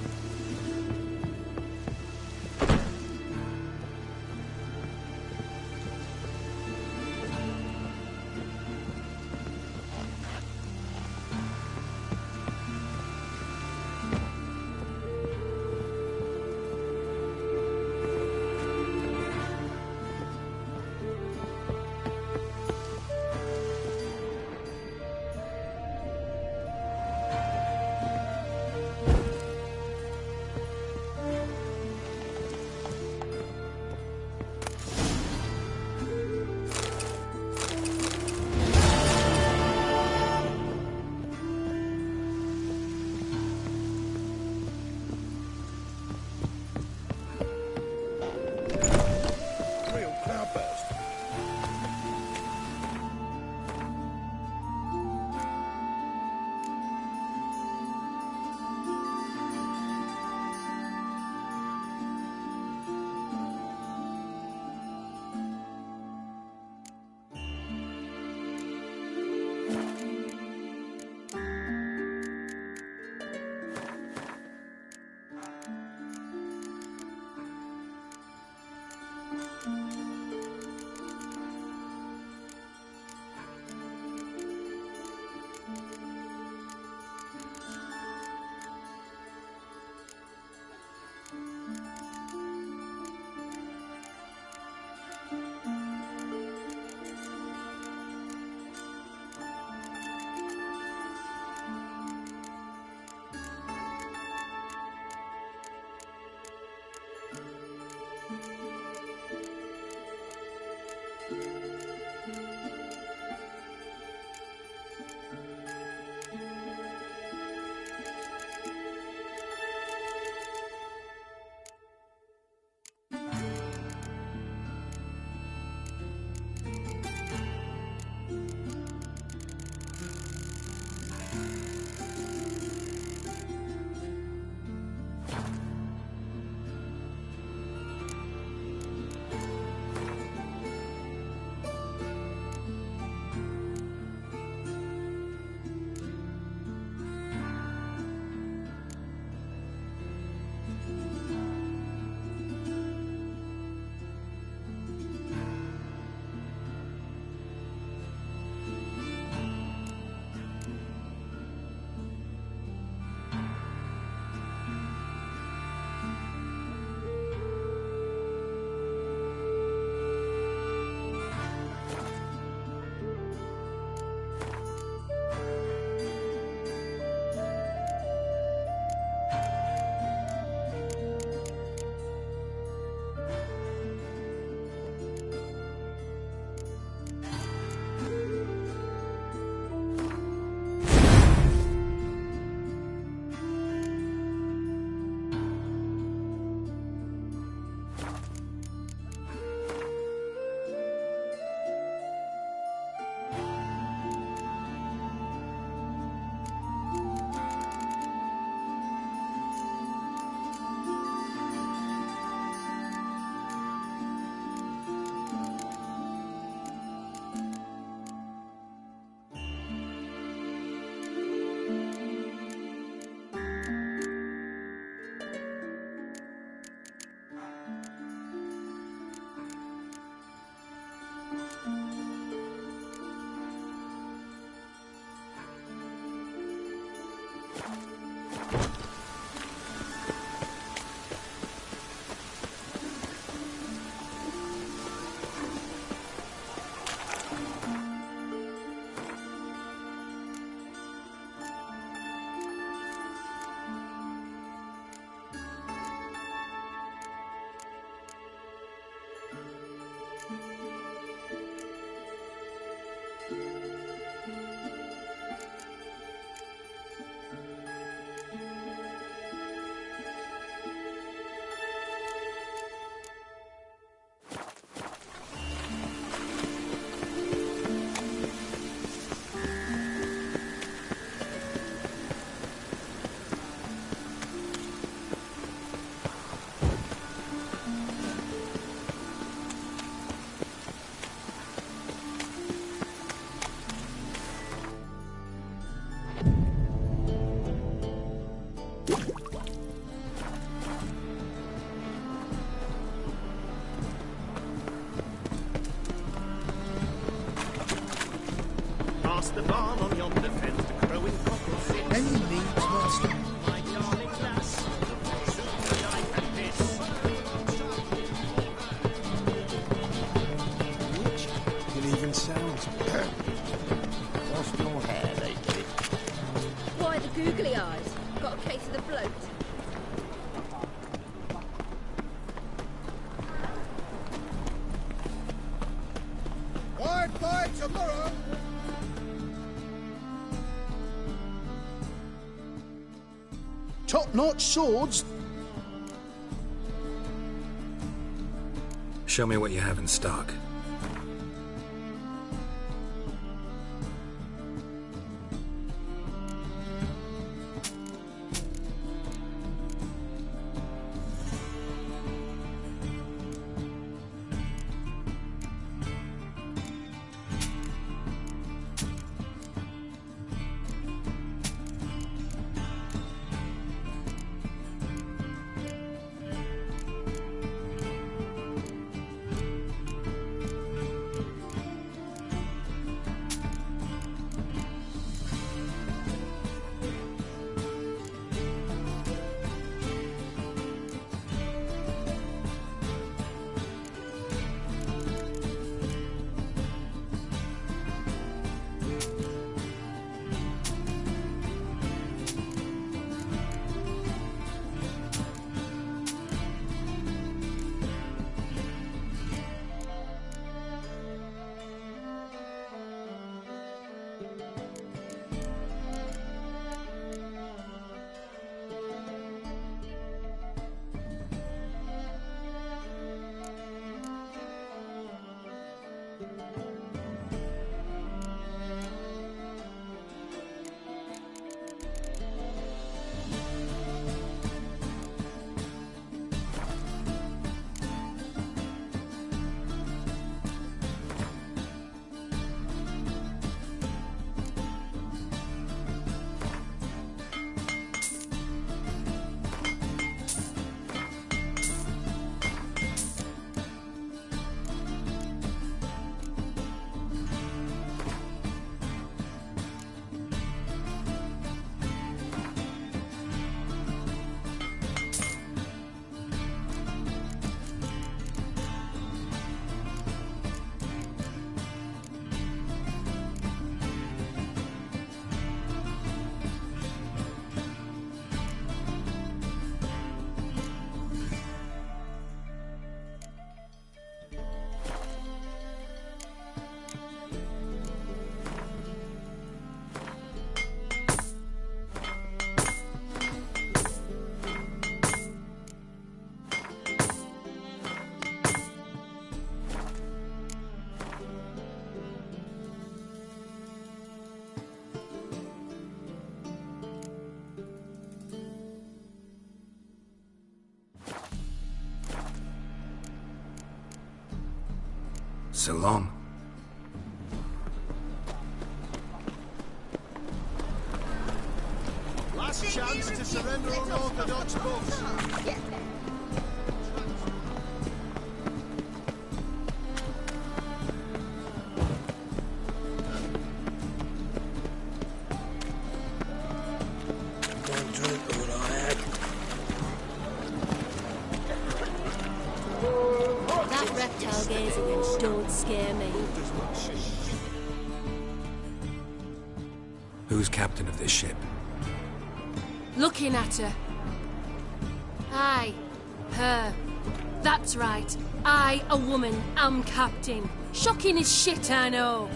barn on yonder fence the crowing cock will sit. Any needs, master? My darling lass, soon I can piss. It even sounds. Lost your hair lately? Why the googly eyes? Got a case of the bloat. Bye tomorrow. Top-notch swords. Show me what you have in stock. So long. Last chance to surrender unorthodox books. Don't drink all I had. That reptile gazing in don't scare me. Who's captain of this ship? Looking at her. Aye, her. That's right. I, a woman, am captain. Shocking as shit, I know.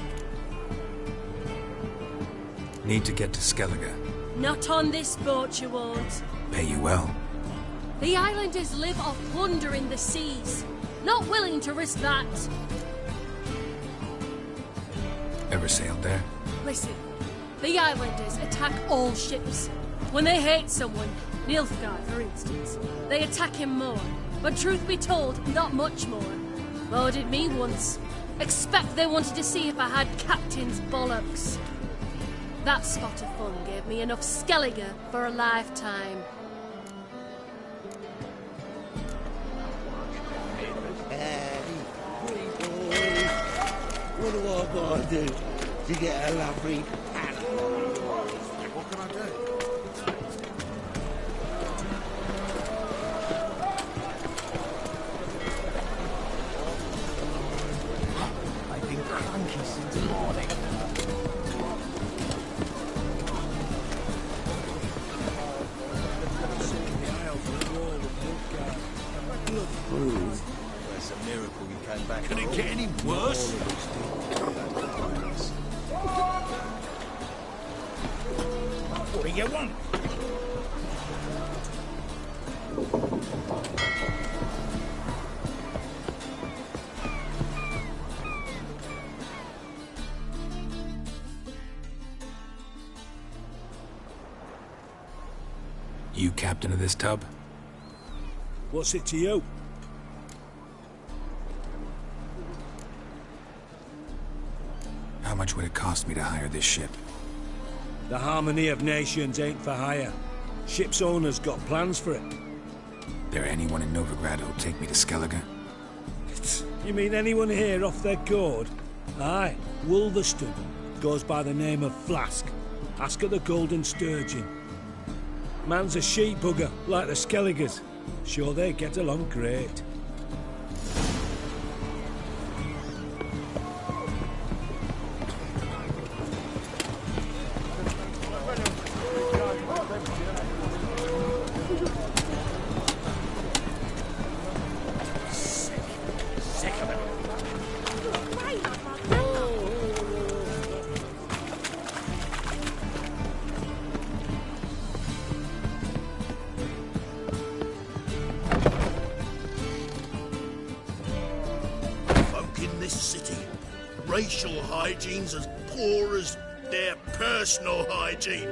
Need to get to Skellige. Not on this boat, you won't. Pay you well. The islanders live off plunder in the seas. Not willing to risk that. Ever sailed there? Listen, the islanders attack all ships. When they hate someone, Nilfgaard for instance, they attack him more. But truth be told, not much more. Boarded me once. Expect they wanted to see if I had captain's bollocks. That spot of fun gave me enough Skellige for a lifetime. What do I gotta do to get a lovely Could it get any worse? What do you want? You captain of this tub? What's it to you? How much would it cost me to hire this ship? The harmony of nations ain't for hire. Ship's owner's got plans for it. There anyone in Novigrad who'll take me to Skellige? You mean anyone here off their gourd? Aye, Wolverston. Goes by the name of Flask. Ask at the Golden Sturgeon. Man's a sheep hugger, like the Skelligers. Sure they get along great. Racial hygiene's as poor as their personal hygiene.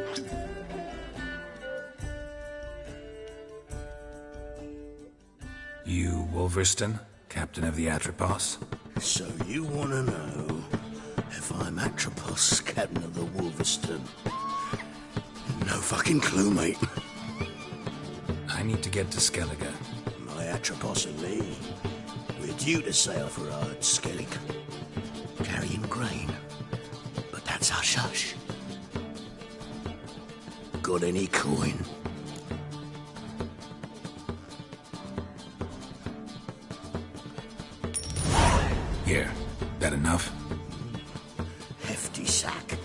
You Wolverston, captain of the Atropos? So you want to know if I'm Atropos, captain of the Wolverston? No fucking clue, mate. I need to get to Skellige. My Atropos and me, we're due to sail for our Skellig. Carrying grain. But that's hush-hush. Got any coin? Here. That enough? Hefty sack.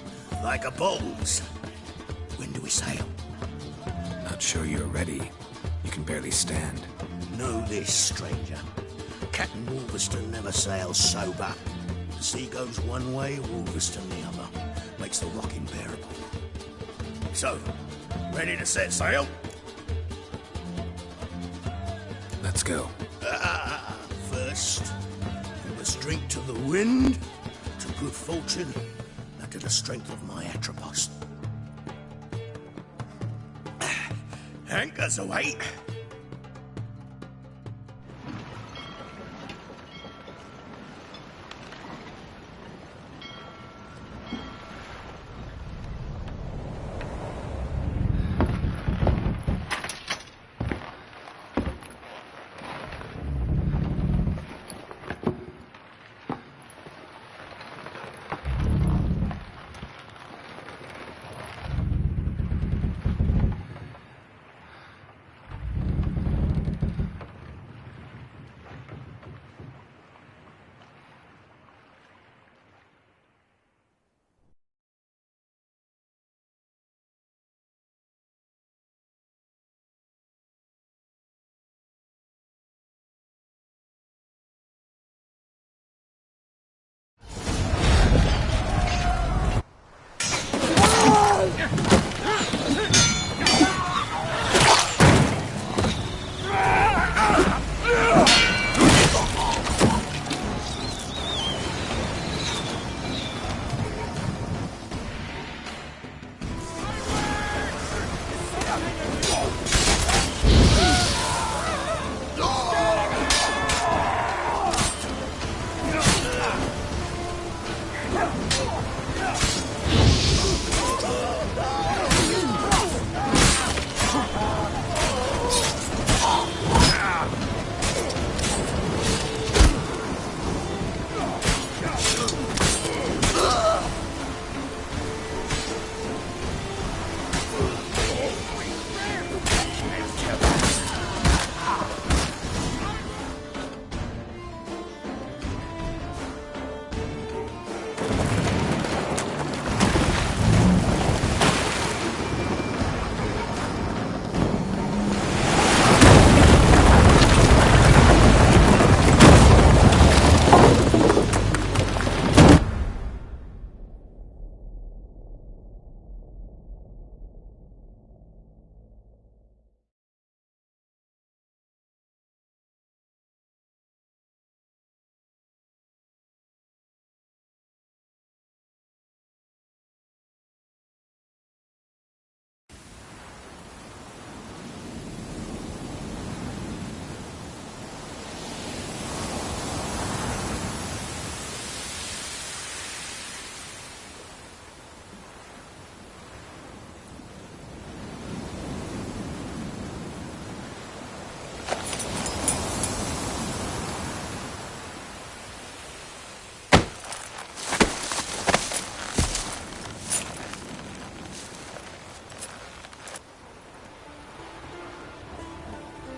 Like a bowls. When do we sail? Not sure you're ready. You can barely stand. Know this, stranger. Captain Wolverston never sails sober. The sea goes one way, Wolverston the other. Makes the rocking bearable. So, ready to set sail? Let's go. First, we must drink to the wind, to good fortune, and to the strength of my Atropos. Anchors away.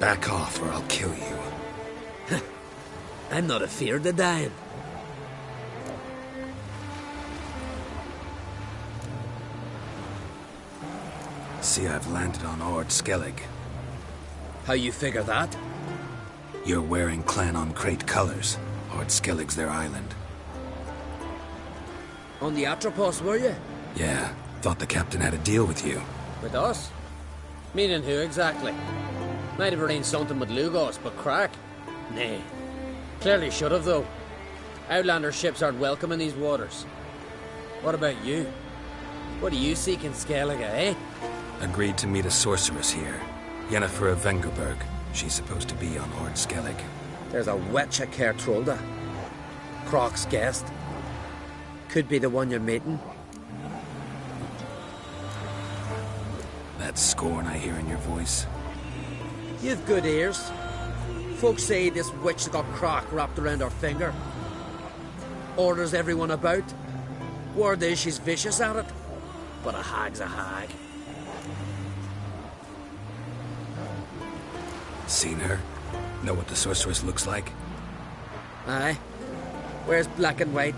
Back off or I'll kill you. I'm not afeard of dying. See, I've landed on Ord Skellig. How you figure that? You're wearing Clan on Crate colors. Ord Skellig's their island. On the Atropos, were you? Yeah, thought the captain had a deal with you. With us? Meaning who exactly? Might have arranged something with Lugos, but crack? Nay. Clearly should have, though. Outlander ships aren't welcome in these waters. What about you? What do you seek in Skellige, eh? Agreed to meet a sorceress here. Yennefer of Vengerberg. She's supposed to be on Ord Skellig. There's a witch at Kertrolda. Croc's guest. Could be the one you're meeting. That scorn I hear in your voice. You've good ears. Folks say this witch has got Croc wrapped around her finger. Orders everyone about. Word is she's vicious at it. But a hag's a hag. Seen her? Know what the sorceress looks like? Aye. Wears black and white.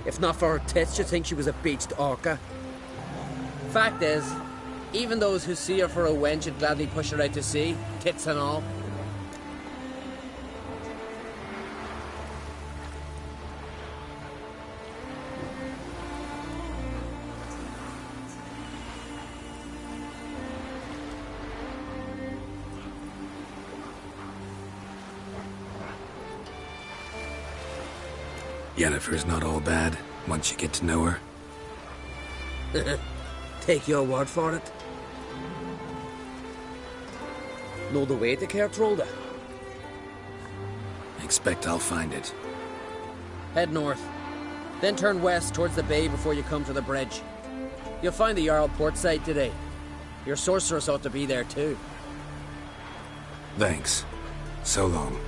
If not for her tits, you'd think she was a beached orca. Fact is, even those who see her for a wench would gladly push her out to sea, tits and all. Yennefer's not all bad, once you get to know her. Take your word for it. Know the way to Kertrolda? Expect I'll find it. Head north. Then turn west towards the bay before you come to the bridge. You'll find the Jarl port site today. Your sorceress ought to be there too. Thanks. So long.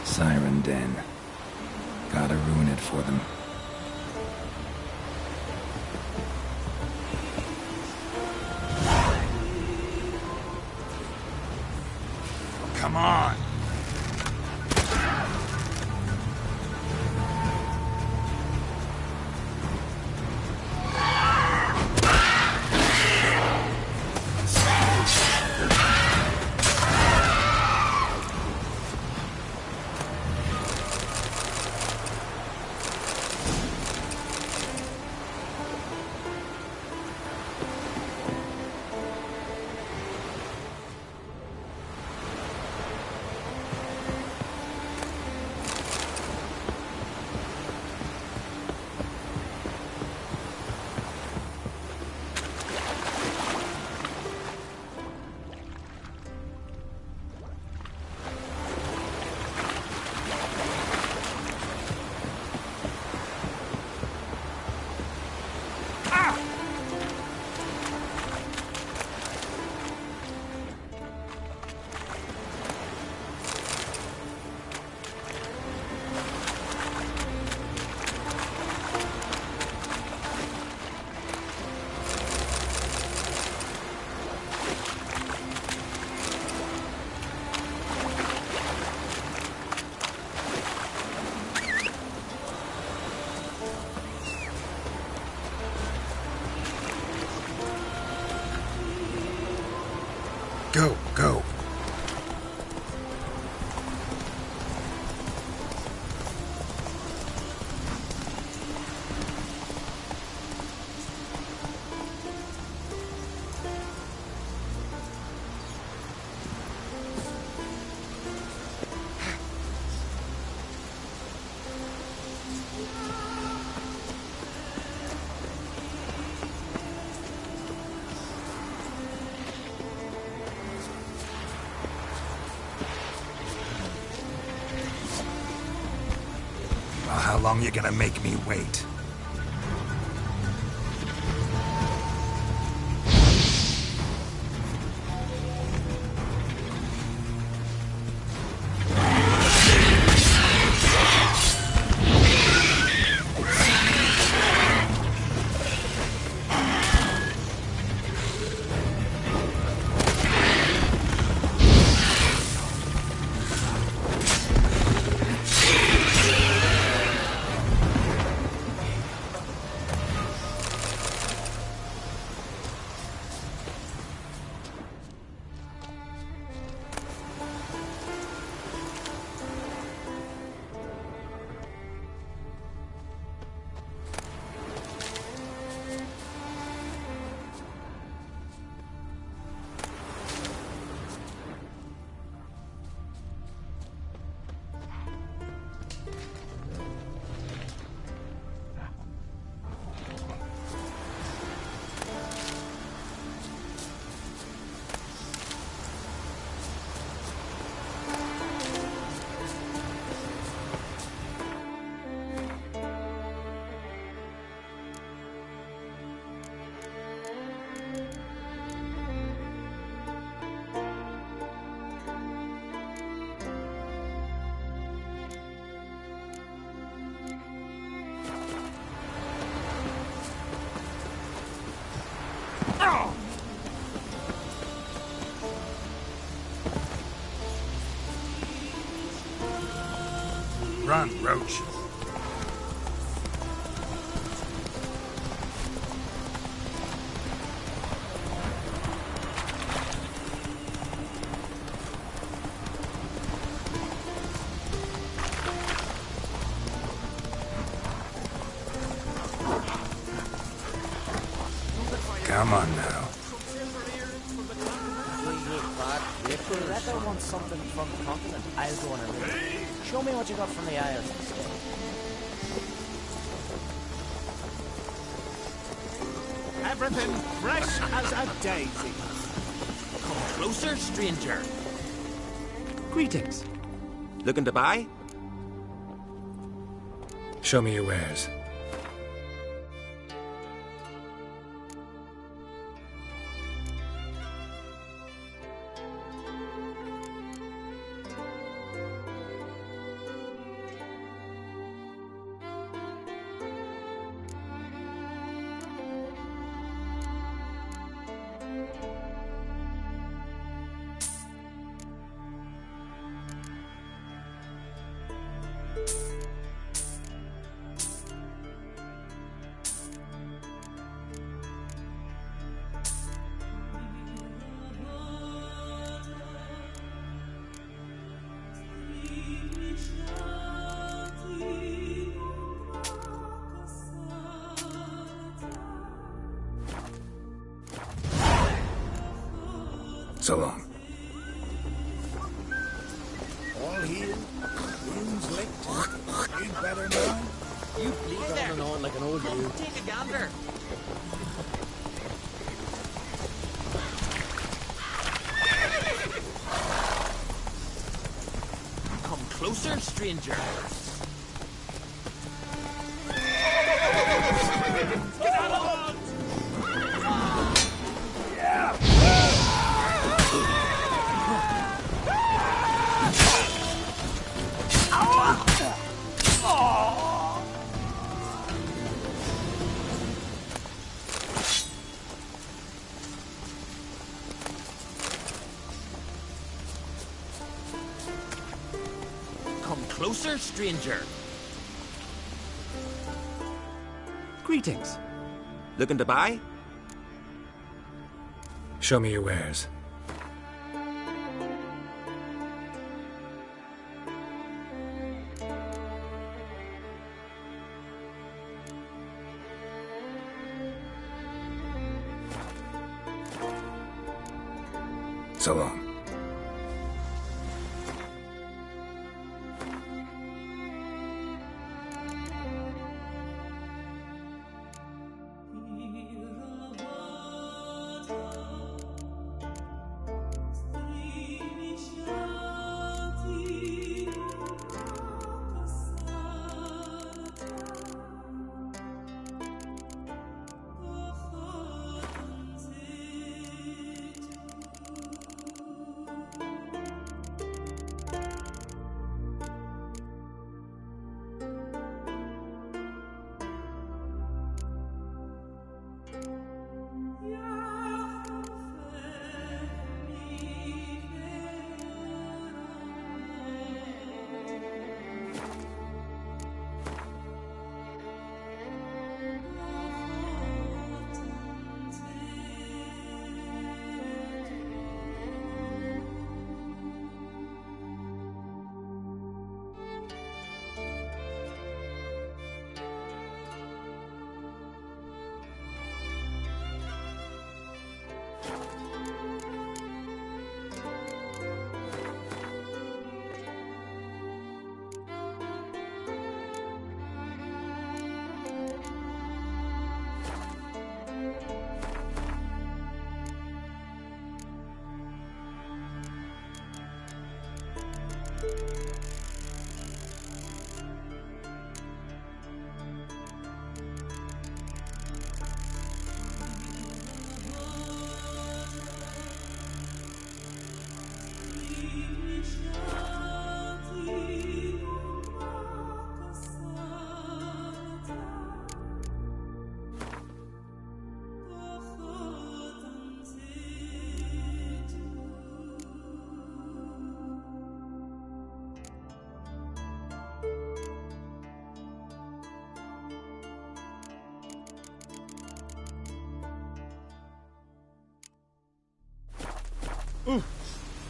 Siren Den. gotta ruin it for them. Come on! Go, go. How long you gonna make me wait? Run, Roach. Come on now. If the leper wants something from the continent, I'll go on a read. Show me what you got from the Isles instead. Everything fresh as a daisy. Come closer, stranger. Greetings. Looking to buy? Show me your wares. So long. All here, wounds licked. You'd better know. You bleed on and on like an old you. Take a gander. Come closer, stranger. Get out of Come closer, stranger. Greetings. Looking to buy? Show me your wares. So long.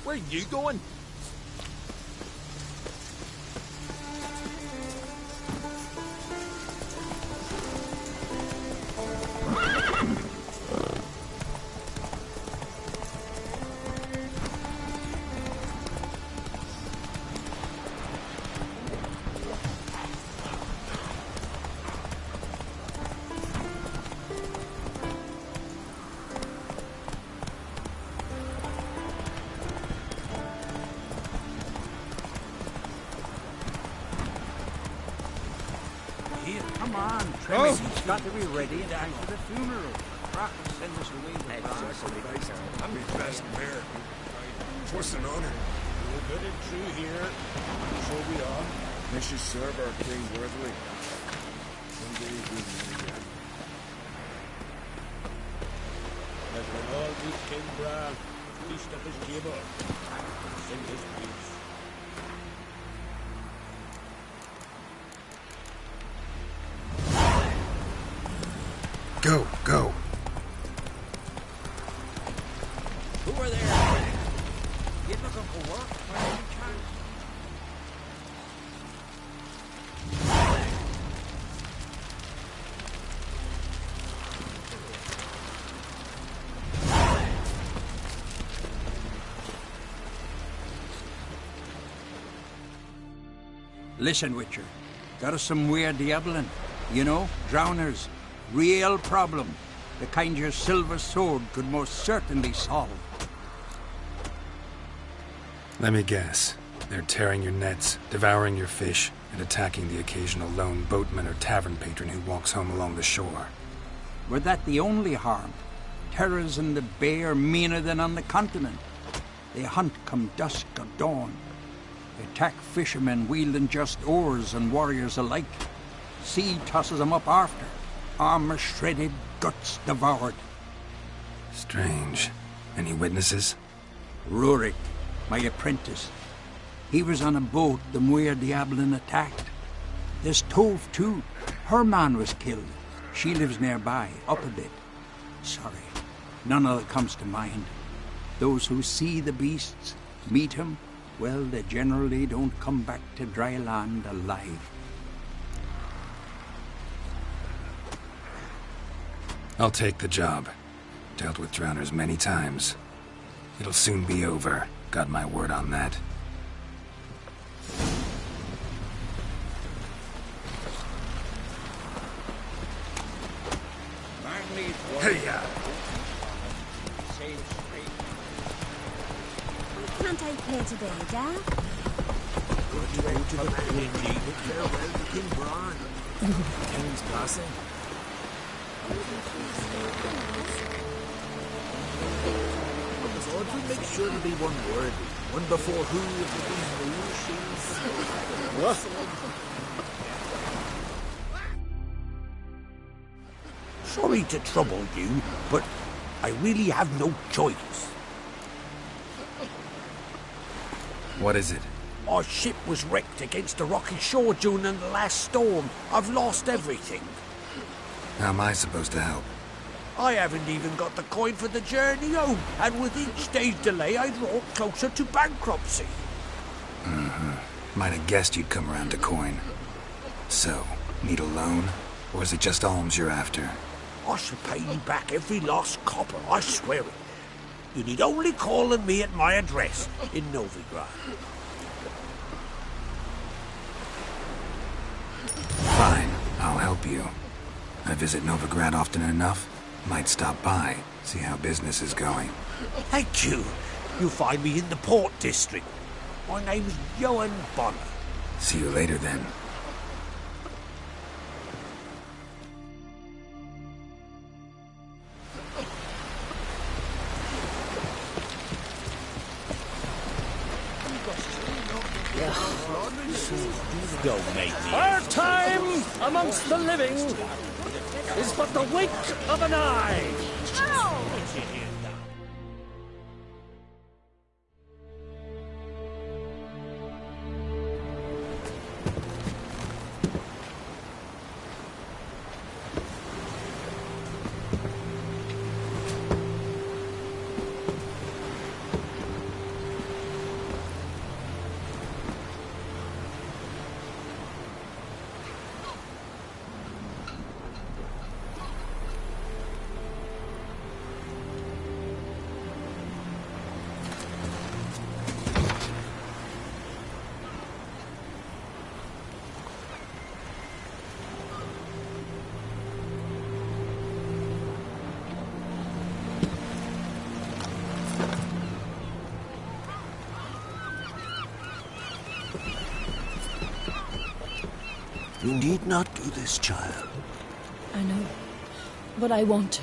Where are you going? Come on, Trimmy. He's got to be ready in time for the funeral. Rock will send us away with sacrifice. I'm the best American. What's an honor? We're good and true here. So we are. May she serve our king worthily. Someday we'll meet again. Let we all meet King Bran, feast at his table, and sing his peace. Go, go. Who are there? You looking for work? By any chance? Listen, Witcher. Got us some weird diabling. You know, drowners. Real problem. The kind your silver sword could most certainly solve. Let me guess. They're tearing your nets, devouring your fish, and attacking the occasional lone boatman or tavern patron who walks home along the shore. Were that the only harm? Terrors in the bay are meaner than on the continent. They hunt come dusk or dawn. They attack fishermen wielding just oars and warriors alike. Sea tosses them up after. Armor shredded, guts devoured. Strange. Any witnesses? Rurik, my apprentice. He was on a boat the Muir Diablin attacked. There's Tove, too. Her man was killed. She lives nearby, up a bit. Sorry, none of it comes to mind. Those who see the beasts, meet him, well, they generally don't come back to dry land alive. I'll take the job. Dealt with drowners many times. It'll soon be over. Got my word on that. Hey-ya! Can't I play today, Dad? Got to go to the picnic. Farewell to King Bran. King's passing. But the sword will make sure to be one worthy. One before who if it was who she's... What? Sorry to trouble you, but I really have no choice. What is it? Our ship was wrecked against a rocky shore during the last storm. I've lost everything. How am I supposed to help? I haven't even got the coin for the journey home, and with each day's delay, I draw closer to bankruptcy. Might have guessed you'd come around to coin. So, need a loan? Or is it just alms you're after? I shall pay you back every lost copper, I swear it. You need only call on me at my address in Novigrad. Fine, I'll help you. I visit Novigrad often enough. Might stop by, see how business is going. Thank you. You'll find me in the Port District. My name's Johan Bonner. See you later then. Go, mate. Our time amongst the living is but the wink of an eye. You need not do this, child. I know, but I want to.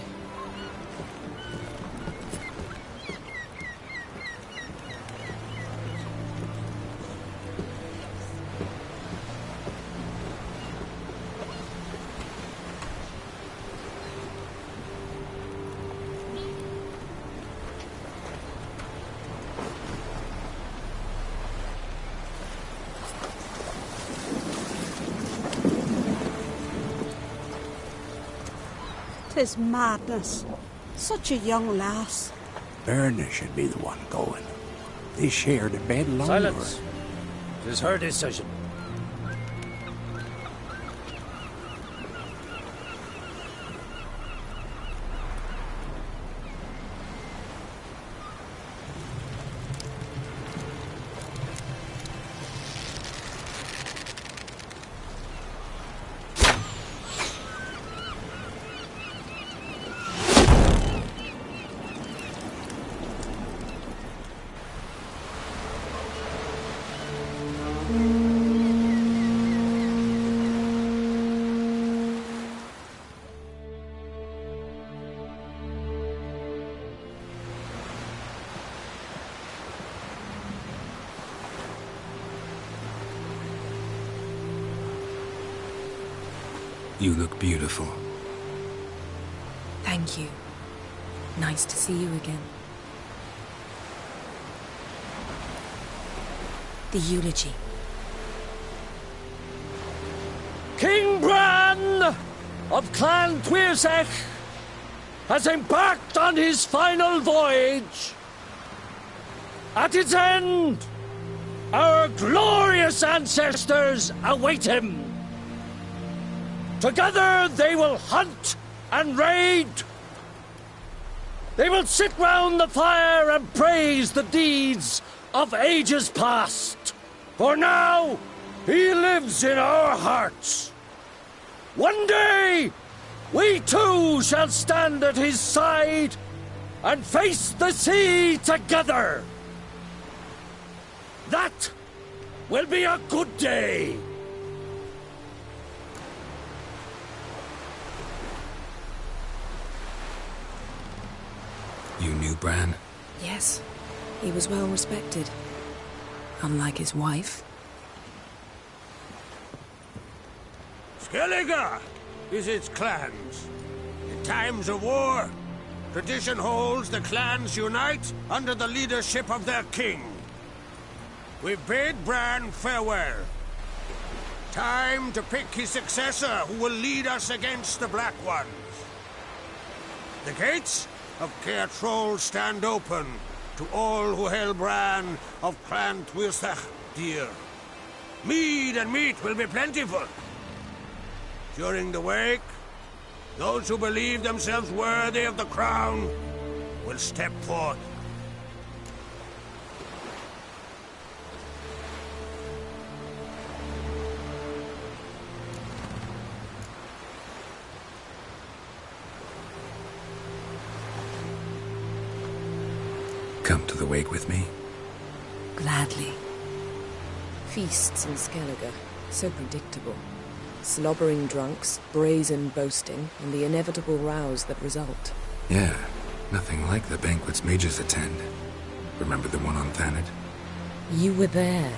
Tis madness. Such a young lass. Erna should be the one going. They shared a bed longer. Silence. It is her decision. You look beautiful. Thank you. Nice to see you again. The eulogy. King Bran of Clan Thuirsech has embarked on his final voyage. At its end, our glorious ancestors await him. Together they will hunt and raid. They will sit round the fire and praise the deeds of ages past. For now, he lives in our hearts. One day, we too shall stand at his side and face the sea together. That will be a good day. You knew Bran? Yes, he was well respected. Unlike his wife. Skellige visits clans. In times of war, tradition holds the clans unite under the leadership of their king. We bid Bran farewell. Time to pick his successor who will lead us against the Black Ones. The gates of Caer Troll stand open to all who held Bran of Clan Thuirsech dear. Mead and meat will be plentiful. During the wake, those who believe themselves worthy of the crown will step forth. Come to the wake with me? Gladly. Feasts in Skellige, so predictable. Slobbering drunks, brazen boasting, and the inevitable rows that result. Yeah, nothing like the banquets mages attend. Remember the one on Thanet? You were there.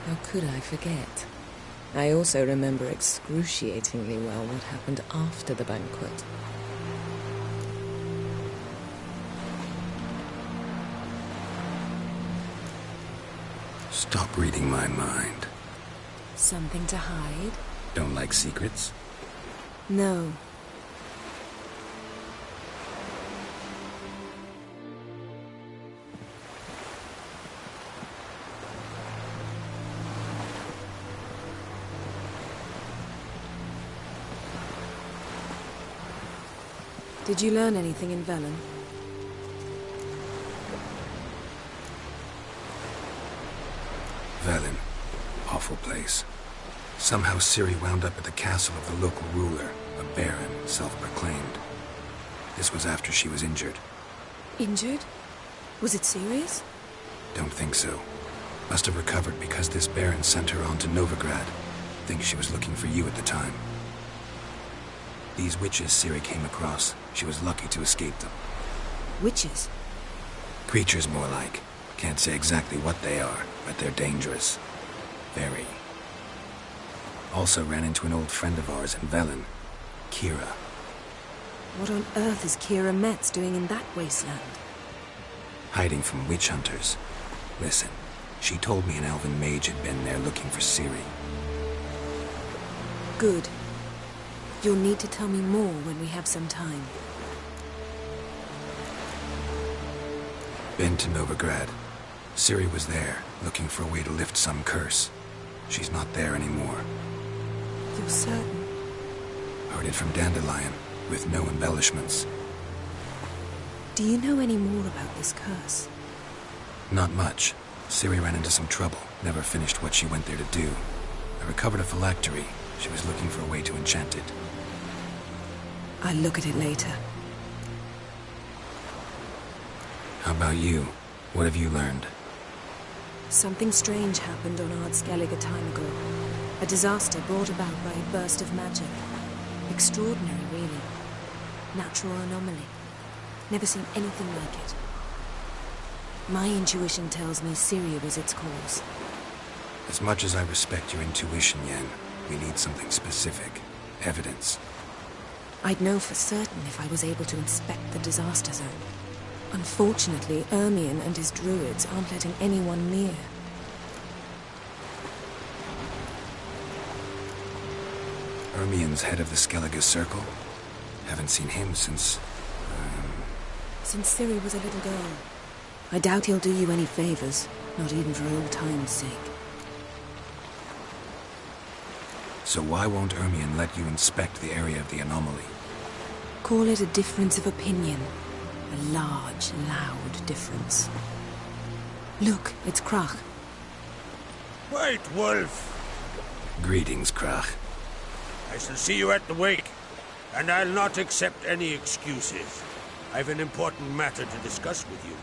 How could I forget? I also remember excruciatingly well what happened after the banquet. Stop reading my mind. Something to hide? Don't like secrets? No. Did you learn anything in Velen? Velen. Awful place. Somehow Ciri wound up at the castle of the local ruler, a baron, self-proclaimed. This was after she was injured. Injured? Was it serious? Don't think so. Must have recovered because this baron sent her on to Novigrad. Think she was looking for you at the time. These witches Ciri came across, she was lucky to escape them. Witches? Creatures, more like. Can't say exactly what they are, but they're dangerous. Very. Also ran into an old friend of ours in Velen, Kira. What on earth is Kira Metz doing in that wasteland? Hiding from witch hunters. Listen, she told me an elven mage had been there looking for Ciri. Good. You'll need to tell me more when we have some time. Been to Novigrad. Ciri was there, looking for a way to lift some curse. She's not there anymore. You're certain? Heard it from Dandelion, with no embellishments. Do you know any more about this curse? Not much. Ciri ran into some trouble, never finished what she went there to do. I recovered a phylactery. She was looking for a way to enchant it. I'll look at it later. How about you? What have you learned? Something strange happened on Ard Skellige a time ago. A disaster brought about by a burst of magic. Extraordinary, really. Natural anomaly. Never seen anything like it. My intuition tells me Ciri was its cause. As much as I respect your intuition, Yen, we need something specific. Evidence. I'd know for certain if I was able to inspect the disaster zone. Unfortunately, Ermion and his druids aren't letting anyone near. Ermion's head of the Skellige Circle? Haven't seen him since... Since Ciri was a little girl. I doubt he'll do you any favors, not even for old time's sake. So why won't Ermion let you inspect the area of the anomaly? Call it a difference of opinion. A large, loud difference. Look, it's Krach. White Wolf! Greetings, Krach. I shall see you at the wake, and I'll not accept any excuses. I've an important matter to discuss with you.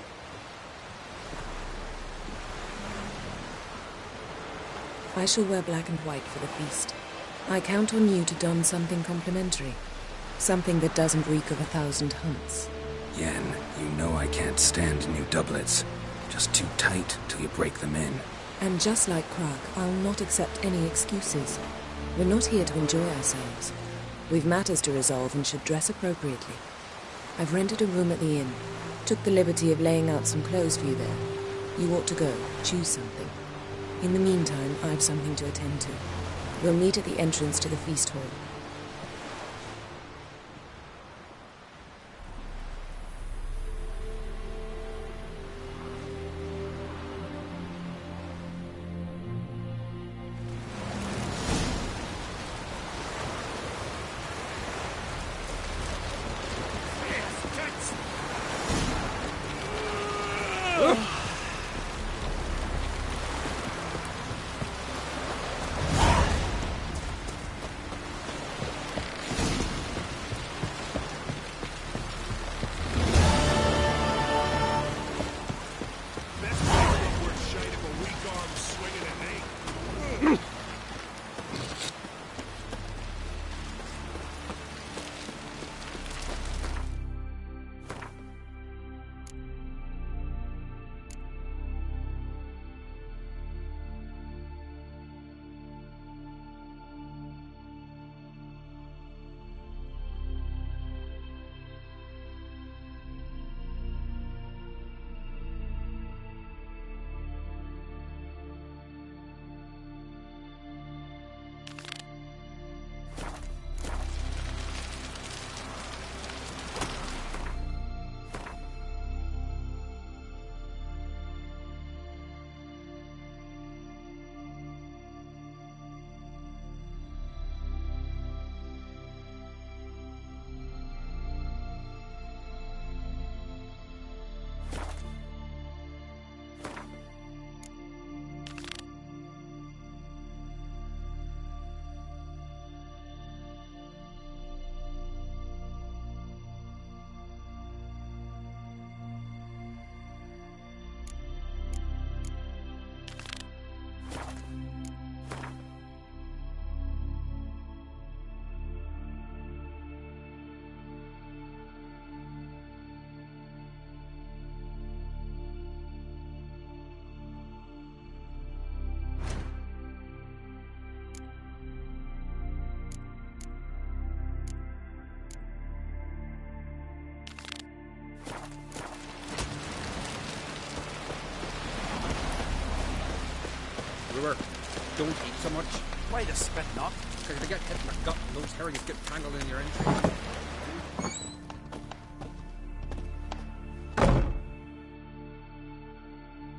I shall wear black and white for the feast. I count on you to don something complimentary. Something that doesn't reek of 1,000 hunts. Yen, you know I can't stand new doublets. Just too tight till you break them in. And just like Krach, I'll not accept any excuses. We're not here to enjoy ourselves. We've matters to resolve and should dress appropriately. I've rented a room at the inn. Took the liberty of laying out some clothes for you there. You ought to go. Choose something. In the meantime, I've something to attend to. We'll meet at the entrance to the feast hall. Brewer, don't eat so much. Why the spit not? Because you get hit in the gut and those herrings get tangled in your entrails.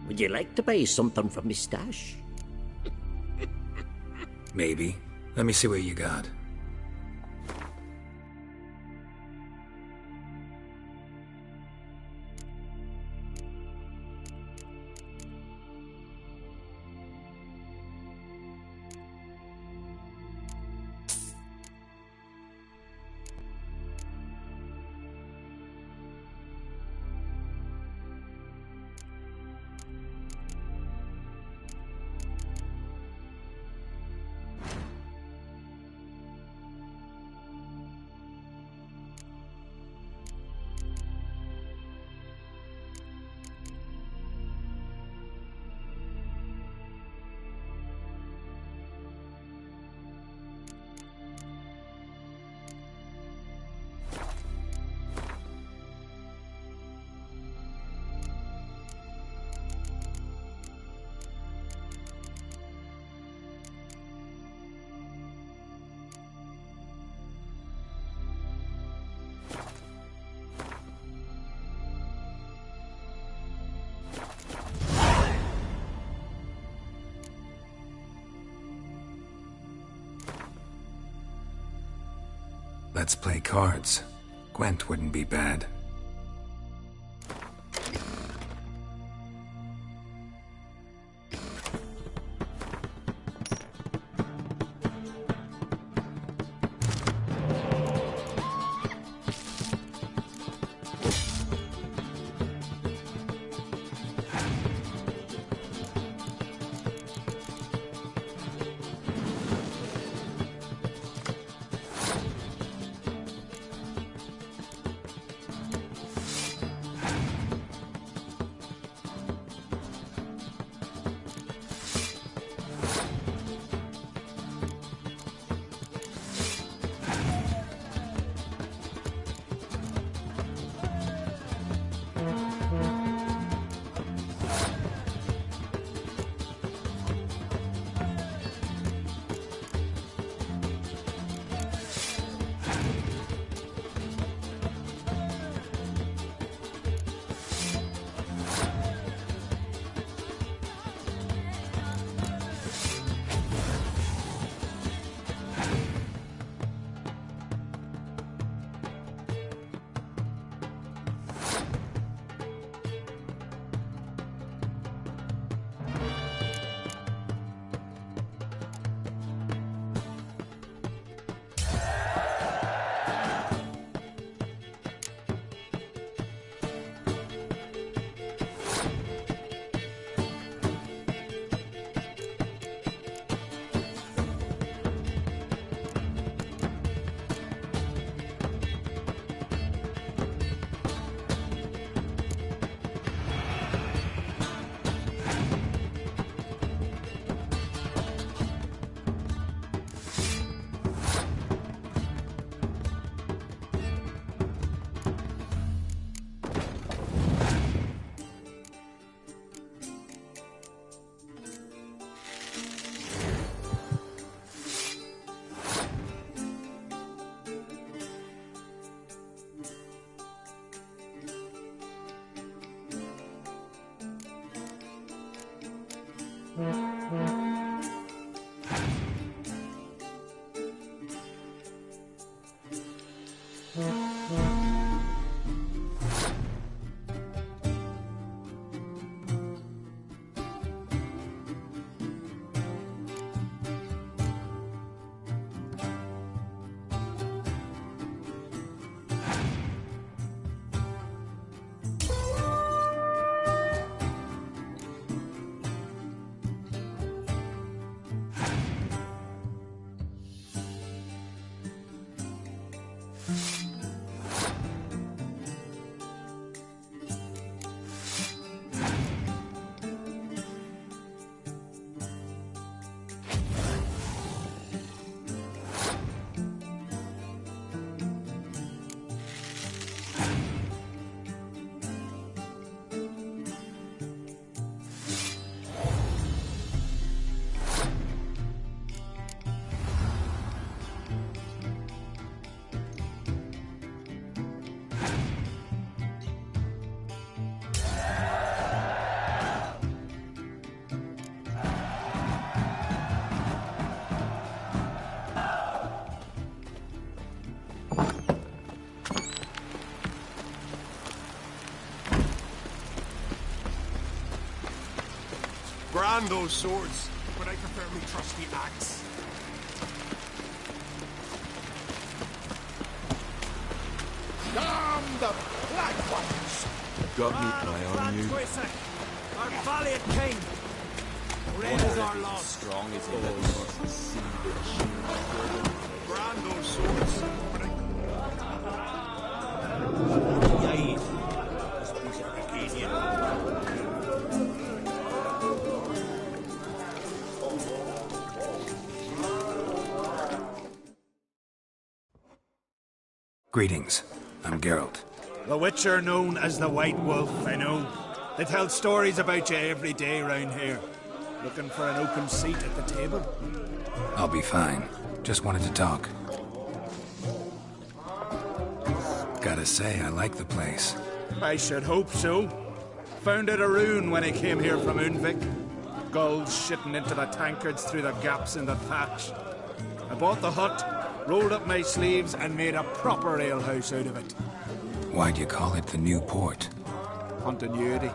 Would you like to buy something from my stash? Maybe. Let me see what you got. Let's play cards. Gwent wouldn't be bad. Grand those swords, but I prefer me trusty axe. Damn the black ones! Got me eye on you. Our valiant king! Red is our loss. Strong as he Grand those swords, but Greetings. I'm Geralt. The Witcher known as the White Wolf, I know. They tell stories about you every day round here. Looking for an open seat at the table? I'll be fine. Just wanted to talk. Gotta say, I like the place. I should hope so. Found it a ruin when I came here from Unvik. Gulls shitting into the tankards through the gaps in the thatch. I bought the hut, rolled up my sleeves and made a proper alehouse out of it. Why'd you call it the New Port? Continuity.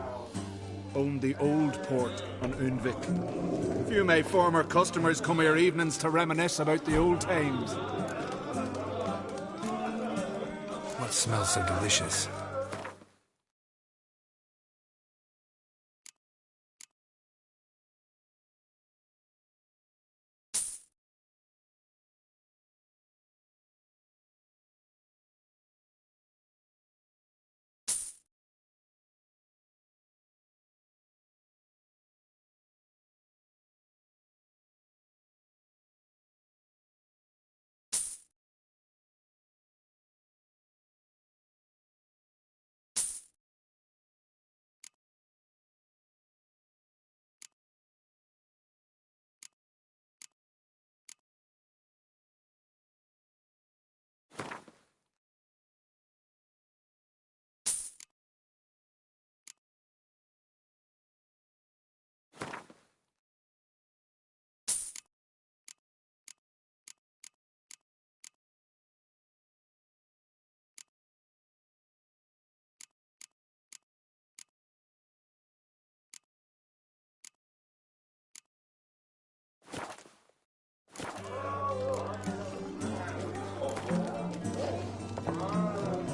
Owned the old port on Unvik. A few of my former customers come here evenings to reminisce about the old times. What smells so delicious?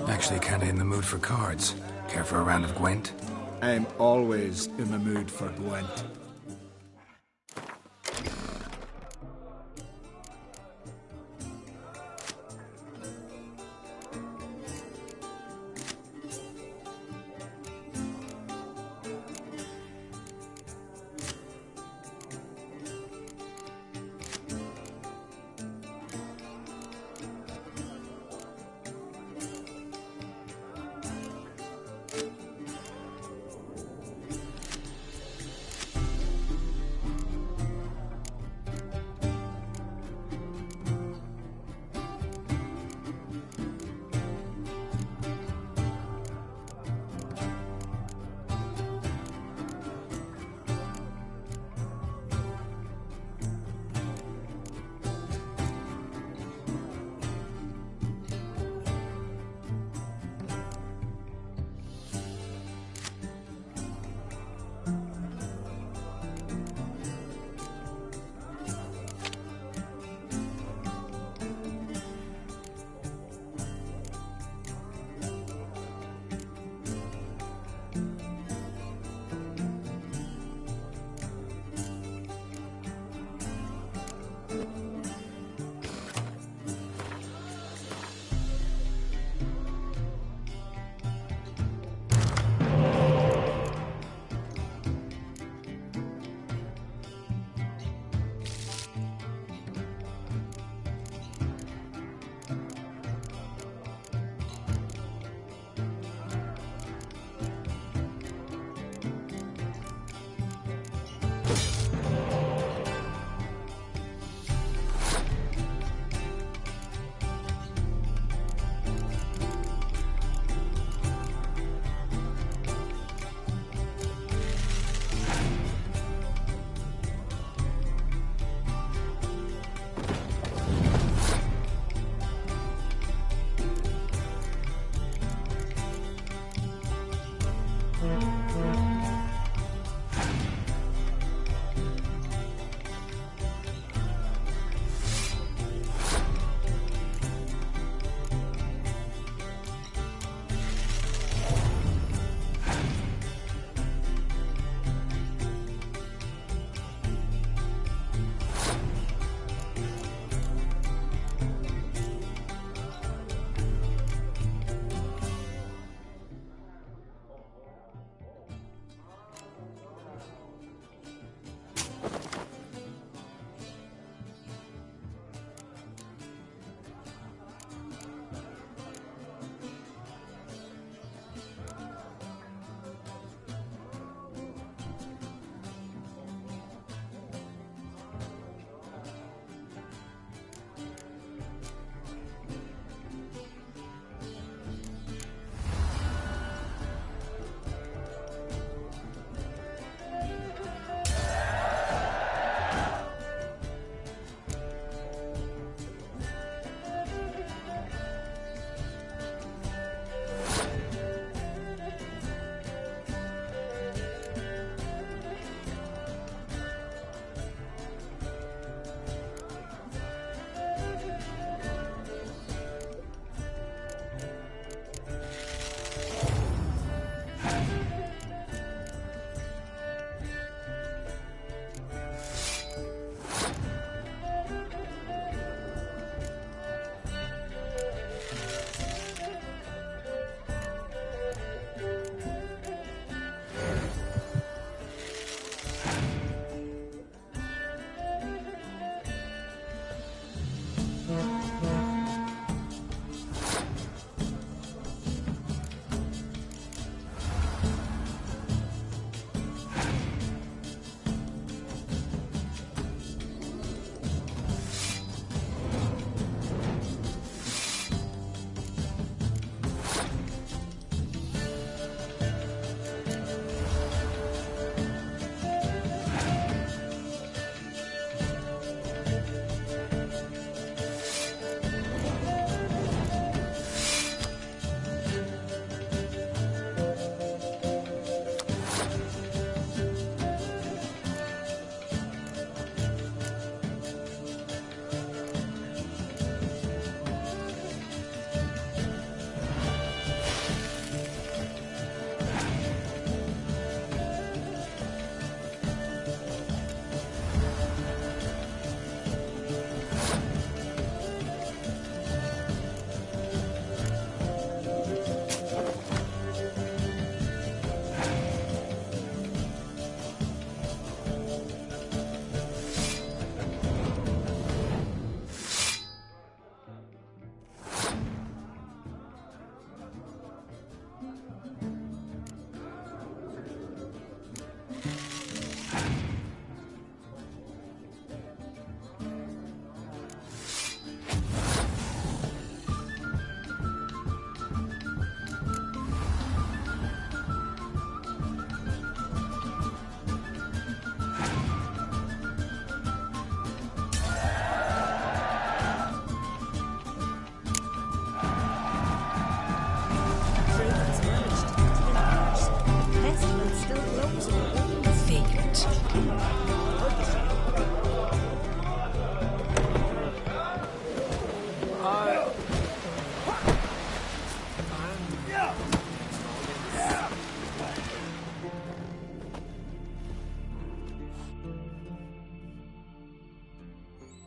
Actually kinda in the mood for cards. Care for a round of Gwent? I'm always in the mood for Gwent.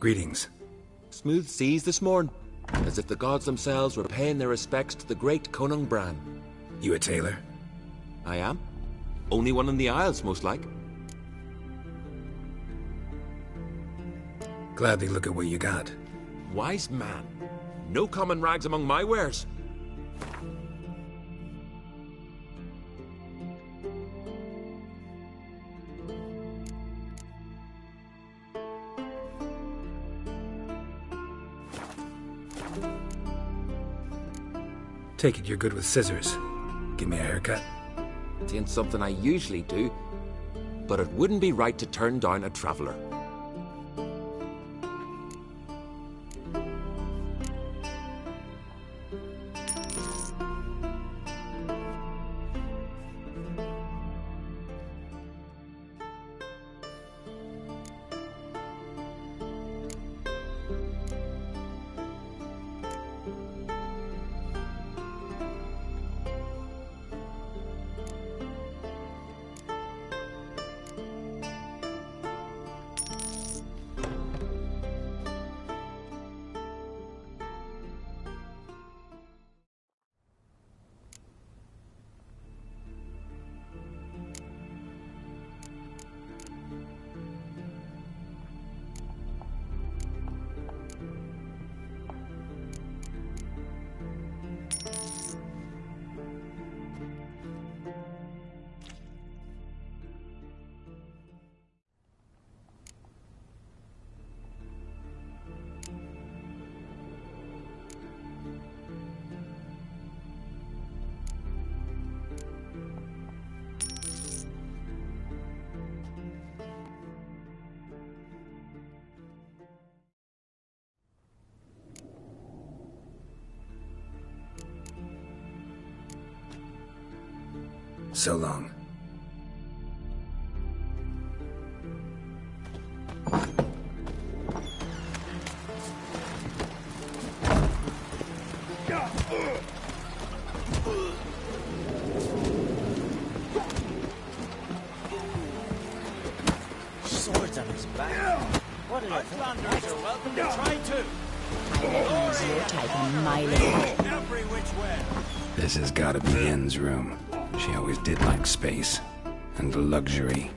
Greetings. Smooth seas this morn, as if the gods themselves were paying their respects to the great Conung Bran. You a tailor? I am. Only one in the Isles, most like. Gladly look at what you got. Wise man. No common rags among my wares. Take it you're good with scissors. Give me a haircut. It ain't something I usually do, but it wouldn't be right to turn down a traveller. So long. Swords on his back. What an Outlanders are welcome to try too. Easier type on my level. Every which way. This has gotta be Yen's room. She always did like space. And luxury.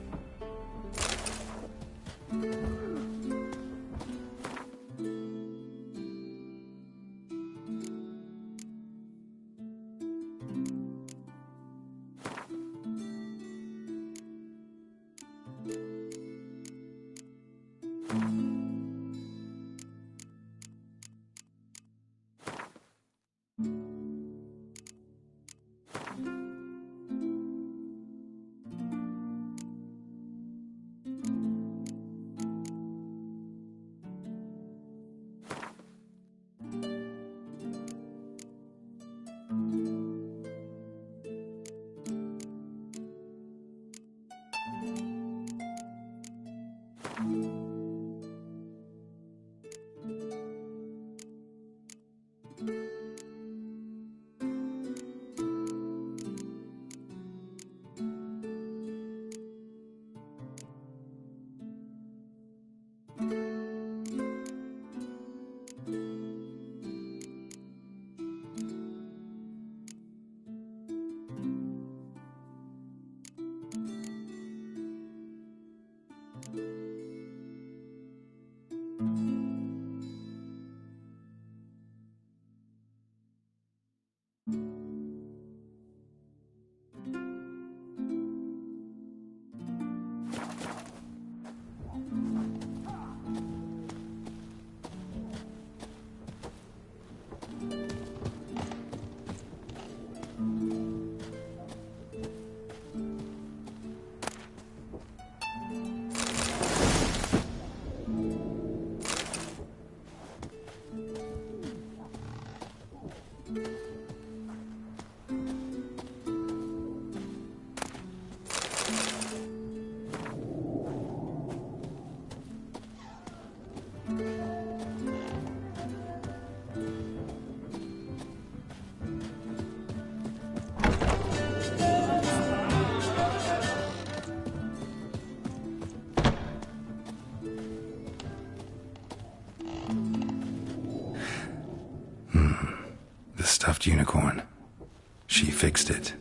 stuffed unicorn. She fixed it.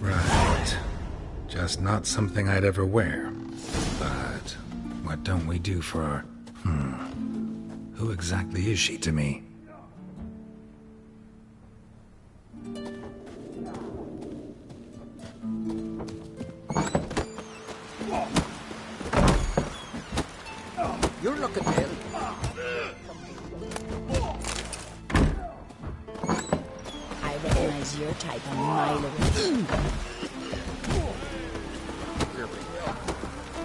Right. Just not something I'd ever wear. But what don't we do for our... Who exactly is she to me? You're looking ill. I recognize your type a mile away.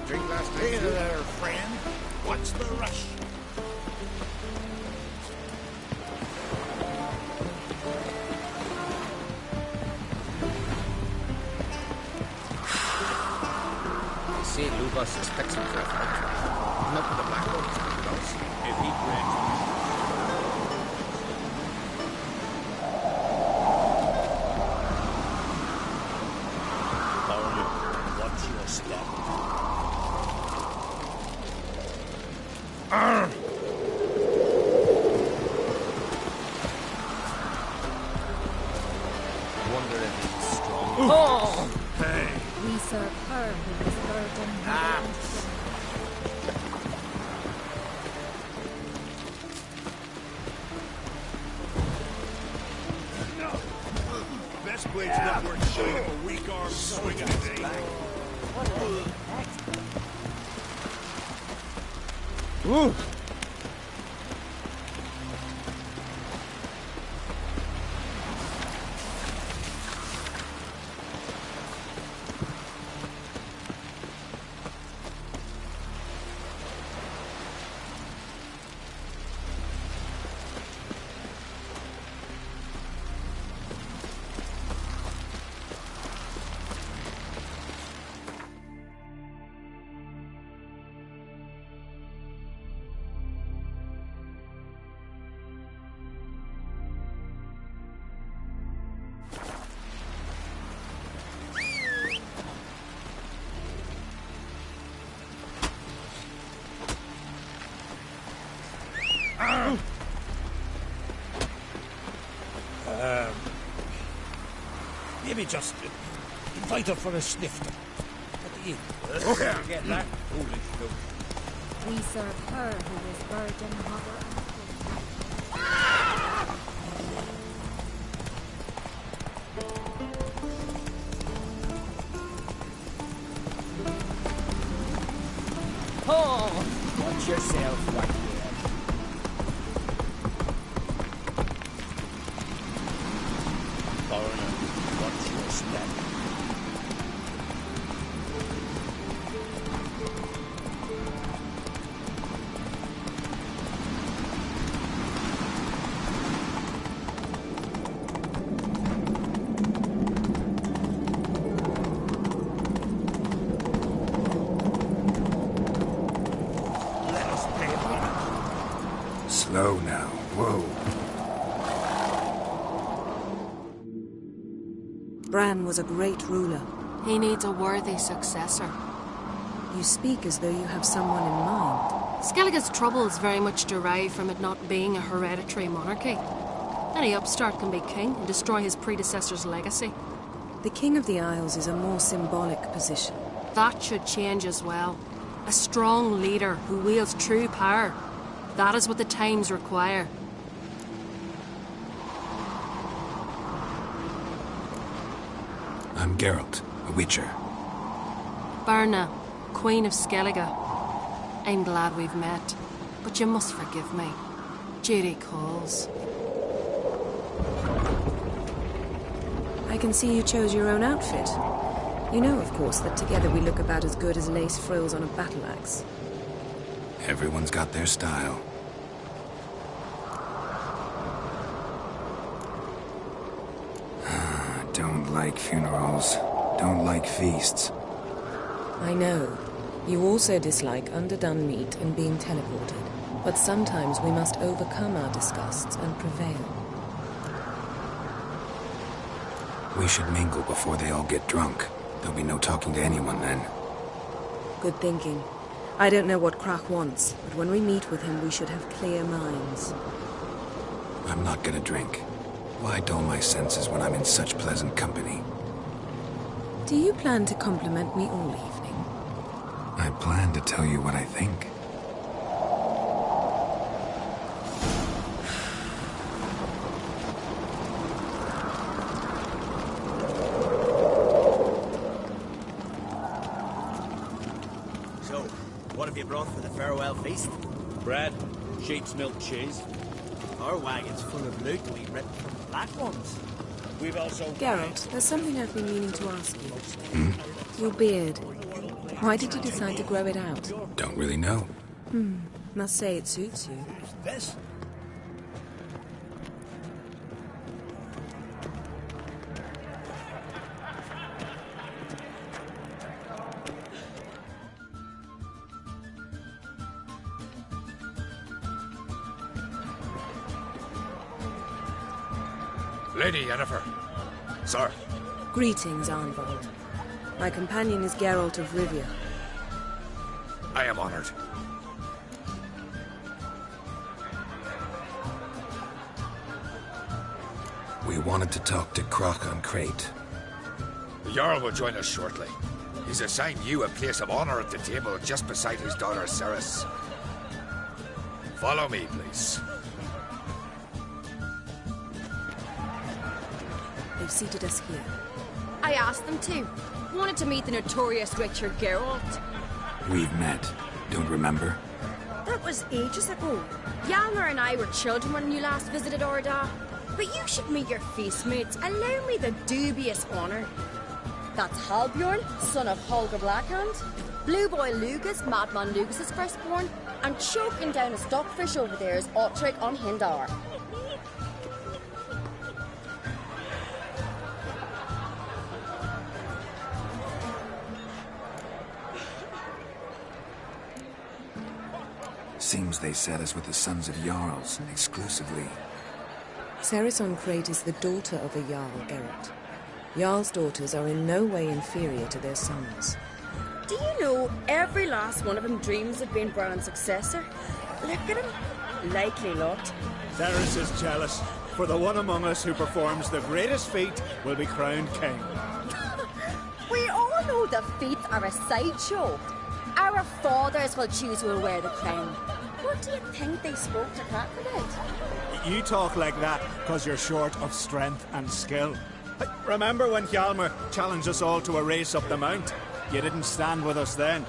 Drink last night. Hey there, friend. What's the rush? They say Lubas suspects himself out. Not with the black ones, if he grants. What's your step? Wonder if he's strong. Oh! Hey! We serve her who is burdened. Best blade's not worth showing him a weak arm swing of the day. Ooh! Maybe just invite her for a sniff. What do you? Okay. Get that? Holy shit. We serve her who is burdened, mother. Oh! Watch yourself, right here. Foreigner, what's your step? Let us pay him. Slow now. Whoa. Bran was a great ruler. He needs a worthy successor. You speak as though you have someone in mind. Skellige's troubles very much derive from it not being a hereditary monarchy. Any upstart can be king and destroy his predecessor's legacy. The King of the Isles is a more symbolic position. That should change as well. A strong leader who wields true power. That is what the times require. I'm Geralt, a Witcher. Berna, Queen of Skellige. I'm glad we've met, but you must forgive me. Judy calls. I can see you chose your own outfit. You know, of course, that together we look about as good as lace frills on a battle axe. Everyone's got their style. Don't like funerals. Don't like feasts. I know. You also dislike underdone meat and being teleported. But sometimes we must overcome our disgusts and prevail. We should mingle before they all get drunk. There'll be no talking to anyone then. Good thinking. I don't know what Krach wants, but when we meet with him, we should have clear minds. I'm not gonna drink. Why dull my senses when I'm in such pleasant company? Do you plan to compliment me all evening? I plan to tell you what I think. So, what have you brought for the farewell feast? Bread, sheep's milk cheese. Our wagon's full of loot we ripped from the black ones. We've also... Geralt, there's something I've been meaning to ask you. Your beard. Why did you decide to grow it out? Don't really know. Must say it suits you. This? Lady Yennefer. Sir. Greetings, Arnvald. My companion is Geralt of Rivia. I am honored. We wanted to talk to Krach on Crate. The Jarl will join us shortly. He's assigned you a place of honor at the table just beside his daughter Ceres. Follow me, please. They've seated us here. I asked them to. Wanted to meet the notorious Richard Geralt. We've met. Don't remember? That was ages ago. Hjalmar and I were children when you last visited Orda. But you should meet your feast mates. Allow me the dubious honour. That's Halbjorn, son of Holger Blackhand. Blue Boy Lugas, Madman Lugas' firstborn. And choking down a stockfish over there is Ottrig on Hindar. Seems they set us with the sons of Jarls, exclusively. Ceres on Crate is the daughter of a Jarl, Geralt. Jarl's daughters are in no way inferior to their sons. Do you know every last one of them dreams of being Bran's successor? Look at him. Likely lot. Ceres is jealous, for the one among us who performs the greatest feat will be crowned king. We all know the feats are a sideshow. Our fathers will choose who will wear the crown. What do you think they spoke to Krach about? You talk like that because you're short of strength and skill. Remember when Hjalmar challenged us all to a race up the mount? You didn't stand with us then.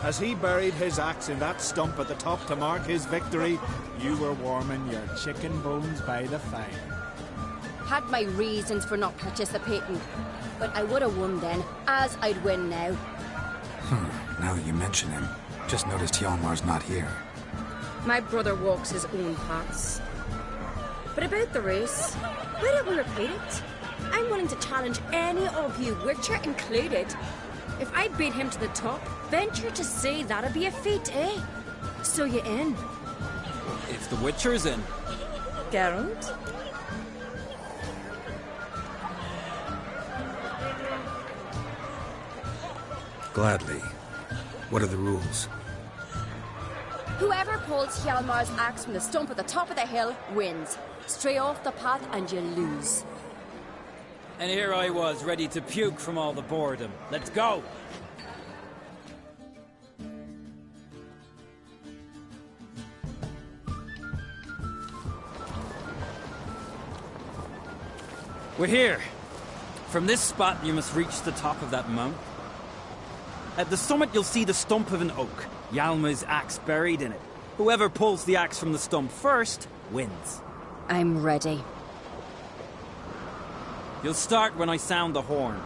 As he buried his axe in that stump at the top to mark his victory, you were warming your chicken bones by the fire. Had my reasons for not participating, but I would have won then, as I'd win now. Now that you mention him, just noticed Hjalmar's not here. My brother walks his own paths. But about the race, why don't we repeat it? I'm willing to challenge any of you, Witcher included. If I beat him to the top, venture to say that'd be a feat, eh? So you in? If the Witcher's in. Geralt? Gladly. What are the rules? Whoever pulls Hjalmar's axe from the stump at the top of the hill wins. Stray off the path and you lose. And here I was, ready to puke from all the boredom. Let's go! We're here. From this spot, you must reach the top of that mount. At the summit, you'll see the stump of an oak. Yalma's axe buried in it. Whoever pulls the axe from the stump first wins. I'm ready. You'll start when I sound the horn.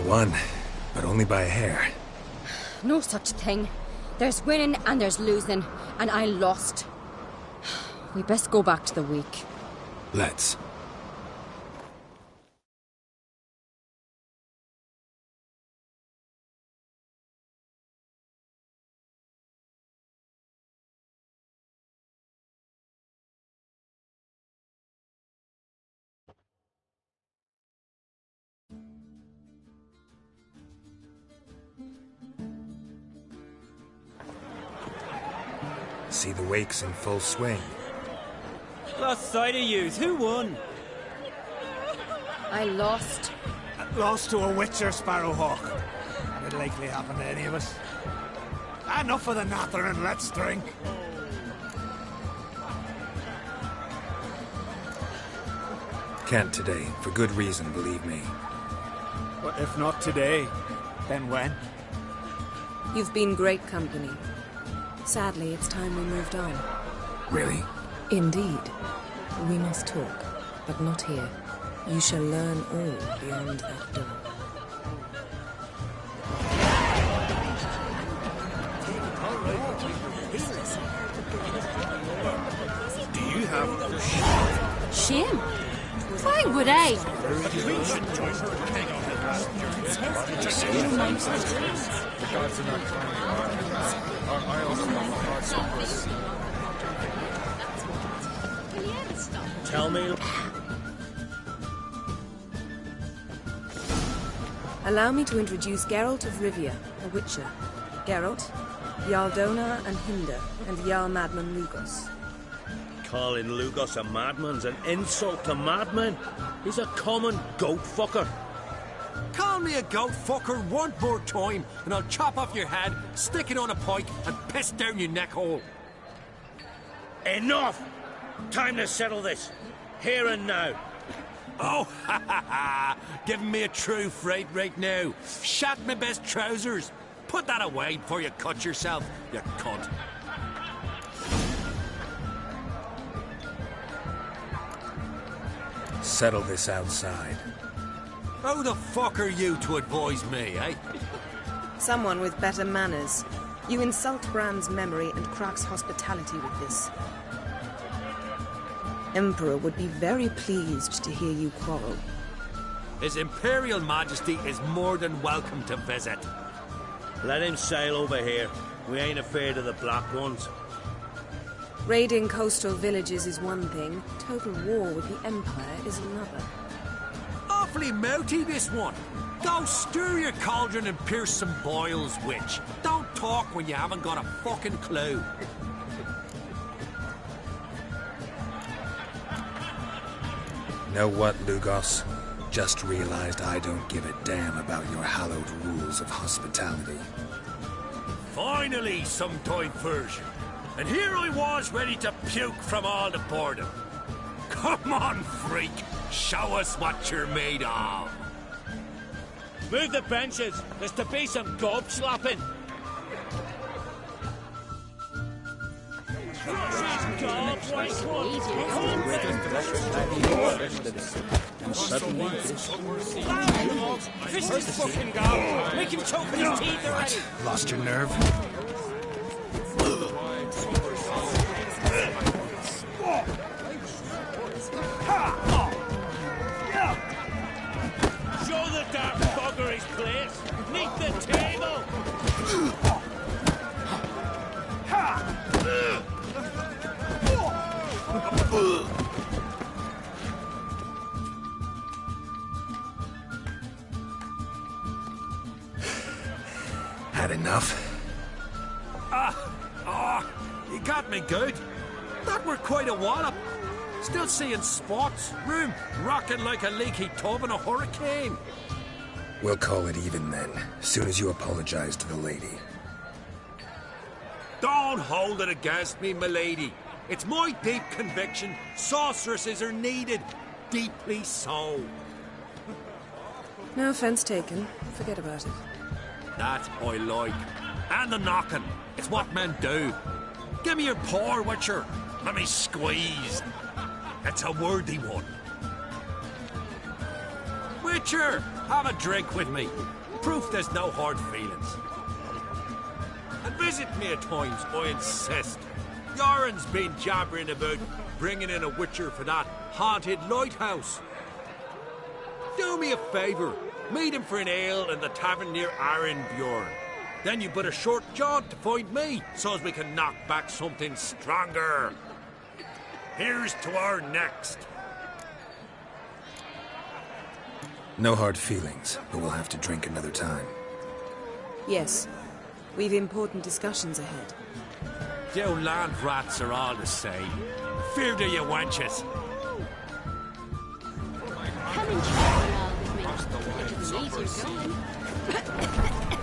Won, but only by a hair. No such thing. There's winning and there's losing, and I lost. We best go back to the week. Let's. See the wakes in full swing. Lost sight of yous. Who won? I lost. Lost to a witcher, Sparrowhawk. It'd likely happen to any of us. Enough of the nattering, let's drink. Can't today, for good reason, believe me. But if not today, then when? You've been great company. Sadly, it's time we moved on. Really? Indeed. We must talk, but not here. You shall learn all beyond that door. Do you have shame? Why would I? The gods are not kind. Our isles are not Tell me. Allow me to introduce Geralt of Rivia, a witcher. Geralt, Jarl Dona and Hinder, and Jarl Madman Lugos. Calling Lugos a madman's an insult to madmen. He's a common goat fucker. Call me a goat fucker one more time, and I'll chop off your head, stick it on a pike, and piss down your neck hole. Enough! Time to settle this. Here and now. Oh, ha ha ha! Giving me a true fright right now. Shat my best trousers. Put that away before you cut yourself, you cunt. Settle this outside. Who the fuck are you to advise me, eh? Someone with better manners. You insult Bran's memory and Crach's hospitality with this. Emperor would be very pleased to hear you quarrel. His Imperial Majesty is more than welcome to visit. Let him sail over here. We ain't afraid of the Black Ones. Raiding coastal villages is one thing. Total war with the Empire is another. Awfully mouty, this one. Go stir your cauldron and pierce some boils, witch. Don't talk when you haven't got a fucking clue. Know what, Lugos? Just realized I don't give a damn about your hallowed rules of hospitality. Finally, some diversion. And here I was ready to puke from all the boredom. Come on, freak! Show us what you're made of! Move the benches. There's to be some gob slapping. And suddenly this... Fist his fucking gob! Make him choke with his teeth already! Lost your nerve? Show the dark bugger his place! Neath the table! Had enough? You got me good. That were quite a wallop. Still seeing spots, room rocking like a leaky tub in a hurricane. We'll call it even then, soon as you apologize to the lady. Don't hold it against me, milady. It's my deep conviction sorceresses are needed. Deeply so. No offence taken. Forget about it. That I like. And the knocking. It's what men do. Give me your paw, Witcher. Let me squeeze. It's a worthy one. Witcher, have a drink with me. Proof there's no hard feelings. And visit me at times, I insist. Yoren's been jabbering about bringing in a Witcher for that haunted lighthouse. Do me a favour. Meet him for an ale in the tavern near Arenbjorn. Then you but a short jaunt to find me, so as we can knock back something stronger. Here's to our next. No hard feelings, but we'll have to drink another time. Yes. We've important discussions ahead. You land rats are all the same. Fear do you, wenches. Come and try it out with me. It can ease your going.